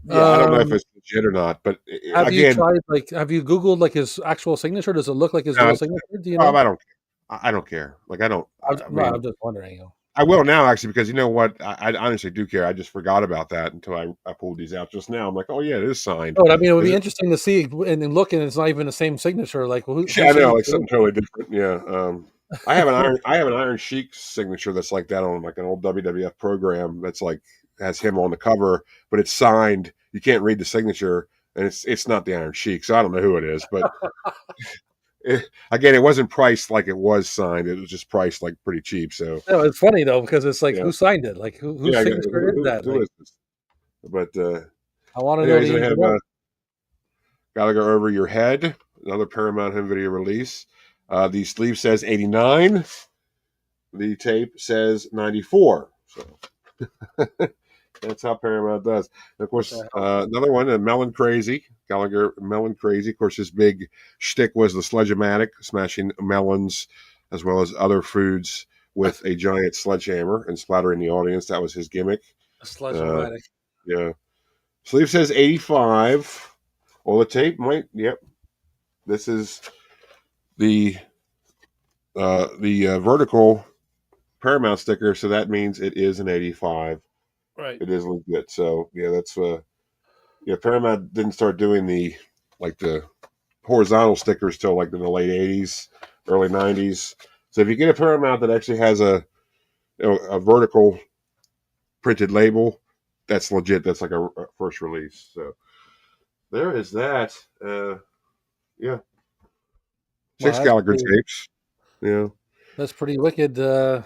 I don't know if Um, it's legit or not. But have you again, tried like have you Googled like his actual signature? Does it look like his no, real signature? Do you Rob, know? I don't. I don't care. Like I don't. I No, mean, I'm just wondering. I will now actually because you know what? I honestly do care. I just forgot about that until I pulled these out just now. I'm like, oh yeah, it is signed. No, I mean, it would Is be it? interesting to see and look, and it's not even the same signature. Like, Yeah, whose I know, like signature is something totally different. Yeah. I have an Iron Sheik signature that's like that on like an old WWF program that's like has him on the cover, but it's signed. You can't read the signature, and it's not the Iron Sheik, so I don't know who it is. But again, it wasn't priced like it was signed. It was just priced like pretty cheap. So No, it's funny though because it's like yeah, who signed it? Like whose yeah. I got, signature is that? who Like is this? But I want to know anyways, the I ins have and outs. Gotta Go Over Your Head, another Paramount home video release. The sleeve says 89. The tape says 94. So that's how Paramount does. And of What course, the hell? another one, Melon Crazy. Gallagher Melon Crazy. Of course, his big shtick was the sledge-o-matic, smashing melons as well as other foods with a giant sledgehammer and splattering the audience. That was his gimmick. A Uh, sledge-o-matic. yeah. Sleeve says 85. Well, the tape might, yep. This is the vertical Paramount sticker, so that means it is an 85. Right. It is legit. So yeah, that's yeah. Paramount didn't start doing the horizontal stickers till like in the late 80s, early 90s. So if you get a Paramount that actually has a vertical printed label, that's legit. That's like a first release. So there is that. Yeah, Wow, 6 Gallagher tapes. Yeah. that's pretty wicked. I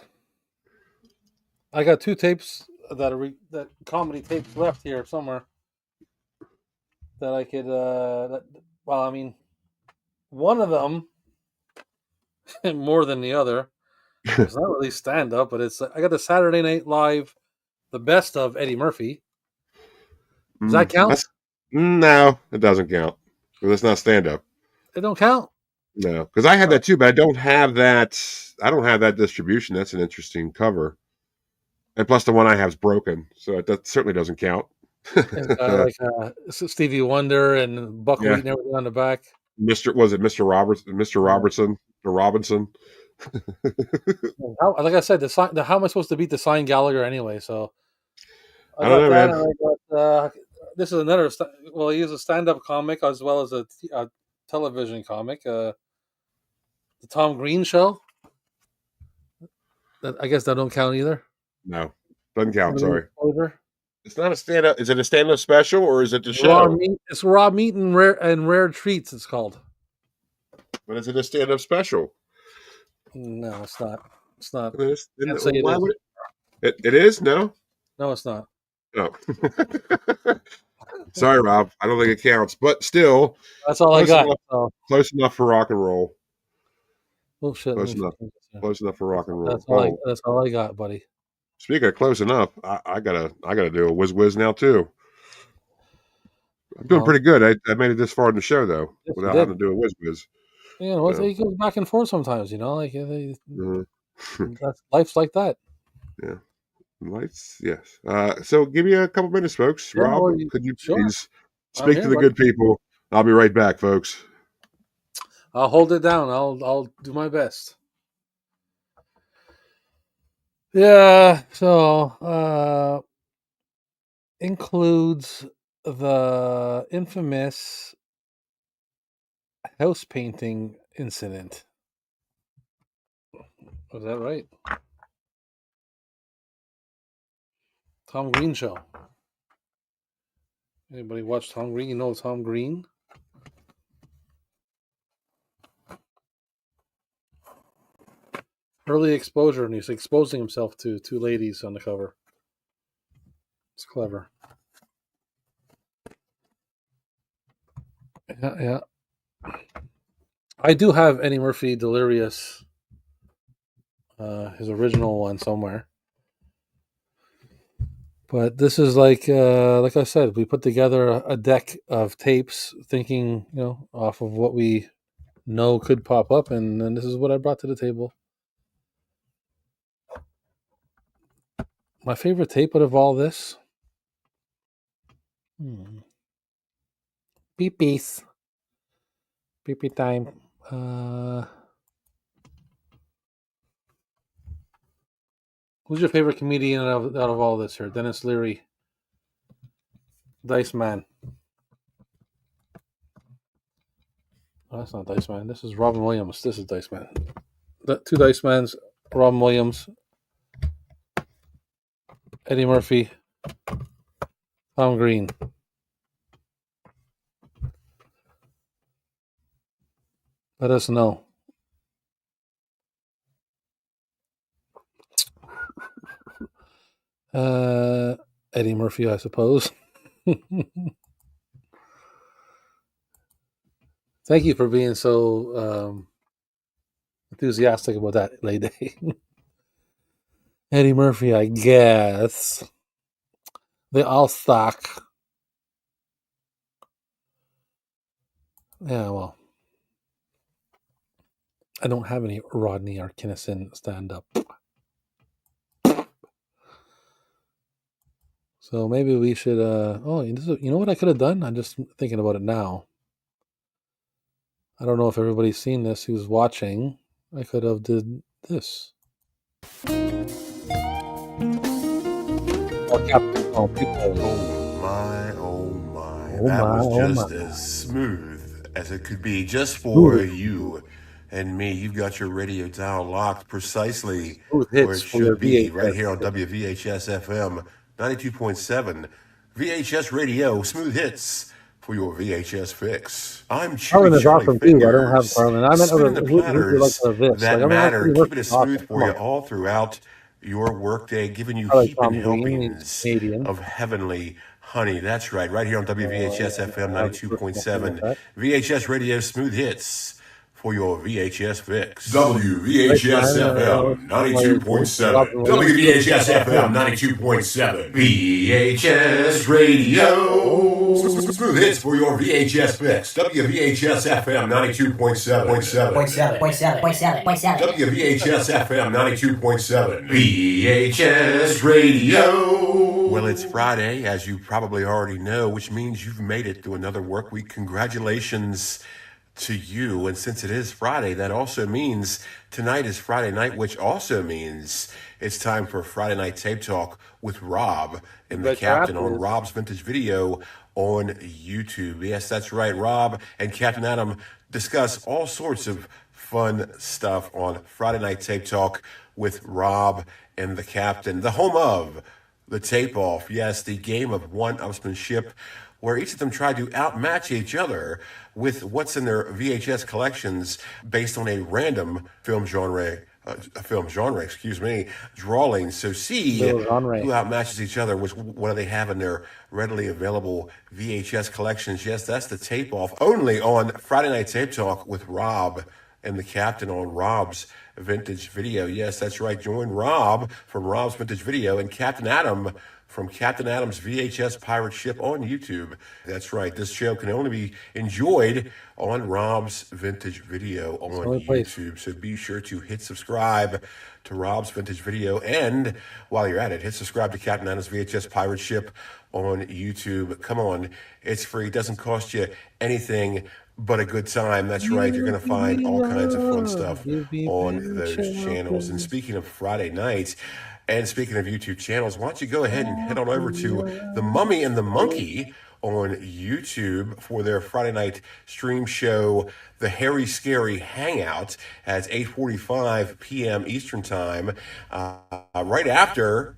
got two tapes that comedy tapes left here somewhere that I could. Well, I mean, one of them more than the other. It's not really stand up, but it's I got the Saturday Night Live, the best of Eddie Murphy. Does that count? No, it doesn't count. Because it's not stand up. It don't count. No, because I had that too, but I don't have that. I don't have that distribution. That's an interesting cover. And plus, the one I have is broken, so that certainly doesn't count. It's got like Stevie Wonder and buckwheat Yeah. and everything on the back. Mr. Roberts, Mr. Robertson, or Robinson? Like I said, how am I supposed to beat the signed Gallagher anyway? So I don't know, that, man. and I got this is another. Well, he is a stand-up comic as well as a television comic. The Tom Green Show. I guess that don't count either. No, doesn't count. Sorry, Exposure. it's not a stand-up. Is it a stand-up special or is it the show? It's raw meat and rare treats. It's called. But is it a stand-up special? No, it's not. It's not. It is. Why would it is? No. No, it's not. No. Sorry, Rob. I don't think it counts, but still, that's all I got. Close enough for rock and roll. Oh shit! Close enough. Close enough for rock and roll. That's all I got, buddy. Speaking of close enough, I gotta do a whiz now too. I'm doing pretty good. I made it this far in the show though, without having to do a whiz. Yeah, he goes back and forth sometimes. Like that's life's like that. Yeah, lights. Yes. So give me a couple minutes, folks. Yeah, Rob, could you please speak to the good people? I'll be right back, folks. I'll hold it down. I'll do my best. Yeah, so includes the infamous house painting incident. Was that right? Tom Green Show. Anybody watch Tom Green? You know Tom Green? Early exposure, and he's exposing himself to two ladies on the cover. It's clever. Yeah. I do have Eddie Murphy Delirious, his original one somewhere. But this is like I said, we put together a deck of tapes, thinking off of what we know could pop up, and this is what I brought to the table. My favorite tape out of all this. Beepies. Beepy time. Who's your favorite comedian out of all this here? Dennis Leary. Dice Man. Oh, that's not Dice Man. This is Robin Williams. This is Dice Man. The two Dice Mans, Robin Williams, Eddie Murphy, Tom Green. Let us know. Eddie Murphy, I suppose. Thank you for being so enthusiastic about that, lady. Eddie Murphy, I guess. They all suck. Yeah, well. I don't have any Rodney or Kinnison stand-up. So maybe we should... you know what I could have done? I'm just thinking about it now. I don't know if everybody's seen this who's watching. I could have did this. Oh my, oh my. That was just as smooth as it could be, just for you and me. You've got your radio dial locked precisely where it should be, right here on WVHS FM 92.7. VHS Radio, smooth hits for your VHS fix. I'm Carlin is awesome too. I don't have Carlin. I meant spinning the platters that matter, keeping it smooth for you all throughout your workday, giving you heaping helpings of heavenly honey. That's right here on WVHS FM 92.7. VHS Radio, smooth hits for for your VHS fix. WVHS FM 92.7. WVHS FM 92.7. VHS Radio. Smooth hits for your VHS fix. WVHS FM 92.7. WVHS FM 92.7. VHS Radio. Well, it's Friday, as you probably already know, which means you've made it through another work week. Congratulations to you. And since it is Friday, that also means tonight is Friday night, which also means it's time for Friday Night Tape Talk with Rob and the Captain on Rob's Vintage Video on YouTube. Yes, that's right. Rob and Captain Adam discuss all sorts of fun stuff on Friday Night Tape Talk with Rob and the Captain, the home of the Tape Off. Yes, the game of one-upsmanship where each of them try to outmatch each other with what's in their VHS collections based on a random film genre, drawing. So see who outmatches each other, what do they have in their readily available VHS collections. Yes, that's the Tape Off, only on Friday Night Tape Talk with Rob and the Captain on Rob's Vintage Video. Yes, that's right. Join Rob from Rob's Vintage Video and Captain Adam from Captain Adam's VHS Pirate Ship on YouTube. That's right. This show can only be enjoyed on Rob's Vintage Video on YouTube. So be sure to hit subscribe to Rob's Vintage Video. And while you're at it, hit subscribe to Captain Adam's VHS Pirate Ship on YouTube. Come on. It's free. It doesn't cost you anything but a good time. That's right. You're going to find all kinds of fun stuff on those channels. And speaking of Friday nights, and speaking of YouTube channels, why don't you go ahead and head on over to The Mummy and the Monkey on YouTube for their Friday night stream show, The Hairy Scary Hangout, at 8:45 p.m. Eastern Time, right after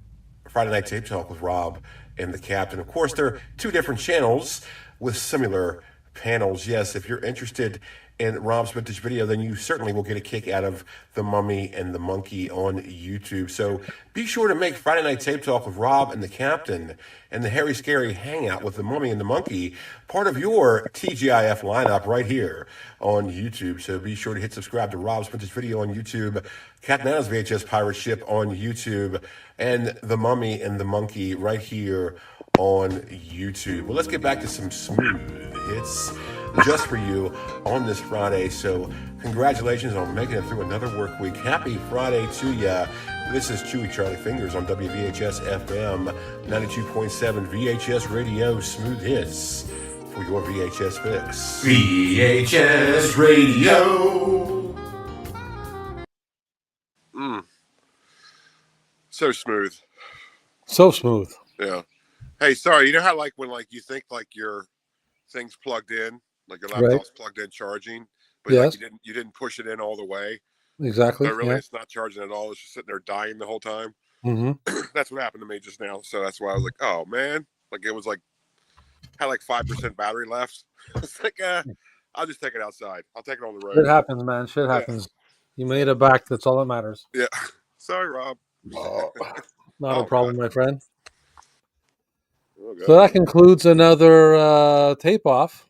Friday Night Tape Talk with Rob and the Captain. Of course, there are two different channels with similar panels. Yes, if you're interested in Rob's Vintage Video, then you certainly will get a kick out of The Mummy and the Monkey on YouTube. So be sure to make Friday Night Tape Talk with Rob and the Captain and the Hairy Scary Hangout with The Mummy and the Monkey part of your TGIF lineup right here on YouTube. So be sure to hit subscribe to Rob's Vintage Video on YouTube, Captain Adam's VHS Pirate Ship on YouTube, and The Mummy and the Monkey right here on YouTube. Well, let's get back to some smooth hits just for you on this Friday. So congratulations on making it through another work week. Happy Friday to ya. This is Chewy Charlie Fingers on WVHS FM 92.7 VHS Radio. Smooth hits for your VHS fix. VHS Radio. So smooth. So smooth. Yeah. Hey, sorry. You know how when you think your thing's plugged in, like your laptop's plugged in charging, but you didn't push it in all the way. Exactly. But really, it's not charging at all. It's just sitting there dying the whole time. Mm-hmm. That's what happened to me just now. So that's why I was like, oh man, it was had 5% battery left. It's I'll just take it outside. I'll take it on the road. Shit happens, man. Shit happens. You made it back. That's all that matters. Yeah. Sorry, Rob. Not a problem, my friend. So that concludes another tape off,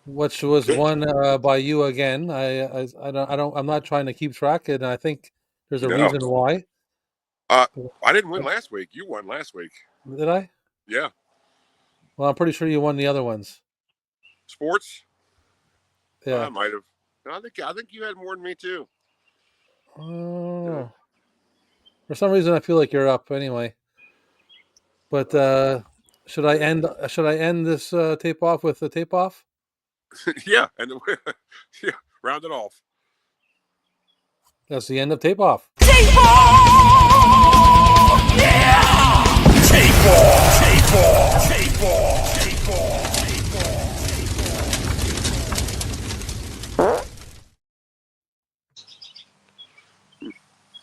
which was won by you again. I'm not trying to keep track, and I think there's a reason why. I didn't win last week. You won last week. Did I? Yeah. Well, I'm pretty sure you won the other ones. Sports? Yeah. I might have. I think you had more than me too. Oh. For some reason, I feel like you're up anyway. But should I end this tape off with the tape off? Yeah, and round it off. That's the end of tape off. Tape off! Yeah! Tape off! Tape off! Tape off! Tape off! Tape off!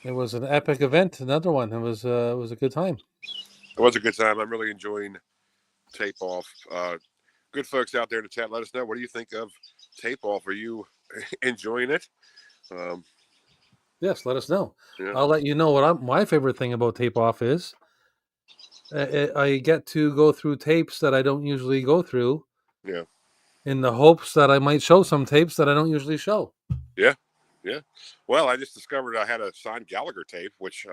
It was an epic event. Another one. It was a good time. It was a good time. I'm really enjoying tape off. Good folks out there in the chat, let us know. What do you think of tape off? Are you enjoying it? Yes, let us know. Yeah. I'll let you know what my favorite thing about tape off is. I get to go through tapes that I don't usually go through. Yeah. in the hopes that I might show some tapes that I don't usually show. Yeah. Well, I just discovered I had a signed Gallagher tape, which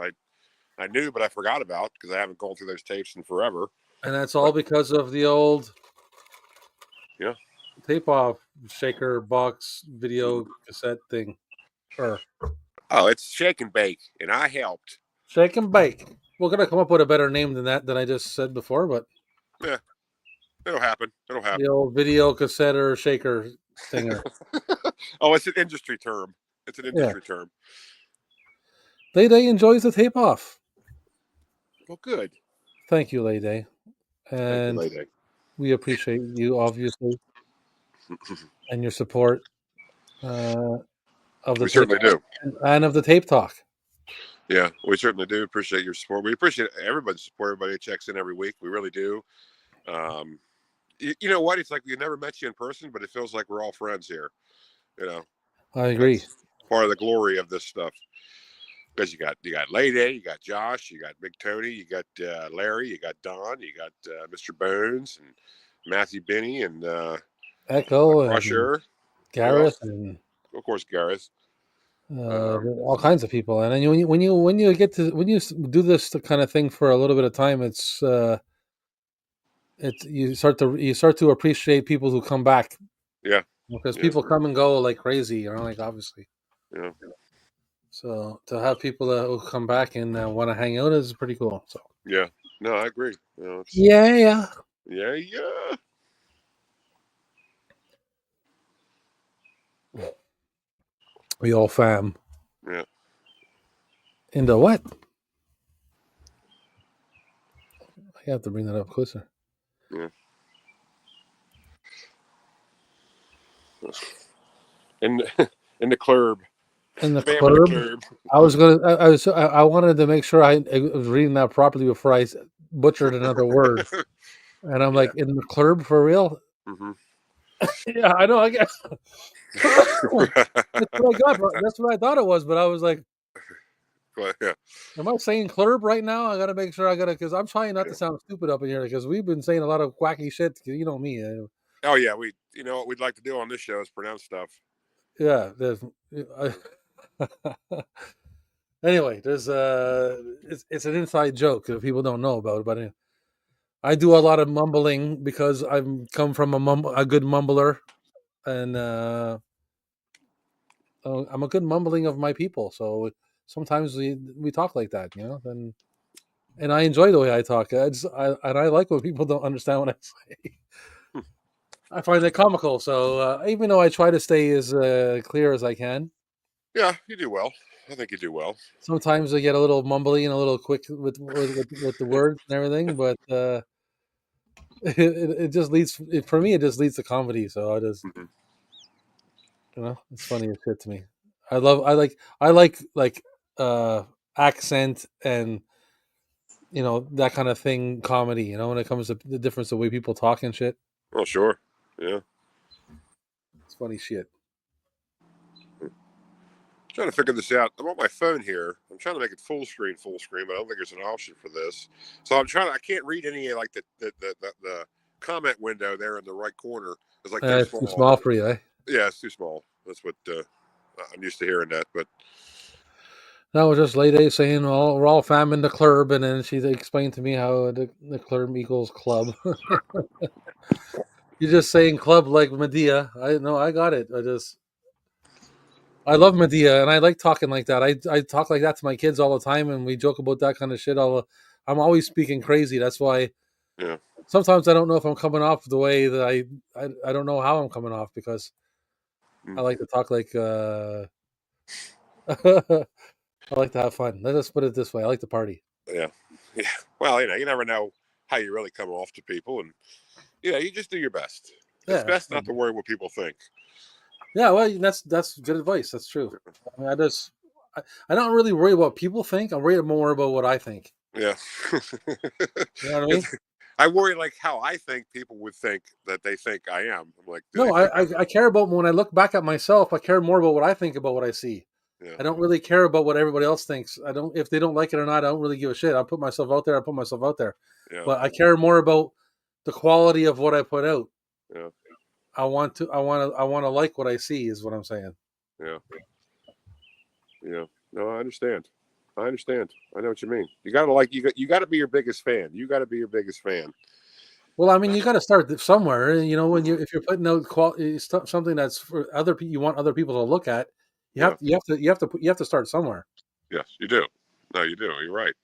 I knew, but I forgot about because I haven't gone through those tapes in forever. And that's all because of the old tape off shaker box video cassette thing. Oh, it's Shake and Bake, and I helped. Shake and Bake. We're going to come up with a better name than that I just said before, but yeah, it'll happen. The old video cassette or shaker thinger. Oh, it's an industry term. Term. Lay enjoys the tape off. Well, good. Thank you, Lay. And thank you, we appreciate you, obviously, and your support of the we certainly do. And of the tape talk. Yeah, we certainly do appreciate your support. We appreciate everybody's support. Everybody checks in every week. We really do. You know what? It's like we never met you in person, but it feels like we're all friends here. You know, I agree. That's part of the glory of this stuff. Because you got Lady, you got Josh, you got Big Tony, you got Larry, you got Don, you got Mr. Bones and Matthew Binney and Echo Crusher, and Gareth, and of course Gareth. All kinds of people, and then when you do this kind of thing for a little bit of time, it's you start to appreciate people who come back. Yeah, because people come and go like crazy, like obviously. Yeah. So to have people that will come back and want to hang out is pretty cool. So yeah, no, I agree. Yeah. We all fam. Yeah. Into what? I have to bring that up closer. Yeah. In the club. In the club. I wanted to make sure I was reading that properly before I butchered another word. And I'm like, in the club for real? Mm-hmm. Yeah, I know. I guess that's what I got. That's what I thought it was, but I was like, yeah. Am I saying club right now? I got to make sure because I'm trying not to sound stupid up in here because we've been saying a lot of wacky shit. You know me. Oh yeah, what we'd like to do on this show is pronounce stuff. Yeah. Anyway, there's it's an inside joke that people don't know about, but I do a lot of mumbling because I've come from a good mumbler, and I'm a good mumbling of my people. So sometimes we talk like that, and I enjoy the way I talk. And I like when people don't understand what I say. I find it comical. So even though I try to stay as clear as I can, yeah, you do well. I think you do well. Sometimes I get a little mumbly and a little quick with the words and everything, but it just leads for me. It just leads to comedy. So I just, it's funny as shit to me. I like accent and that kind of thing. Comedy, when it comes to the difference the way people talk and shit. Oh sure, yeah. It's funny shit. I'm trying to figure this out. I'm on my phone here. I'm trying to make it full screen, but I don't think there's an option for this. So I can't read any like the comment window there in the right corner. It's like it's too small for you, eh? Yeah, it's too small. That's what I'm used to hearing that. But that was just Lady saying, we're all fam in the club, and then she explained to me how the club equals club. You're just saying club like Medea. I know, I got it. I love Medea, and I like talking like that. I talk like that to my kids all the time, and we joke about that kind of shit. I'm always speaking crazy. That's why sometimes I don't know if I'm coming off the way that I don't know how I'm coming off because I like to talk like I like to have fun. Let's just put it this way. I like to party. Yeah. Well, you never know how you really come off to people, and you just do your best. It's best not to worry what people think. Yeah, well, that's good advice. That's true. I mean, I don't really worry about what people think. I worry more about what I think. Yeah. You know what I mean? I worry like how I think people would think that they think I am. I'm like, no, I care about when I look back at myself. I care more about what I think about what I see. Yeah. I don't really care about what everybody else thinks. If they don't like it or not, I don't really give a shit. I put myself out there. Yeah. But I care more about the quality of what I put out. Yeah. I want to like what I see is what I'm saying. Yeah. Yeah. No, I understand. I understand. I know what you mean. You gotta like you got to be your biggest fan. You got to be your biggest fan. Well, I mean, you got to start somewhere. You know, when you if you're putting out something that's for other people, you want other people to look at. Yeah. You have to start somewhere. Yes, you do. No, you do. You're right.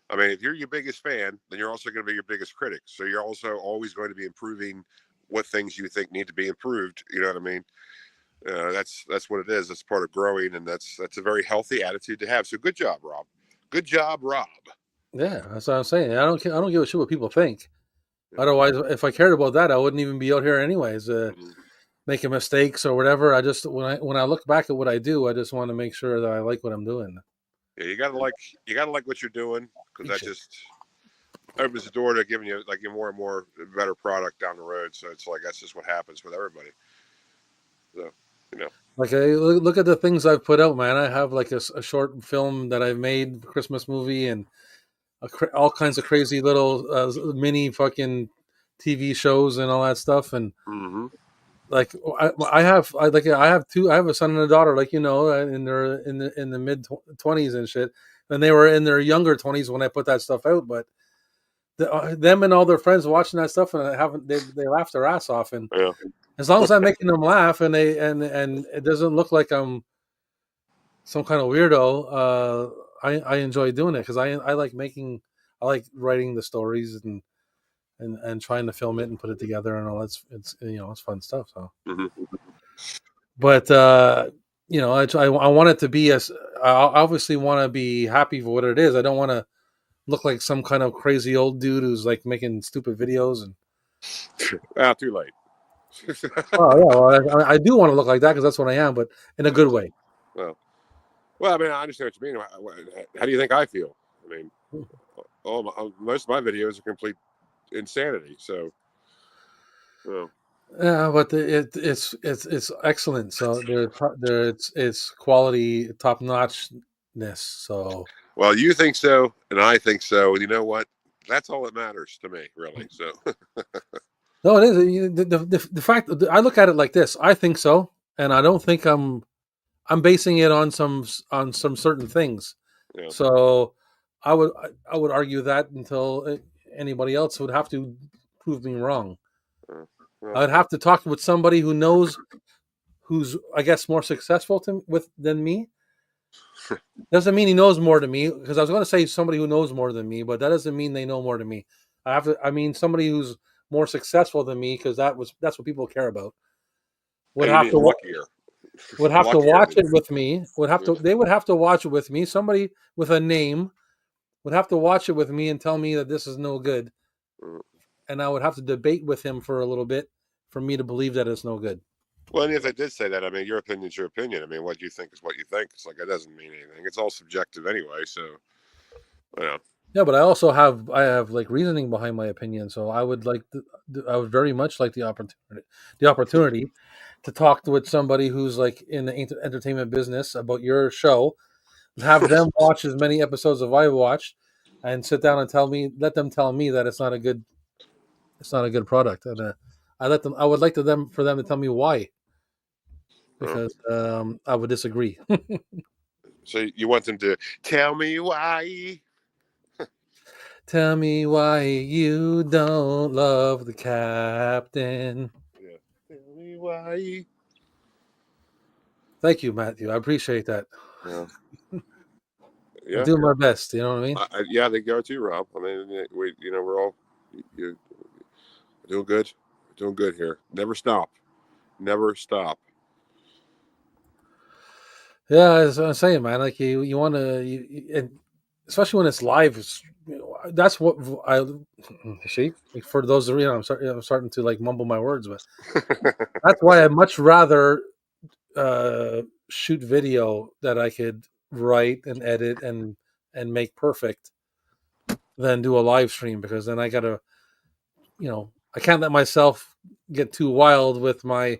I mean, if you're your biggest fan, then you're also going to be your biggest critic. So you're also always going to be improving what things you think need to be improved. You know what I mean? That's what it is. That's part of growing, and that's a very healthy attitude to have. So good job, Rob. Good job, Rob. Yeah, that's what I'm saying. I don't give a shit what people think. Yeah. Otherwise, if I cared about that, I wouldn't even be out here anyways, making mistakes or whatever. I just when I look back at what I do, I just want to make sure that I like what I'm doing. Yeah, you gotta like what you're doing, because that just opens the door to giving you like more and more better product down the road. So it's like that's just what happens with everybody. So Like, look at the things I've put out, man. I have like a short film that I've made, Christmas movie, and all kinds of crazy little mini fucking TV shows and all that stuff. And like I have a son and a daughter, like, you know, and they're in the mid 20s and shit, and they were in their younger 20s when I put that stuff out. But them and all their friends watching that stuff, and they laugh their ass off. And yeah. as long as I'm making them laugh, and it doesn't look like I'm some kind of weirdo, I enjoy doing it because I like writing the stories and trying to film it and put it together and all. It's you know, it's fun stuff. So, but you know, I want it to be I obviously want to be happy for what it is. I don't want to look like some kind of crazy old dude who's like making stupid videos and. Too late. Oh yeah, well, I do want to look like that because that's what I am, but in a good way. Well, I mean, I understand what you mean. How do you think I feel? I mean, most of my videos are complete insanity. So, yeah, but it's excellent. So it's quality, top notchness. So, well, you think so, and I think so, and you know what? That's all that matters to me, really. So, no, it is the fact. I look at it like this. I think so, and I don't think I'm basing it on some certain things. yeah. So, I would argue that until anybody else would have to prove me wrong. I'd have to talk with somebody who's I guess more successful than me. Doesn't mean he knows more than me, because I was going to say somebody who knows more than me, but that doesn't mean they know more than me. I mean somebody who's more successful than me, because that's what people care about. Would have to watch it with me. They would have to watch it with me. Somebody with a name would have to watch it with me and tell me that this is no good. And I would have to debate with him for a little bit for me to believe that it's no good. Well, and if they did say that, I mean, your opinion's your opinion. I mean, what you think is what you think. It's like it doesn't mean anything. It's all subjective anyway. So, yeah. Yeah, but I also have like reasoning behind my opinion. So I would very much like the opportunity to talk with somebody who's like in the entertainment business about your show. Have them watch as many episodes as I watched, and sit down and let them tell me that it's not a good product. And I would like for them to tell me why. Because I would disagree. So you want them to tell me why? Tell me why you don't love the captain. Yeah. Tell me why. Thank you, Matthew. I appreciate that. Yeah. I'm doing my best. You know what I mean? Yeah, they go too, Rob. I mean, we're all doing good. We're doing good here. Never stop. Never stop. Yeah, as I'm saying, man. Like you want to, especially when it's live. That's what I see. Like, for those of I'm starting to like mumble my words, but that's why I'd much rather shoot video that I could write and edit and make perfect than do a live stream, because then I gotta, I can't let myself get too wild with my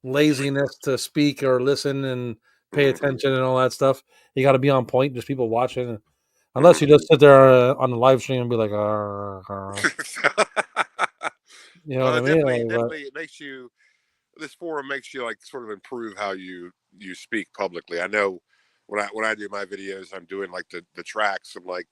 laziness to speak or listen and pay attention and all that stuff. You got to be on point. There's people watching, unless you just sit there on the live stream and be like, You know what I mean? Definitely, it makes you. This forum makes you like sort of improve how you speak publicly. I know when I do my videos, I'm doing like the tracks. I'm like,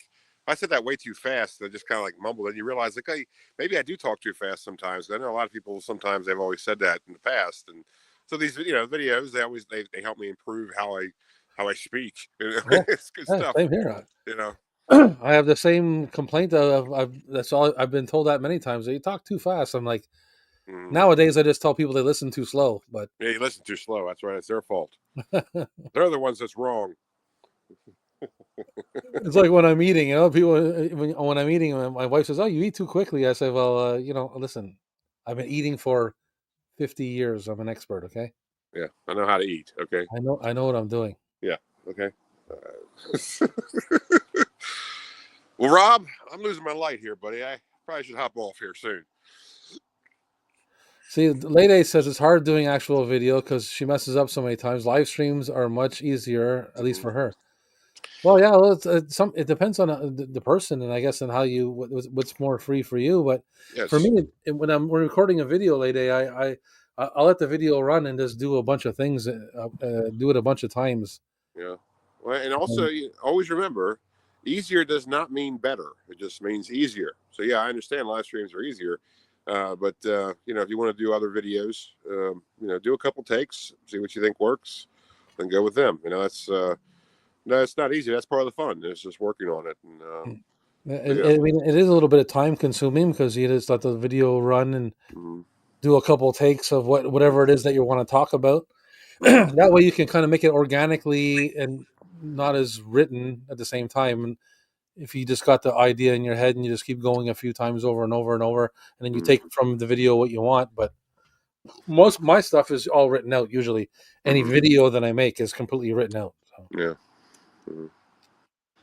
I said that way too fast. I just kind of like mumbled, and you realize like, hey, maybe I do talk too fast sometimes. I know a lot of people sometimes they've always said that in the past, and so these videos they help me improve how I speak. Yeah, It's good stuff. same here. I have the same complaint. That's all I've been told that many times. That you talk too fast. I'm like, nowadays I just tell people they listen too slow. But yeah, you listen too slow. That's right. It's their fault. They're the ones that's wrong. It's like when I'm eating. People when I'm eating, my wife says, "Oh, you eat too quickly." I say, "Well, listen, I've been eating for 50 years. I'm an expert. Okay. Yeah, I know how to eat. Okay. I know what I'm doing. Yeah. Okay. Well, Rob, I'm losing my light here, buddy. I probably should hop off here soon. See, Lady says it's hard doing actual video because she messes up so many times. Live streams are much easier, at least for her. Well, yeah, it depends on the person, and I guess on how what's more free for you. But for me, when we're recording a video, Lady, I'll let the video run and just do a bunch of things, do it a bunch of times. Yeah. Well, and also always remember, easier does not mean better. It just means easier. So yeah, I understand live streams are easier, but if you want to do other videos, do a couple takes, see what you think works, then go with them. No, it's not easy. That's part of the fun. It's just working on it. And, I mean, it is a little bit of time consuming because you just let the video run and do a couple of takes of whatever it is that you want to talk about. That way you can kind of make it organically and not as written at the same time. And if you just got the idea in your head and you just keep going a few times over and over and over, and then you take from the video what you want. But most of my stuff is all written out. Usually any video that I make is completely written out. So. Yeah.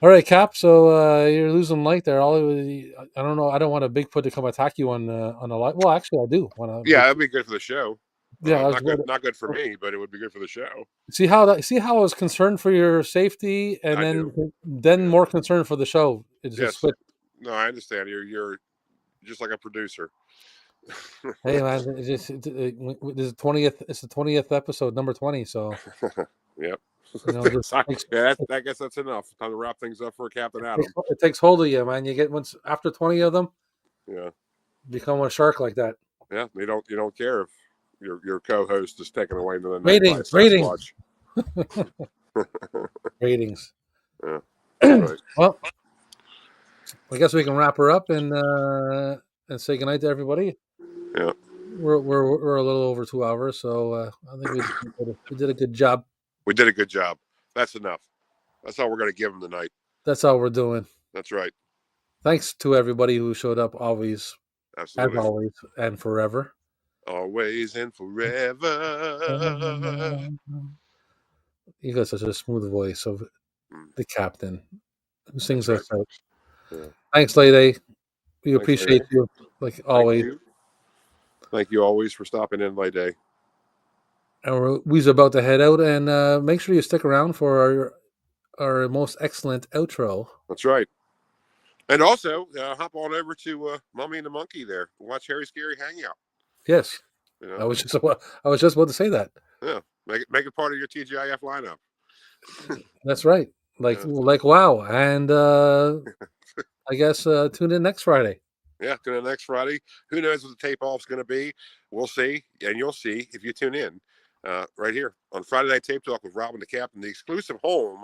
All right, Cap. So you're losing light there. I don't know. I don't want a Bigfoot to come attack you on a light. Well, actually, I do want to. Yeah, that'd be good for the show. Yeah, not good for me, but it would be good for the show. See how I was concerned for your safety, and then more concerned for the show. It's just switched. No, I understand. You're just like a producer. Hey man, this is 20th. It's the 20th episode, number 20. So. Yep. I guess that's enough. Time to wrap things up for Captain Adam. It takes hold of you, man. You get once after 20 of them. Yeah. Become a shark like that. Yeah, you don't care if your co-host is taken away into the ratings. Ratings. Yeah. Right. Well, I guess we can wrap her up and say goodnight to everybody. Yeah. We're a little over 2 hours, so I think we did a good job. We did a good job. That's enough. That's all we're going to give them tonight. That's all we're doing. That's right. Thanks to everybody who showed up always. Absolutely. As always and forever. Always and forever. You got such a smooth voice of the captain who sings us out. Yeah. Thanks, Lady. We appreciate you, like always. Thank you always for stopping in, Lady. And we're about to head out, and make sure you stick around for our most excellent outro. That's right. And also, hop on over to Mummy and the Monkey there. Watch Harry Scary Hangout. Yes. I was just about to say that. Yeah. Make it part of your TGIF lineup. That's right. Like wow. And I guess tune in next Friday. Yeah, tune in next Friday. Who knows what the tape off's going to be? We'll see, and you'll see if you tune in right here on Friday Night Tape Talk with Robin the Captain, the exclusive home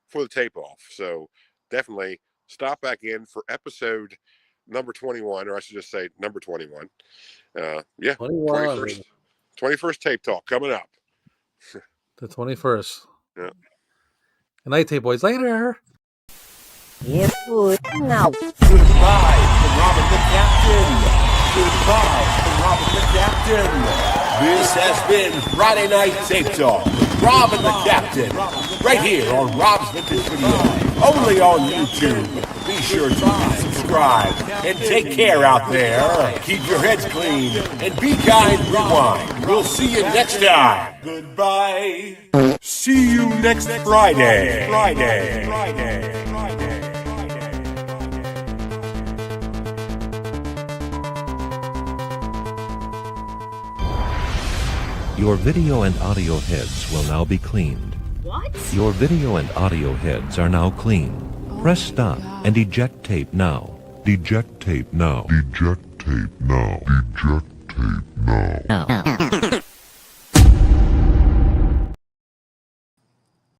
for the tape off. So definitely stop back in for episode number 21, or I should just say number 21. 21st Tape Talk coming up. The 21st. Yeah. Good night, Tape Boys. Later. Yes, good. Now. Goodbye from Robin the Captain. Goodbye from Robin the Captain. This has been Friday Night Tape Talk with Robin the Captain. Right here on Rob's Vintage Video. Only on YouTube. Be sure to subscribe and take care out there. Keep your heads clean and be kind. Rewind. We'll see you next time. Goodbye. See you next Friday. Your video and audio heads will now be cleaned. What? Your video and audio heads are now clean. Press stop and eject tape now. Eject tape now. Eject tape now. Eject tape now.